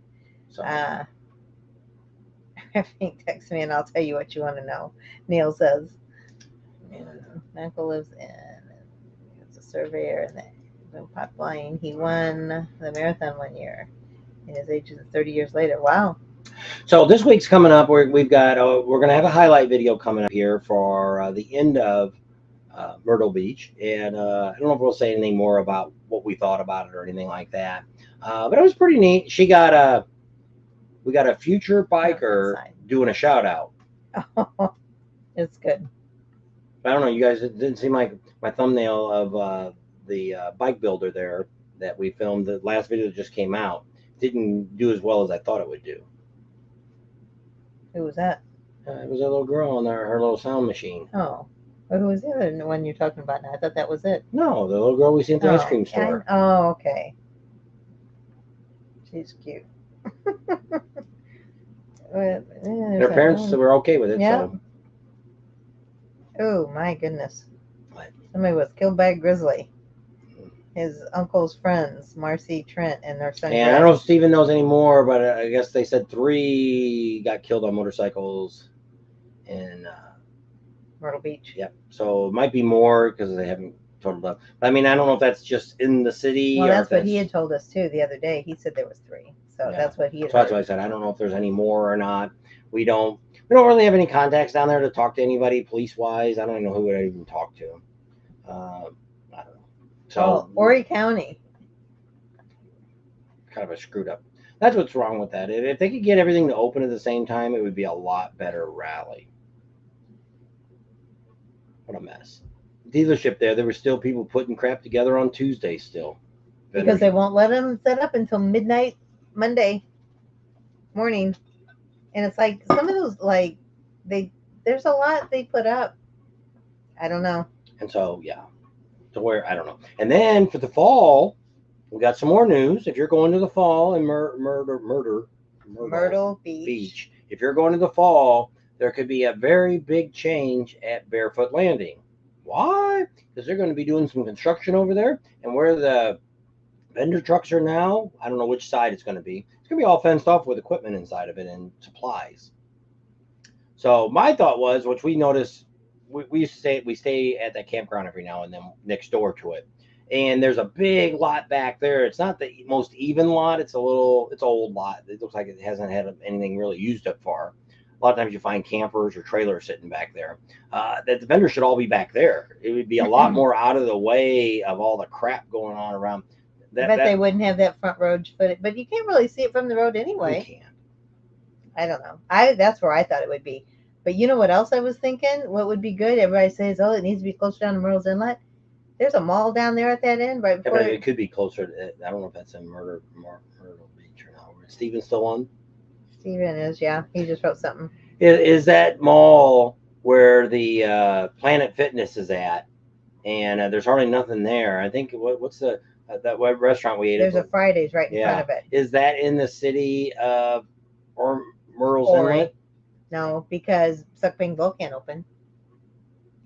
Traffic text me and I'll tell you what you want to know. Neil says. Michael lives in. He's a surveyor in the pipeline. He won the marathon one year. And his age is 30 years later. Wow. So this week's coming up. We've got we're gonna have a highlight video coming up here for the end of Myrtle Beach, and I don't know if we'll say anything more about what we thought about it or anything like that. But it was pretty neat. We got a future biker doing a shout out. Oh, it's good. I don't know. You guys didn't see my thumbnail of the bike builder there that we filmed. The last video that just came out didn't do as well as I thought it would do. Who was that? It was a little girl on her little sound machine. Oh. Well, who was the other one you're talking about now? I thought that was it. No, the little girl we see at the ice cream store. Oh, okay. She's cute. Their parents were okay with it. Yeah. So. Oh, my goodness. What? Somebody was killed by a grizzly. His uncle's friends, Marcy, Trent, and their son. And I don't know if Steven knows anymore, but I guess they said 3 got killed on motorcycles in Myrtle Beach. Yep. So it might be more because they haven't totaled up. I mean, I don't know if that's just in the city. Well, that's what he had told us too the other day. He said there was 3. So yeah. That's what he had. So that's what I said. I don't know if there's any more or not. We don't really have any contacts down there to talk to anybody police wise. I don't even know who would I even talk to. I don't know. So Horry County. Kind of a screwed up. That's what's wrong with that. If they could get everything to open at the same time, it would be a lot better rally. What a mess. Dealership there were still people putting crap together on Tuesday still. Because they won't let them set up until midnight Monday morning. And it's like some of those, like, there's a lot they put up. I don't know. And so, yeah. To where, I don't know. And then for the fall, we got some more news. If you're going to the fall in Myrtle Beach, if you're going to the fall, there could be a very big change at Barefoot Landing. Why? Because they're going to be doing some construction over there. And where the vendor trucks are now, I don't know which side it's going to be. It's going to be all fenced off with equipment inside of it and supplies. So my thought was, which we noticed, we stay at that campground every now and then next door to it. And there's a big lot back there. It's not the most even lot. It's old lot. It looks like it hasn't had anything really used up far. A lot of times you find campers or trailers sitting back there. That the vendors should all be back there. It would be a lot more out of the way of all the crap going on around. I bet they wouldn't have that front road footage, but you can't really see it from the road anyway. You can't. I don't know. That's where I thought it would be. But you know what else I was thinking? What would be good? Everybody says, oh, it needs to be closer down to Myrtle's Inlet. There's a mall down there at that end, right before. Yeah, but it could be closer to, I don't know if that's in Myrtle Beach or not. Is Steven still on? Steven is, yeah. He just wrote something. Is that mall where the Planet Fitness is at? And there's hardly nothing there. I think, what's that web restaurant we ate at? There's a Fridays right in front of it. Is that in the city of Myrtle's Inlet? No, because Suckbang Bowl can't open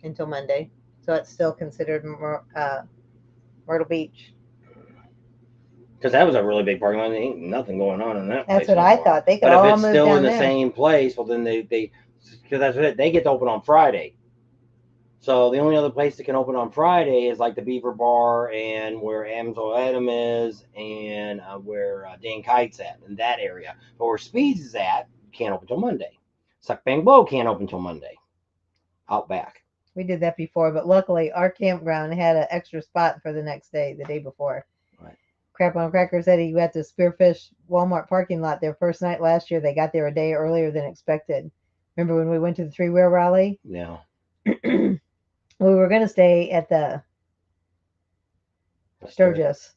until Monday. So it's still considered Myrtle Beach. Because that was a really big parking lot. There ain't nothing going on in that place. That's what I thought. They could all move down there. But if it's still in the same place, well, then because that's it. They get to open on Friday. So the only other place that can open on Friday is like the Beaver Bar and where Amsel Adam is and where Dan Kite's at in that area. But where Speeds is at, can't open till Monday. Suckbang Blow can't open till Monday. Out back. We did that before, but luckily our campground had an extra spot for the next day, the day before. Right. Crap on Cracker said he had to Spearfish Walmart parking lot their first night last year. They got there a day earlier than expected. Remember when we went to the 3-wheel rally? Yeah. We were going to stay at the Sturgis.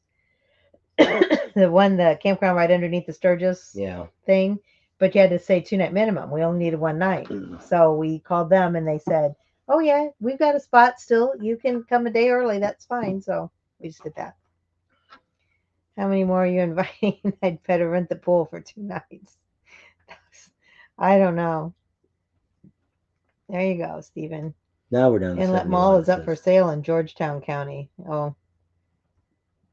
the campground right underneath the Sturgis thing. But you had to stay 2-night minimum. We only needed 1 night. So we called them and they said, oh, yeah, we've got a spot still. You can come a day early. That's fine. So we just did that. How many more are you inviting? I'd better rent the pool for 2 nights. I don't know. There you go, Stephen. Now we're down to Inlet Mall is up for sale in Georgetown County. Oh.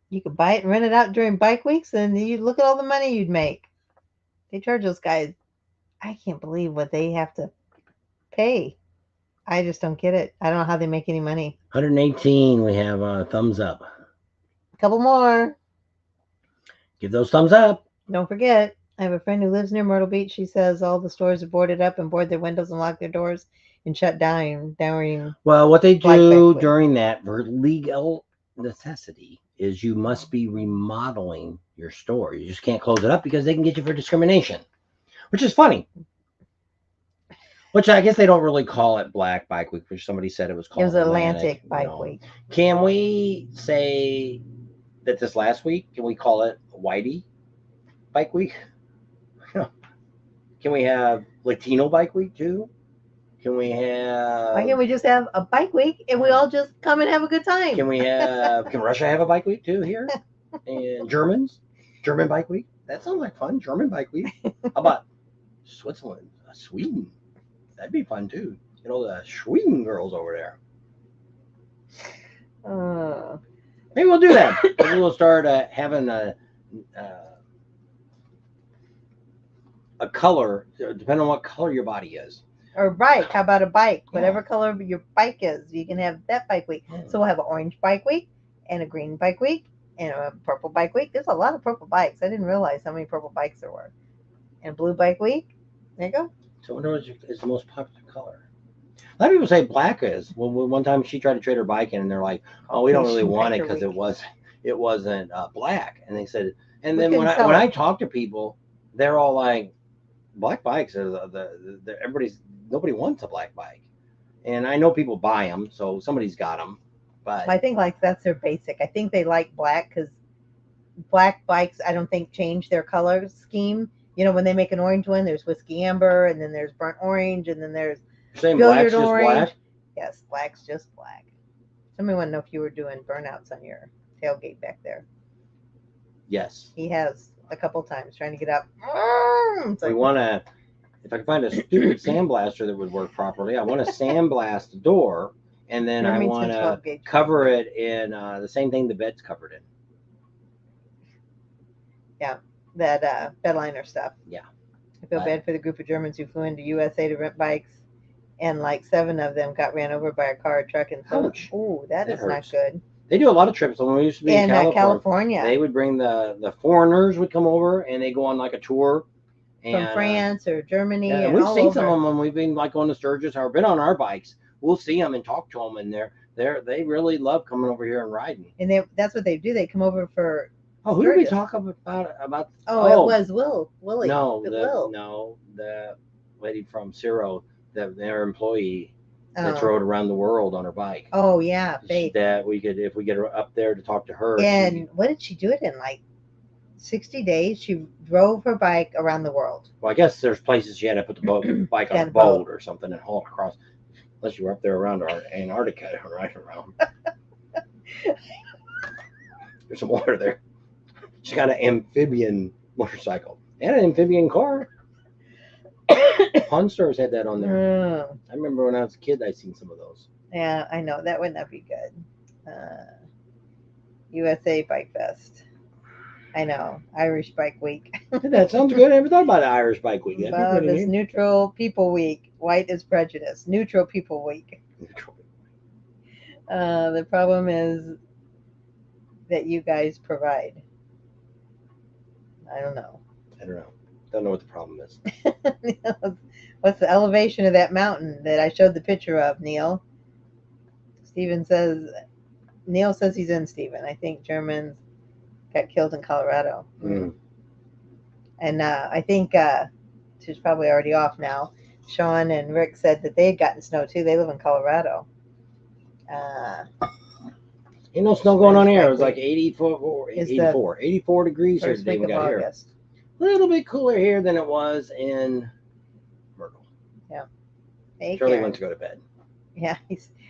You could buy it and rent it out during bike weeks, and you look at all the money you'd make. They charge those guys I can't believe what they have to pay. I just don't get it. I don't know how they make any money. 118. We have thumbs up. A couple more. Give those thumbs up. Don't forget, I have a friend who lives near Myrtle Beach. She says all the stores are boarded up and board their windows and lock their doors and shut down during Well, what they Black do Week. during that for legal necessity is you must be remodeling your store. You just can't close it up because they can get you for discrimination, which is funny. Which I guess they don't really call it Black Bike Week, which somebody said it was It called was Atlantic Bike Week. Can we say that this last week, can we call it Whitey Bike Week? Can we have Latino Bike Week too? Can we have? Why can't we just have a bike week and we all just come and have a good time? Can we have? Can Russia have a bike week too here? And German Bike Week. That sounds like fun. German Bike Week. How about Switzerland, Sweden? That'd be fun too. You know the Sweden girls over there. Maybe we'll do that. Maybe we'll start having a color, depending on what color your body is. Or bike. How about a bike? Whatever color your bike is, you can have that bike week. So we'll have an orange bike week and a green bike week and a purple bike week. There's a lot of purple bikes. I didn't realize how many purple bikes there were. And blue bike week. There you go. So what is the most popular color? A lot of people say black is. Well, one time she tried to trade her bike in, and they're like, "Oh, we don't really want it because it wasn't black." And they said, and then when I talk to people, they're all like, "Black bikes are nobody wants a black bike," and I know people buy them, so somebody's got them. But I think like that's their basic. I think they like black because black bikes I don't think change their color scheme. You know, when they make an orange one, there's whiskey amber, and then there's burnt orange, and then there's billiard orange. Just black? Yes, black's just black. Somebody want to know if you were doing burnouts on your tailgate back there. Yes. He has a couple times trying to get up. We want to, if I can find a stupid sandblaster that would work properly, I want to sandblast the door, and then I want to cover it in the same thing the bed's covered in. Yeah, that bedliner stuff. Yeah. I feel bad for the group of Germans who flew into USA to rent bikes, and like 7 of them got ran over by a car, truck, and ouch! Oh, that is hurts. Not good. They do a lot of trips. When we used to be in California, they would bring the foreigners would come over, and they go on like a tour from France or Germany. And we've seen some of them when we've been like going to Sturgis or been on our bikes. We'll see them and talk to them, and they really love coming over here and riding. And that's what they do. They come over for. Oh, who did we talk about? It was Willie. No, the lady from Ciro, their employee that's rode around the world on her bike. Oh yeah, Faith. That we could, if we get her up there to talk to her. And what did she do it in? Like 60 days? She drove her bike around the world. Well, I guess there's places she had to put the bike on a boat or something and haul it across. Unless you were up there around Antarctica right around. There's some water there. She got an amphibian motorcycle and an amphibian car. Pawn stores had that on there. I remember when I was a kid, I seen some of those. Yeah, I know. That would not be good. USA Bike Fest. I know. Irish Bike Week. That sounds good. I never thought about Irish Bike Week. It's Neutral People Week. White is Prejudice. Neutral People Week. The problem is that you guys provide. I don't know. Don't know what the problem is. What's the elevation of that mountain that I showed the picture of, Neil? Neil says he's in, Stephen. I think Germans got killed in Colorado. And I think she's probably already off now. Sean and Rick said that they had gotten snow too. They live in Colorado. Ain't no snow going on here. It was like 84 degrees here today. We got here. A little bit cooler here than it was in Myrtle. Yeah. Charlie went to go to bed. Yeah,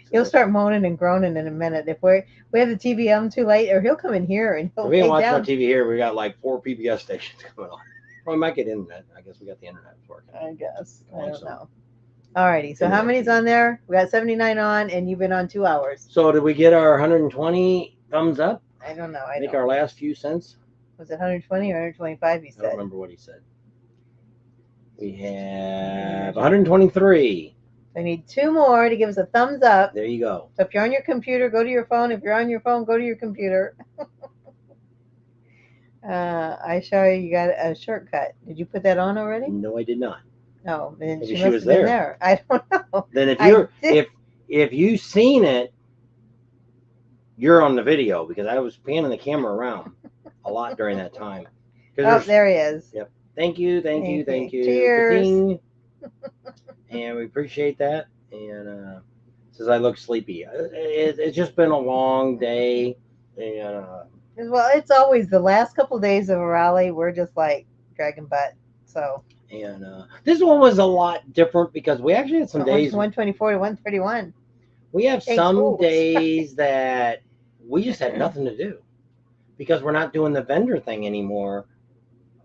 he'll start moaning and groaning in a minute. If we have the TV on too late, or he'll come in here and he'll. If we ain't watching on TV here, we got like 4 PBS stations coming on. Well, we might get internet. I guess we got the internet working. I guess. I don't know. Alrighty. So how many's on there? We got 79 on, and you've been on 2 hours. So did we get our 120 thumbs up? I don't know. I think our last few cents. Was it 120 or 125? He said. I don't remember what he said. We have 123. I need 2 more to give us a thumbs up. There you go. So if you're on your computer, go to your phone. If you're on your phone, go to your computer. I show you got a shortcut. Did you put that on already? No, I did not. No, then Maybe she she must was have been there. there. I don't know. Then if I you're did. if you seen it, you're on the video because I was panning the camera around a lot during that time. Oh, there he is. Yep. Thank you. Cheers. Ka-ting. And we appreciate that. And says I look sleepy. It's just been a long day. And Well, it's always the last couple of days of a rally. We're just like dragging butt. So. And this one was a lot different because we actually had some days. 124 to 131. We have some days that we just had nothing to do because we're not doing the vendor thing anymore.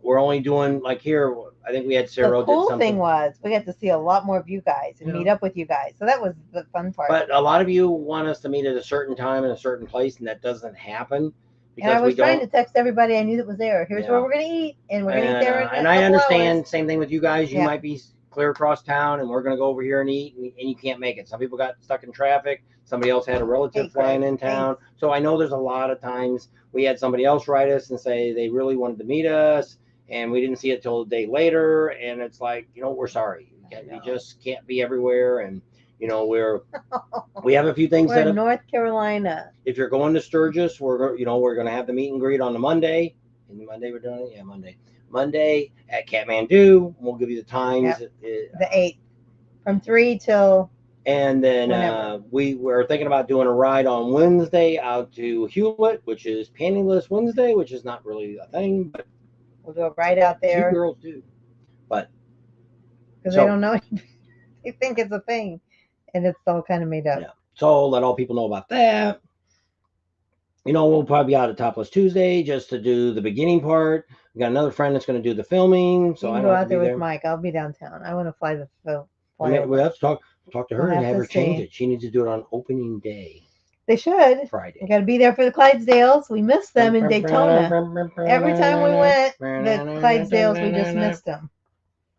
We're only doing like here. I think we had Sarah. The cool thing was we got to see a lot more of you guys and meet up with you guys. So that was the fun part. But a lot of you want us to meet at a certain time in a certain place, and that doesn't happen. And I was trying to text everybody I knew that was there. Here's where we're going to eat, and we're going to eat there. And I understand. Same thing with you guys. You might be clear across town, and we're going to go over here and eat, and you can't make it. Some people got stuck in traffic. Somebody else had a relative flying in town. So I know there's a lot of times we had somebody else write us and say they really wanted to meet us, and we didn't see it till a day later. And it's like, we're sorry. We just can't be everywhere, and we have a few things we're in North Carolina. If you're going to Sturgis, we're going to have the meet and greet on the Monday. And Monday we're doing it, yeah, Monday at Kathmandu. We'll give you the times. The 8th, from 3 till. And then we were thinking about doing a ride on Wednesday out to Hewlett, which is Pantyless Wednesday, which is not really a thing, but we'll do a ride out there. Few girls do, but because they don't know. They think it's a thing. And it's all kind of made up. Yeah. So let all people know about that. We'll probably be out at Topless Tuesday just to do the beginning part. We got another friend that's going to do the filming. So I go out there with Mike. I'll be downtown. I want to fly the film. We have to talk to her and have her change it. She needs to do it on opening day. They should. Friday. We got to be there for the Clydesdales. We missed them in Daytona. Every time we went, the Clydesdales, we just missed them.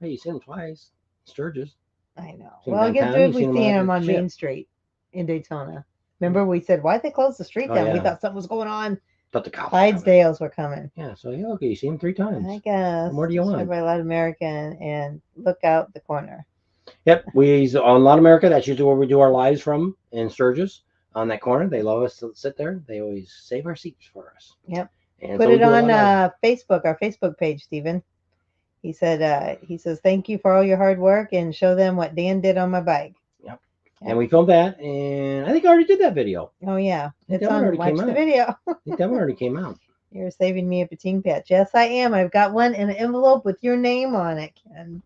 Hey, you seen them twice. Sturgis. I know. Well, I guess we seen them on Main Street in Daytona. Remember, we said, why'd they close the street down? We thought something was going on. Thought the cops Clydesdales were coming. Yeah, so okay, you see them 3 times. I guess. What more do you want? Everybody Loud American and look out the corner. Yep, we on Loud America. That's usually where we do our lives from in Sturgis on that corner. They love us to sit there. They always save our seats for us. Yep. And put it on Facebook, our Facebook page, Stephen. He said, he says, thank you for all your hard work and show them what Dan did on my bike. Yep. And we filmed that, and I think I already did that video. Oh, yeah. It's on. Watch the video. I think that one already came out. You're saving me a patin patch. Yes, I am. I've got one in an envelope with your name on it, Ken.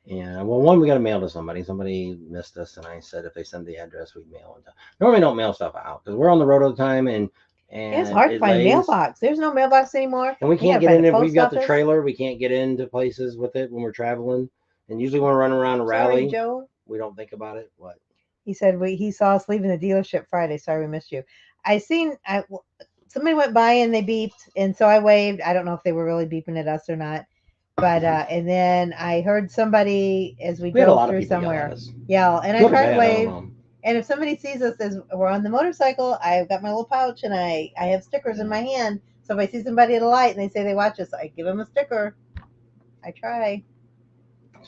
Yeah, well, one we got to mail to somebody. Somebody missed us, and I said if they send the address, we'd mail it. Normally, don't mail stuff out because we're on the road all the time, and it's hard to find a mailbox. There's no mailbox anymore. And we can't get in if we've got the trailer. We can't get into places with it when we're traveling. And usually when we're running around a rally, Joe, we don't think about it. What? He said he saw us leaving the dealership Friday. Sorry we missed you. Somebody went by and they beeped, and so I waved. I don't know if they were really beeping at us or not. But and then I heard somebody as we drove through somewhere yell, and I tried to wave. And if somebody sees us as we're on the motorcycle, I've got my little pouch and I have stickers in my hand. So if I see somebody at a light and they say they watch us, I give them a sticker. I try.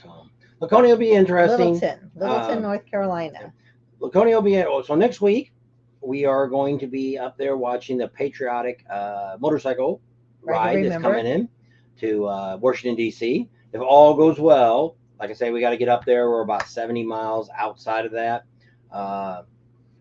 So Laconia will be interesting. Littleton, North Carolina. Laconia will be so next week. We are going to be up there watching the patriotic motorcycle ride that's coming in to Washington, D.C. If all goes well, like I say, we got to get up there. We're about 70 miles outside of that.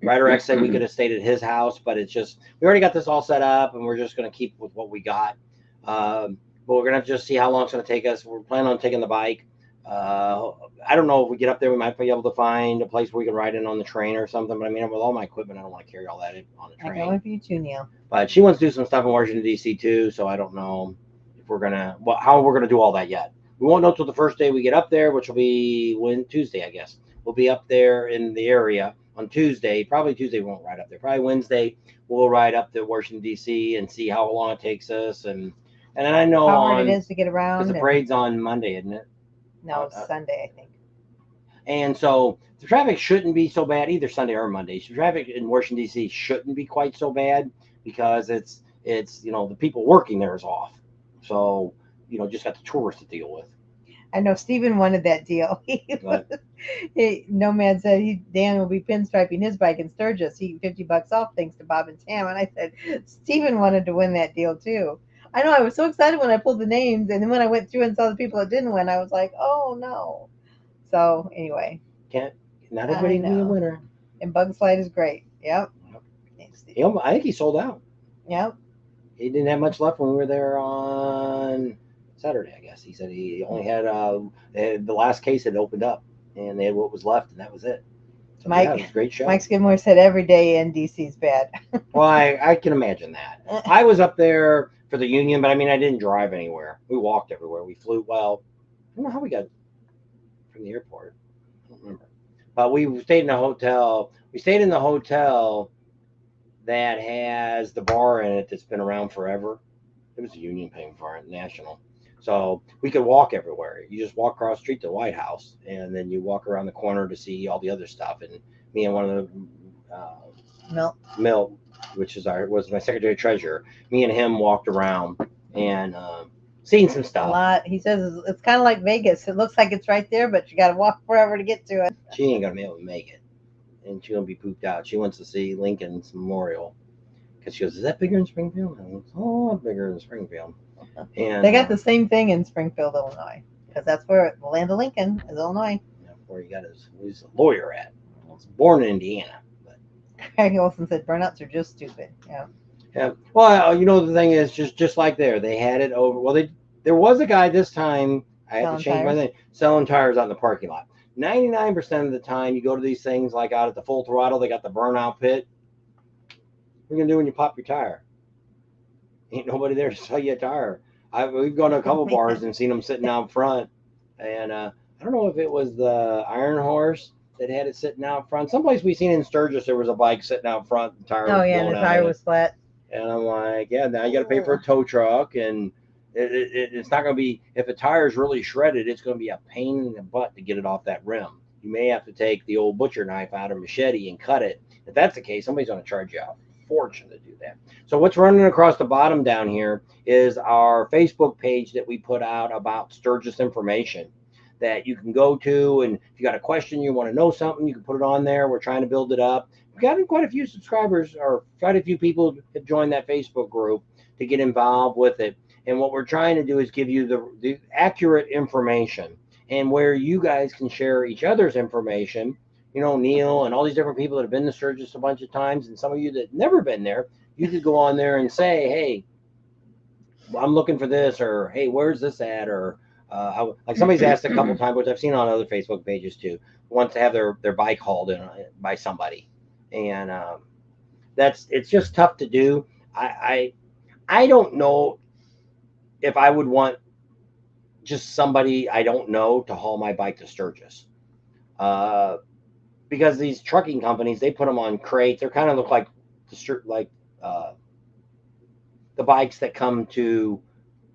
Ryder X said we could have stayed at his house, but it's just we already got this all set up, and we're just going to keep with what we got. But we're going to have to just see how long it's going to take us. We're planning on taking the bike. I don't know if we get up there, we might be able to find a place where we can ride in on the train or something. But I mean, with all my equipment, I don't want to carry all that on the train. I go with you too, Neil. But she wants to do some stuff in Washington, D.C. too, so I don't know if we're gonna how we're gonna do all that yet. We won't know till the first day we get up there, which will be Tuesday, I guess. We'll be up there in the area on Tuesday. Probably Tuesday we won't ride up there. Probably Wednesday we'll ride up to Washington, D.C. and see how long it takes us. And then I know how hard it is to get around. Because the parade's on Monday, isn't it? No, Sunday, I think. And so the traffic shouldn't be so bad either Sunday or Monday. So traffic in Washington D.C. shouldn't be quite so bad because it's the people working there is off. So just got the tourists to deal with. I know Steven wanted that deal. But Nomad said Dan will be pinstriping his bike in Sturgis. He $50 off thanks to Bob and Tam. And I said Steven wanted to win that deal too. I know I was so excited when I pulled the names, and then when I went through and saw the people that didn't win, I was like, oh no. So anyway, not everybody can be a winner. And Bug Slide is great. Yep. I think he sold out. Yep. He didn't have much left when we were there on Saturday, I guess. He said he only had the last case had opened up, and they had what was left, and that was it. So, Mike, it was a great show. Mike Skidmore said every day in DC is bad. Well, I can imagine that. I was up there for the Union, but I mean, I didn't drive anywhere. We walked everywhere. We flew. Well, I don't know how we got from the airport. I don't remember. But we stayed in a hotel. We stayed in the hotel that has the bar in it that's been around forever. It was a Union paying for it, National. So we could walk everywhere. You just walk across the street to the White House, and then you walk around the corner to see all the other stuff. And me and one of the Milt, which was my secretary treasurer, me and him walked around and seen some stuff. A lot. He says it's kind of like Vegas. It looks like it's right there, but you got to walk forever to get to it. She ain't gonna be able to make it, and she's gonna be pooped out. She wants to see Lincoln's Memorial because she goes, "Is that bigger in Springfield?" I goes, "Oh, bigger in Springfield." And they got the same thing in Springfield, Illinois, because that's where the land of Lincoln is, Illinois. Yeah, where he got he's a lawyer at. He was born in Indiana. But Craig Olson said burnouts are just stupid. Yeah. Yeah. Well, the thing is, just like they had it over. Well, there was a guy this time. I had to change my name. Selling tires out in the parking lot. 99% of the time, you go to these things like out at the Full Throttle, they got the burnout pit. What are you gonna do when you pop your tire? Ain't nobody there to sell you a tire. We've gone to a couple bars and seen them sitting out front, and I don't know if it was the Iron Horse that had it sitting out front. Someplace we seen in Sturgis, there was a bike sitting out front. The tire. Oh yeah, the tire was flat. And I'm like, yeah, now you got to pay for a tow truck, and it's not going to be, if a tire is really shredded, it's going to be a pain in the butt to get it off that rim. You may have to take the old butcher knife out or machete and cut it. If that's the case, somebody's going to charge you a fortune to do that. So what's running across the bottom down here is our Facebook page that we put out about Sturgis information that you can go to, and if you got a question, you want to know something, you can put it on there. We're trying to build it up. We've gotten quite a few subscribers, or quite a few people have joined that Facebook group to get involved with it. And what we're trying to do is give you the accurate information, and where you guys can share each other's information. Neil and all these different people that have been to Sturgis a bunch of times, and some of you that never been there, you could go on there and say, hey, I'm looking for this, or hey, where's this at? Or like somebody's asked a couple times, which I've seen on other Facebook pages too, wants to have their bike hauled in by somebody. And it's just tough to do. I don't know if I would want just somebody I don't know to haul my bike to Sturgis. Because these trucking companies, they put them on crates. They kind of look like the bikes that come to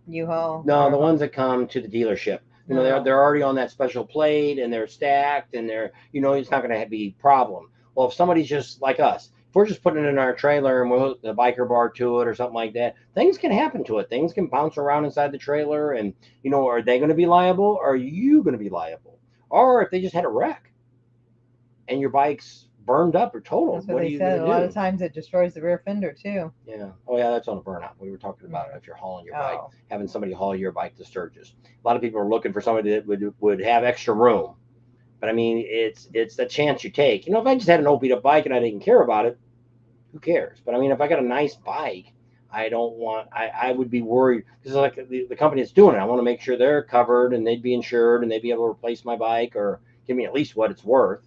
U-Haul. No, the ones that come to the dealership. They're already on that special plate, and they're stacked, and they're it's not going to be a problem. Well, if somebody's just like us, if we're just putting it in our trailer and we'll hook the biker bar to it or something like that, things can happen to it. Things can bounce around inside the trailer, and are they going to be liable? Or are you going to be liable? Or if they just had a wreck and your bike's burned up or totaled, what are you going to do? A lot of times it destroys the rear fender too. Yeah. Oh yeah, that's on a burnout. We were talking about if you're hauling your bike, having somebody haul your bike to Sturgis. A lot of people are looking for somebody that would have extra room. But I mean, it's the chance you take. If I just had an old beat up bike and I didn't care about it, who cares? But I mean, if I got a nice bike, I would be worried, because like the company that's doing it, I want to make sure they're covered and they'd be insured and they'd be able to replace my bike or give me at least what it's worth.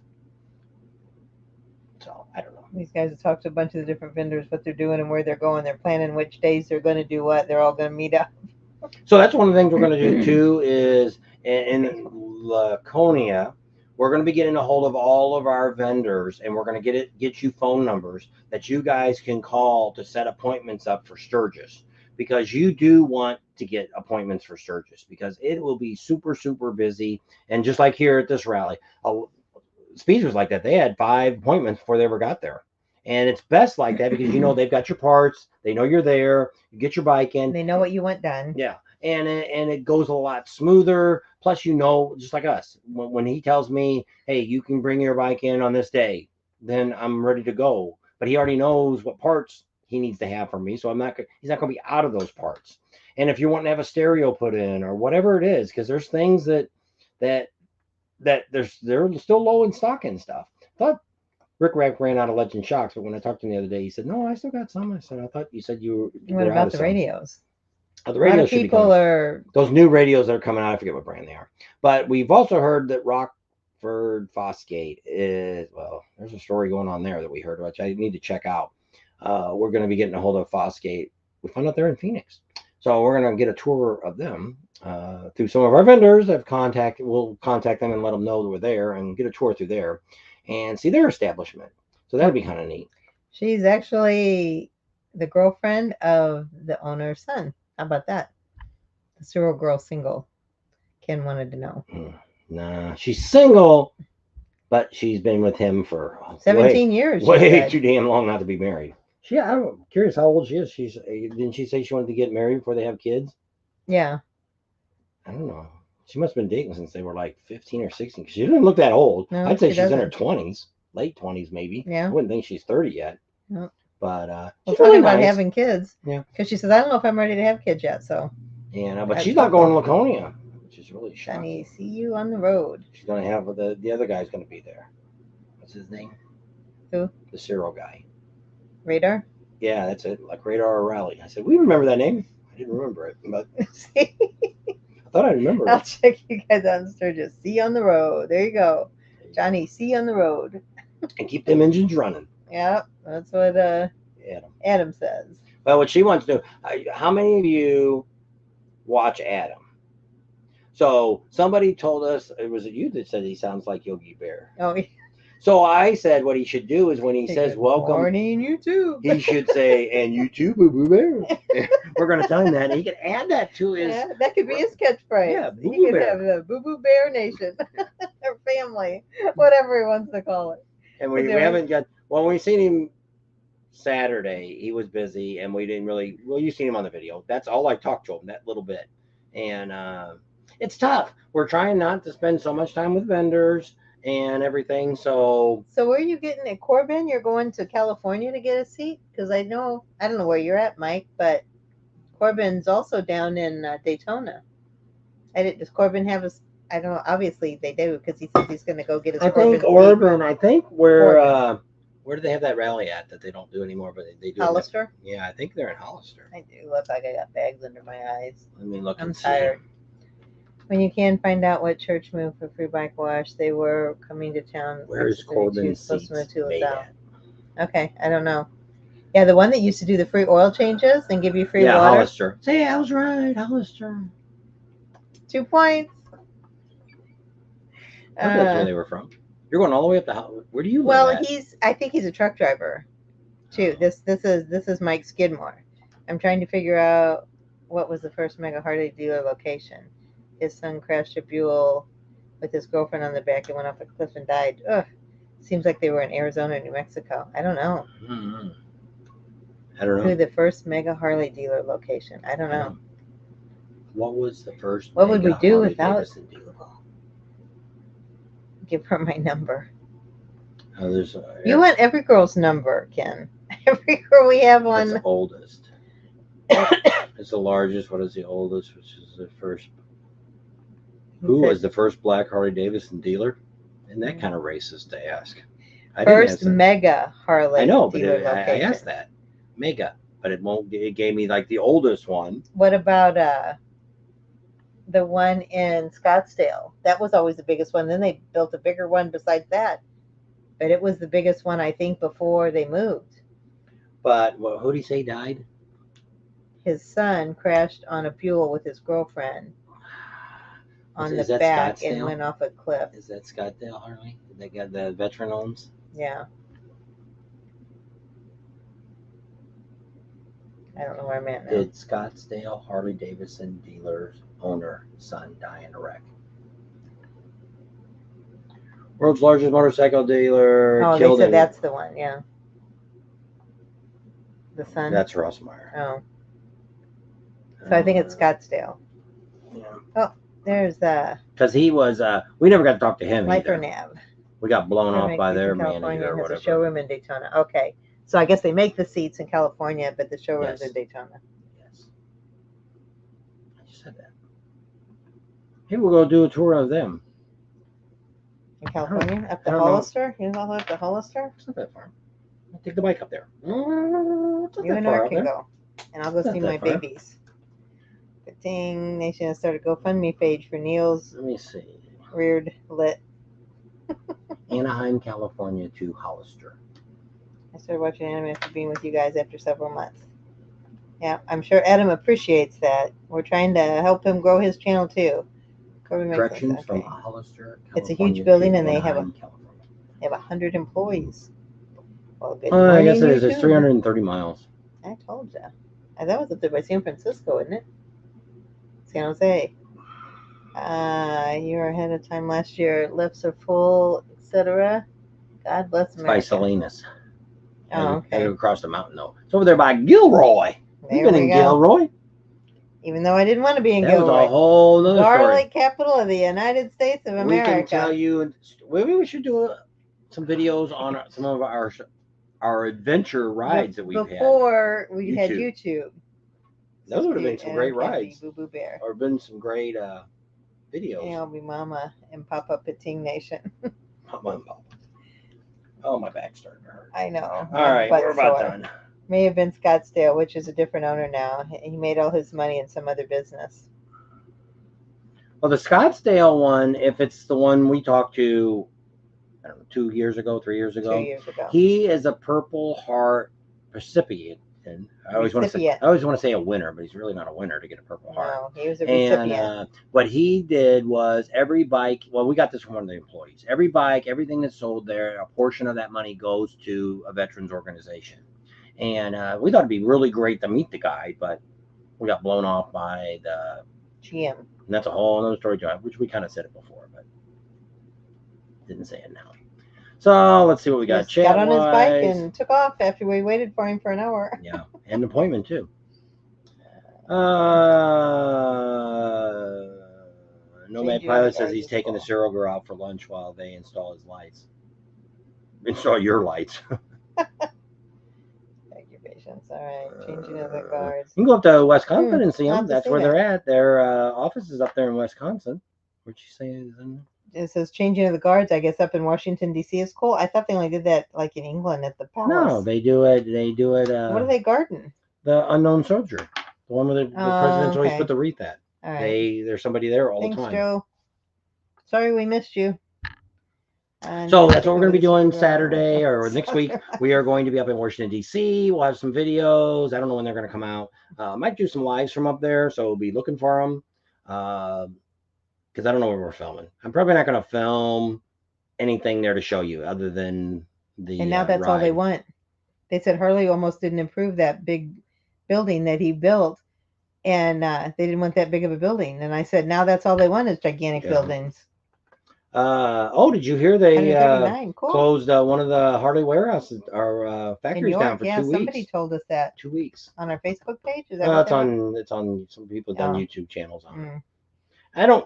So I don't know. These guys have talked to a bunch of the different vendors, what they're doing and where they're going. They're planning which days they're going to do what. They're all going to meet up. So that's one of the things we're going to do too, is in Laconia, we're going to be getting a hold of all of our vendors, and we're going to get you phone numbers that you guys can call to set appointments up for Sturgis. because you do want to get appointments for Sturgis because it will be super, super busy. And just like here at this rally, Speeds was like that. They had 5 appointments before they ever got there. And it's best like that because they've got your parts, they know you're there, you get your bike in. They know what you want done. Yeah. And it goes a lot smoother. Plus, just like us, when he tells me, hey, you can bring your bike in on this day, then I'm ready to go. But he already knows what parts he needs to have for me. So he's not going to be out of those parts. And if you're wanting to have a stereo put in or whatever it is, because there's things that they're still low in stock and stuff. I thought Rick Rack ran out of Legend shocks, but when I talked to him the other day, he said, "No, I still got some." I said, "I thought you said you were." What out about of the some." radios? The A lot radios of should be people coming. are. Those new radios that are coming out, I forget what brand they are. But we've also heard that Rockford Fosgate is, well, there's a story going on there that we heard, which I need to check out. We're going to be getting a hold of Fosgate. We found out they're in Phoenix. So we're going to get a tour of them through some of our vendors that have contacted. We'll contact them and let them know that we're there and get a tour through there and see their establishment. So that'd be kind of neat. She's actually the girlfriend of the owner's son. How about that? The Cyril Girl single. Ken wanted to know. Nah, she's single, but she's been with him for 17 years. Way too damn long not to be married. I'm curious how old she is. Didn't she say she wanted to get married before they have kids? Yeah. I don't know. She must have been dating since they were like 15 or 16. She didn't look that old. No, I'd say she she's in her doesn't. 20s, late 20s maybe. Yeah. I wouldn't think she's 30 yet. No. But well, she's talking really about nice. having kids. Yeah. Because she says, I don't know if I'm ready to have kids yet. So. Yeah, no, but she's not going to Laconia, which is really shocking. Johnny, see you on the road. She's going to have the other guy's going to be there. What's his name? Who? The Cyril guy. Radar? Yeah, that's it. Like Radar or Rally. I said, we remember that name. I didn't remember it, but I thought I remembered I'll it. check you guys out in Sturgis. See you on the road. There you go. Johnny, see you on the road. And keep them engines running. Yeah, that's what Adam says. Well, what she wants to do, how many of you watch Adam? So somebody told us, it was you that said he sounds like Yogi Bear. Oh, yeah. So I said what he should do is when he says welcome, morning, YouTube. He should say, and you too, Boo Boo Bear. We're going to tell him that. And he can add that to his. Yeah, that could be his catchphrase. Yeah, He could have the Boo Boo Bear Nation or family, whatever he wants to call it. And we haven't got, well, we've seen him Saturday. He was busy and we didn't really, well, you've seen him on the video. That's all I talked to him, that little bit. And it's tough. We're trying not to spend so much time with vendors and everything. So where are you getting it, Corbin? You're going to California to get a seat? Because I don't know where you're at, Mike, but Corbin's also down in Daytona. Does Corbin have I don't know. Obviously they do because he says he's going to go get his. I think where do they have that rally at that they don't do anymore? But they do. Hollister. Yeah, I think they're in Hollister. I do look like I got bags under my eyes. Let me look. I'm tired. When you can find out what church moved for free bike wash, they were coming to town. Where's Corbin's seats made at? Okay, I don't know. Yeah, the one that used to do the free oil changes and give you free water. Hollister. Say, I was right, Hollister. 2 points. That's where they were from. You're going all the way up to where do you live? Well, I think he's a truck driver, too. This is Mike Skidmore. I'm trying to figure out what was the first Mega Harley dealer location. His son crashed a Buell with his girlfriend on the back and went off a cliff and died. Ugh. Seems like they were in Arizona or New Mexico. I don't know. Mm-hmm. I don't know. Who the first Mega Harley dealer location? I don't know. What was the first? What would we do without? Give her my number. You want every girl's number, Ken. Every girl we have on. That's the oldest. It's the largest. What is the oldest? Which is the first? Who was the first Black Harley Davidson dealer? Isn't that kind of racist to ask? First Mega Harley. I know, but I asked that Mega, but it gave me like the oldest one. What about the one in Scottsdale? That was always the biggest one. Then they built a bigger one besides that, but it was the biggest one I think before they moved. But who did he say died? His son crashed on a Buell with his girlfriend on the back Scottsdale? And went off a cliff. Is that Scottsdale Harley? They got the veteran owns? Yeah. I don't know where I'm at now. Did Scottsdale Harley Davidson dealer owner son die in a wreck? World's largest motorcycle dealer. Oh, killed they said in, that's the one. Yeah. The son. That's Rossmeyer. Oh. So I think it's Scottsdale. Yeah. Oh, there's because he was. We never got to talk to him Lifer either. Nav. We got blown off by their California manager or has whatever. a showroom in Daytona. Okay, so I guess they make the seats in California, but the showroom's Yes. in Daytona. Yes. I just said that. Hey, we'll go do a tour of them. In California? Up to Hollister? You know up to Hollister? It's not that far. I'll take the bike up there. You and I can go. And I'll go see my babies. Good thing Nation has started a GoFundMe page for Neil's Let me see. reared lit. Anaheim, California to Hollister. I started watching anime after being with you guys after several months. Yeah, I'm sure Adam appreciates that. We're trying to help him grow his channel too. Directions from Hollister, California. It's a huge building and Anaheim, they have 100 employees. Well, good morning, I guess it is. YouTube. It's 330 miles. I told you. That was up there by San Francisco, isn't it? San Jose. You were ahead of time last year. Lifts are full, etc. God bless America. By Salinas. Oh, okay. Headed across the mountain, though. It's over there by Gilroy. We've been in Gilroy. Even though I didn't want to be in Gilroy. That was a whole other story. Garlic capital of the United States of America. We can tell you. Maybe we should do some videos on some of our adventure rides that we've had. Before we had YouTube. Those would have been some great rides. Boo Boo Bear. Or been some great videos. Hey, I'll be Mama and Papa Pating Nation. Mama and Papa. Oh, my back's starting to hurt. I know. All right, we're about done. May have been Scottsdale, which is a different owner now. He made all his money in some other business. Well, the Scottsdale one, if it's the one we talked to, I don't know, 2 years ago, 3 years ago. 2 years ago. He is a Purple Heart recipient. And I always want to say a winner, but he's really not a winner to get a Purple Heart. No, he was a recipient. And what he did was every bike. Well, we got this from one of the employees. Every bike, everything that's sold there, a portion of that money goes to a veterans organization. And we thought it'd be really great to meet the guy, but we got blown off by the GM. And that's a whole other story, which we kind of said it before, but didn't say it now. So let's see what we got. Got on his bike and took off after we waited for him for an hour. Yeah, and an appointment too. Nomad Pilot says he's taking the serial girl out for lunch while they install his lights. Install your lights. All right, changing of the guards. You can go up to Wisconsin and see them. That's where they're at. Their office is up there in Wisconsin. What'd you say is in there? It says changing of the guards, I guess, up in Washington, D.C. is cool. I thought they only did that like in England at the palace. No, they do it. What are they guarding? The unknown soldier. The one where the president's always put the wreath at. All right. There's somebody there all the time. Thanks, Joe. Sorry we missed you. So that's what we're going to be doing Saturday or next week. We are going to be up in Washington, D.C. We'll have some videos. I don't know when they're going to come out. Might do some lives from up there, so we'll be looking for them. Because I don't know where we're filming. I'm probably not going to film anything there to show you other than the And now that's ride. All they want. They said Harley almost didn't improve that big building that he built. And they didn't want that big of a building. And I said, now that's all they want is gigantic buildings. Did you hear they cool. closed one of the Harley warehouses or factories down for 2 weeks? Somebody told us that. 2 weeks. On our Facebook page? Is that it's on some people done YouTube channels on it.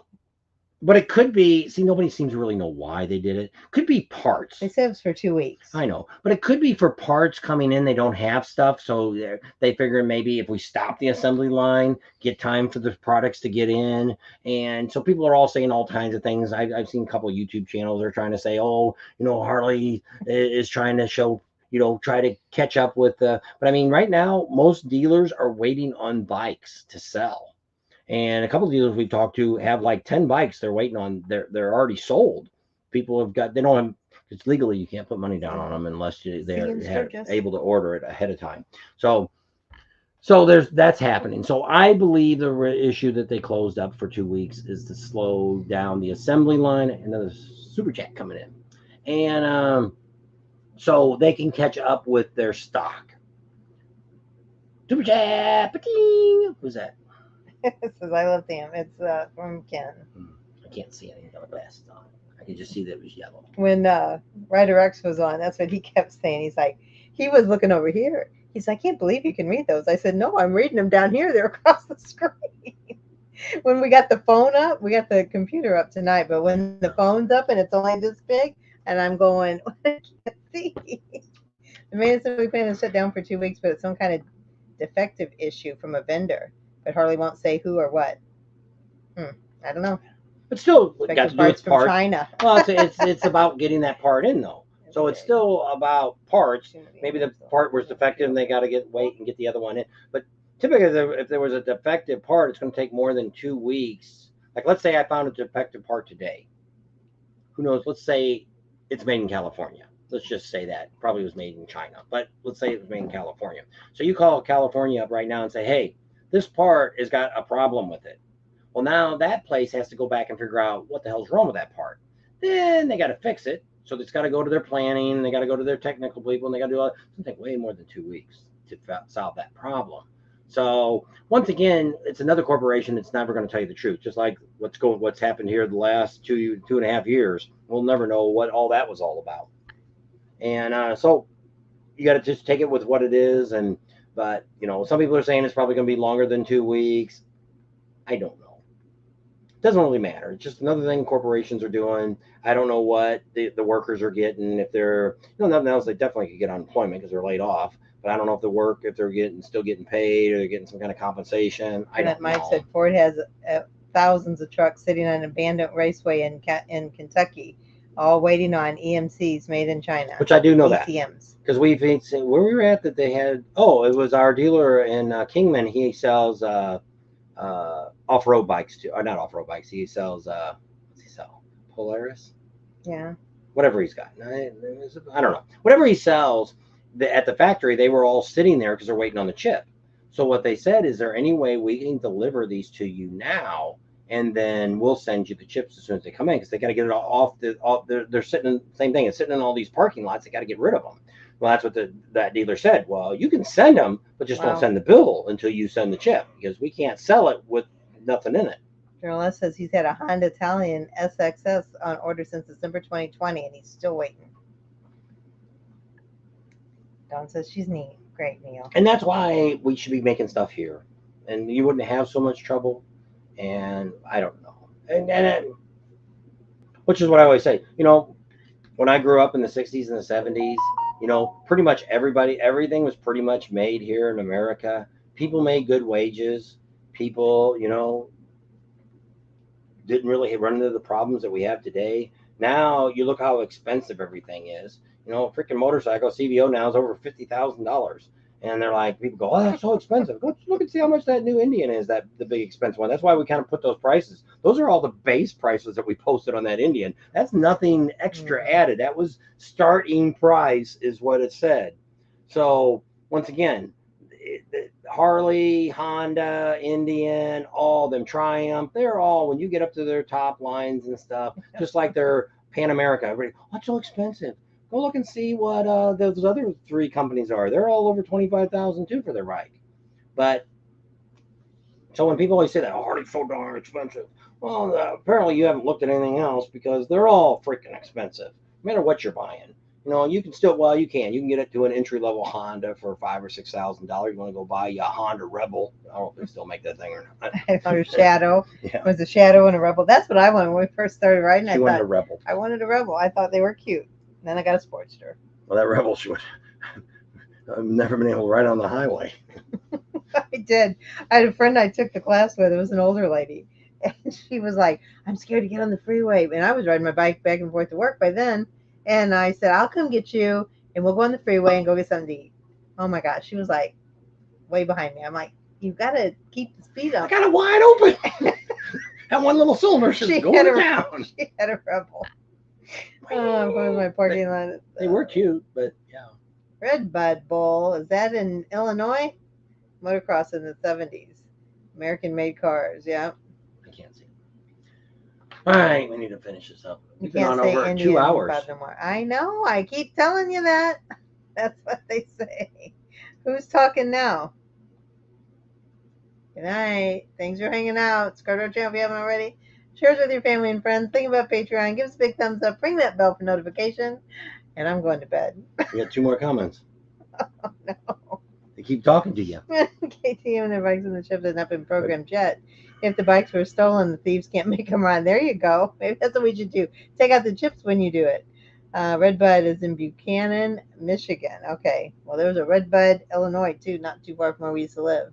But it could be, nobody seems to really know why they did it. Could be parts. They said it was for 2 weeks. I know. But it could be for parts coming in. They don't have stuff. So they figure maybe if we stop the assembly line, get time for the products to get in. And so people are all saying all kinds of things. I've seen a couple of YouTube channels are trying to say, Harley is trying to show, try to catch up with but I mean, right now, most dealers are waiting on bikes to sell. And a couple of dealers we talked to have like 10 bikes they're waiting on. They're already sold. People they don't have, it's legally you can't put money down on them unless they're able to order it ahead of time. So that's happening. So I believe the issue that they closed up for 2 weeks is to slow down the assembly line. Another super chat coming in. And so they can catch up with their stock. Super chat. Ba-ting. Who's that? It says, I love them. It's from Ken. I can't see anything. Got my glasses on. I can just see that it was yellow. When Ryder X was on, that's what he kept saying. He's like, he was looking over here. He's like, I can't believe you can read those. I said, no, I'm reading them down here. They're across the screen. When we got the phone up, we got the computer up tonight, but when the phone's up and it's only this big, and I'm going, I can't see. The man said we plan to shut down for 2 weeks, but it's some kind of defective issue from a vendor, but Harley won't say who or what. I don't know. But still, got Defective to do parts with from parts. China. Well, it's about getting that part in though. So it's still about parts. Maybe the part was defective and they got to wait and get the other one in. But typically, if there was a defective part, it's going to take more than 2 weeks. Like, let's say I found a defective part today. Who knows? Let's say it's made in California. Let's just say that. Probably was made in China, but let's say it was made in California. So you call California up right now and say, hey, this part has got a problem with it. Well, now that place has to go back and figure out what the hell's wrong with that part. Then they got to fix it. So it's got to go to their planning. They got to go to their technical people, and they got to do all. It's going to take way more than 2 weeks to solve that problem. So once again, it's another corporation that's never going to tell you the truth. Just like what's happened here the last 2.5 years. We'll never know what all that was all about. And so you got to just take it with what it is. But some people are saying it's probably going to be longer than 2 weeks. I don't know. It doesn't really matter. It's just another thing corporations are doing. I don't know what the workers are getting. If they're nothing else, they definitely could get unemployment because they're laid off. But I don't know if they're still getting paid or they're getting some kind of compensation. I don't know. Mike said Ford has thousands of trucks sitting on an abandoned raceway in Kentucky, all waiting on EMCs made in China. Which I do know that. ECMs. Because we've seen where we were at that they had. Oh, it was our dealer in Kingman. He sells off-road bikes too, or not off-road bikes. He sells what's he sell? Polaris. Yeah. Whatever he's got. I don't know. Whatever he sells at the factory, they were all sitting there because they're waiting on the chip. So what they said is, there any way we can deliver these to you now, and then we'll send you the chips as soon as they come in, because they got to get it off. They're sitting in same thing. It's sitting in all these parking lots. They got to get rid of them. Well, that's what that dealer said. Well, you can send them, but just don't send the bill until you send the chip, because we can't sell it with nothing in it. Journal says he's had a Honda Italian SXS on order since December 2020, and he's still waiting. Dawn says she's neat. Great, Neil. And that's why we should be making stuff here, and you wouldn't have so much trouble. And I don't know, and which is what I always say. When I grew up in the 60s and the 70s, pretty much everything was pretty much made here in America. People made good wages. People, didn't really run into the problems that we have today. Now you look how expensive everything is. A freaking motorcycle CVO now is over $50,000. And they're like, people go, oh, that's so expensive. Let's look and see how much that new Indian is, the big expensive one. That's why we kind of put those prices. Those are all the base prices that we posted on that Indian. That's nothing extra added. That was starting price is what it said. So once again, Harley, Honda, Indian, all them Triumph, they're all, when you get up to their top lines and stuff, just like their Pan America, everybody, oh, it's so expensive. Go look and see what those other 3 companies are. They're all over $25,000 too for their bike. But so when people always say that, oh, Harley's so darn expensive, well, apparently you haven't looked at anything else, because they're all freaking expensive, no matter what you're buying. You can still, you can get it to an entry level Honda for $5,000 or $6,000. You want to go buy a Honda Rebel? I don't know if they still make that thing or not. Or Shadow. Yeah. It was a Shadow and a Rebel. That's what I wanted when we first started riding. She wanted a Rebel. I wanted a Rebel. I thought they were cute. Then I got a Sportster. Well, that Rebel, I've never been able to ride on the highway. I did. I had a friend I took the class with. It was an older lady. And she was like, I'm scared to get on the freeway. And I was riding my bike back and forth to work by then. And I said, I'll come get you, and we'll go on the freeway and go get something to eat. Oh, my gosh. She was like way behind me. I'm like, you've got to keep the speed up. I got it wide open. That one little cylinder just going down. She had a Rebel. I'm going to my parking lot. They were cute, but yeah. Red Bud Bowl. Is that in Illinois? Motocross in the 70s. American-made cars, yeah. I can't see. All right, we need to finish this up. We've been on over 2 hours. I know. I keep telling you that. That's what they say. Who's talking now? Good night. Thanks for hanging out. Subscribe to our channel if you haven't already. Share us with your family and friends. Think about Patreon. Give us a big thumbs up. Ring that bell for notifications. And I'm going to bed. We got 2 more comments. Oh, no. They keep talking to you. KTM and their bikes and the chips have not been programmed yet. If the bikes were stolen, the thieves can't make them run. There you go. Maybe that's what we should do. Take out the chips when you do it. Redbud is in Buchanan, Michigan. Okay. Well, there was a Redbud, Illinois, too, not too far from where we used to live.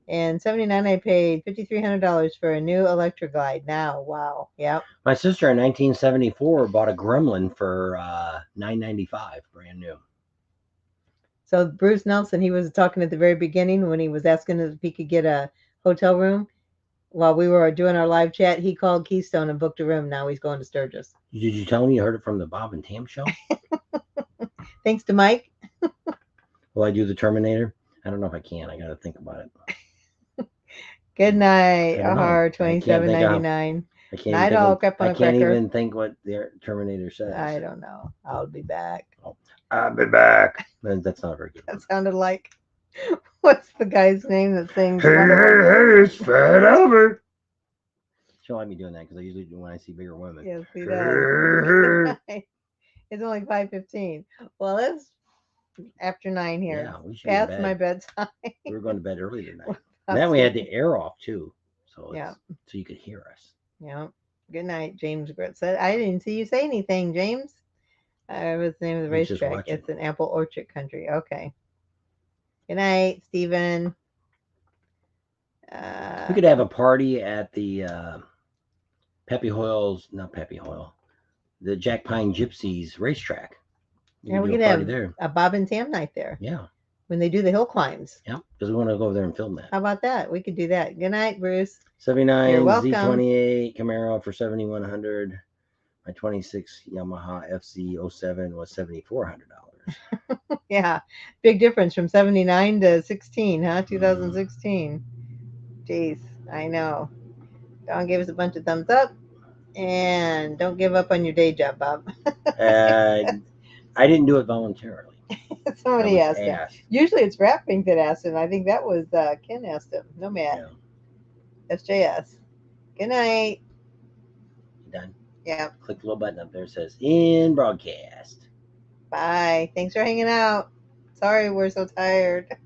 And 79, I paid $5,300 for a new electric glide. Now, wow. Yep. My sister in 1974 bought a Gremlin for $995, brand new. So Bruce Nelson, he was talking at the very beginning when he was asking if he could get a hotel room. While we were doing our live chat, he called Keystone and booked a room. Now he's going to Sturgis. Did you tell me you heard it from the Bob and Tam show? Thanks to Mike. Will I do the Terminator? I don't know if I can. I got to think about it. Good night. I don't know. Ahar, $27.99. Night all, crap on I a can't cracker. even think what the Terminator says. I don't know. I'll be back. Oh, I'll be back. That's not very good. That sounded like, what's the guy's name that sings? Hey, it's Fat Albert. She'll like me doing that because I usually do when I see bigger women. Yes, he does. It's only 5:15. Well, it's after 9 here. Yeah, we should past my bedtime. We were going to bed early tonight. And then we had the air off too, so yeah, so you could hear us. Yeah. Good night, James Grit said. I didn't see you say anything, James. What's the name of the racetrack? It's an apple orchard country. Okay. Good night, Stephen. We could have a party at the Peppy Hoyle's, not Peppy Hoyle, the Jack Pine Gypsies racetrack. Yeah, we could have there. A Bob and Tam night there. Yeah. When they do the hill climbs. Yeah, because we want to go over there and film that. How about that? We could do that. Good night, Bruce. 79 You're welcome. Z28 Camaro for 7,100. My 26 Yamaha FZ07 was $7,400. Yeah, big difference from 79 to 16, huh? 2016. Jeez, I know. Don gave us a bunch of thumbs up, and don't give up on your day job, Bob. I didn't do it voluntarily. Somebody asked him. Usually it's Rap Pink that asked him. I think that was Ken asked him. No, Matt. Yeah. SJS. Good night. You done? Yeah. Click the little button up there that says in broadcast. Bye. Thanks for hanging out. Sorry we're so tired.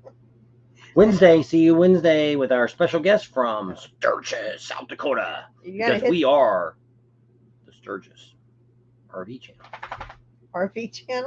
Wednesday. See you Wednesday with our special guest from Sturgis, South Dakota. Because we are the Sturgis RV channel. RV channel?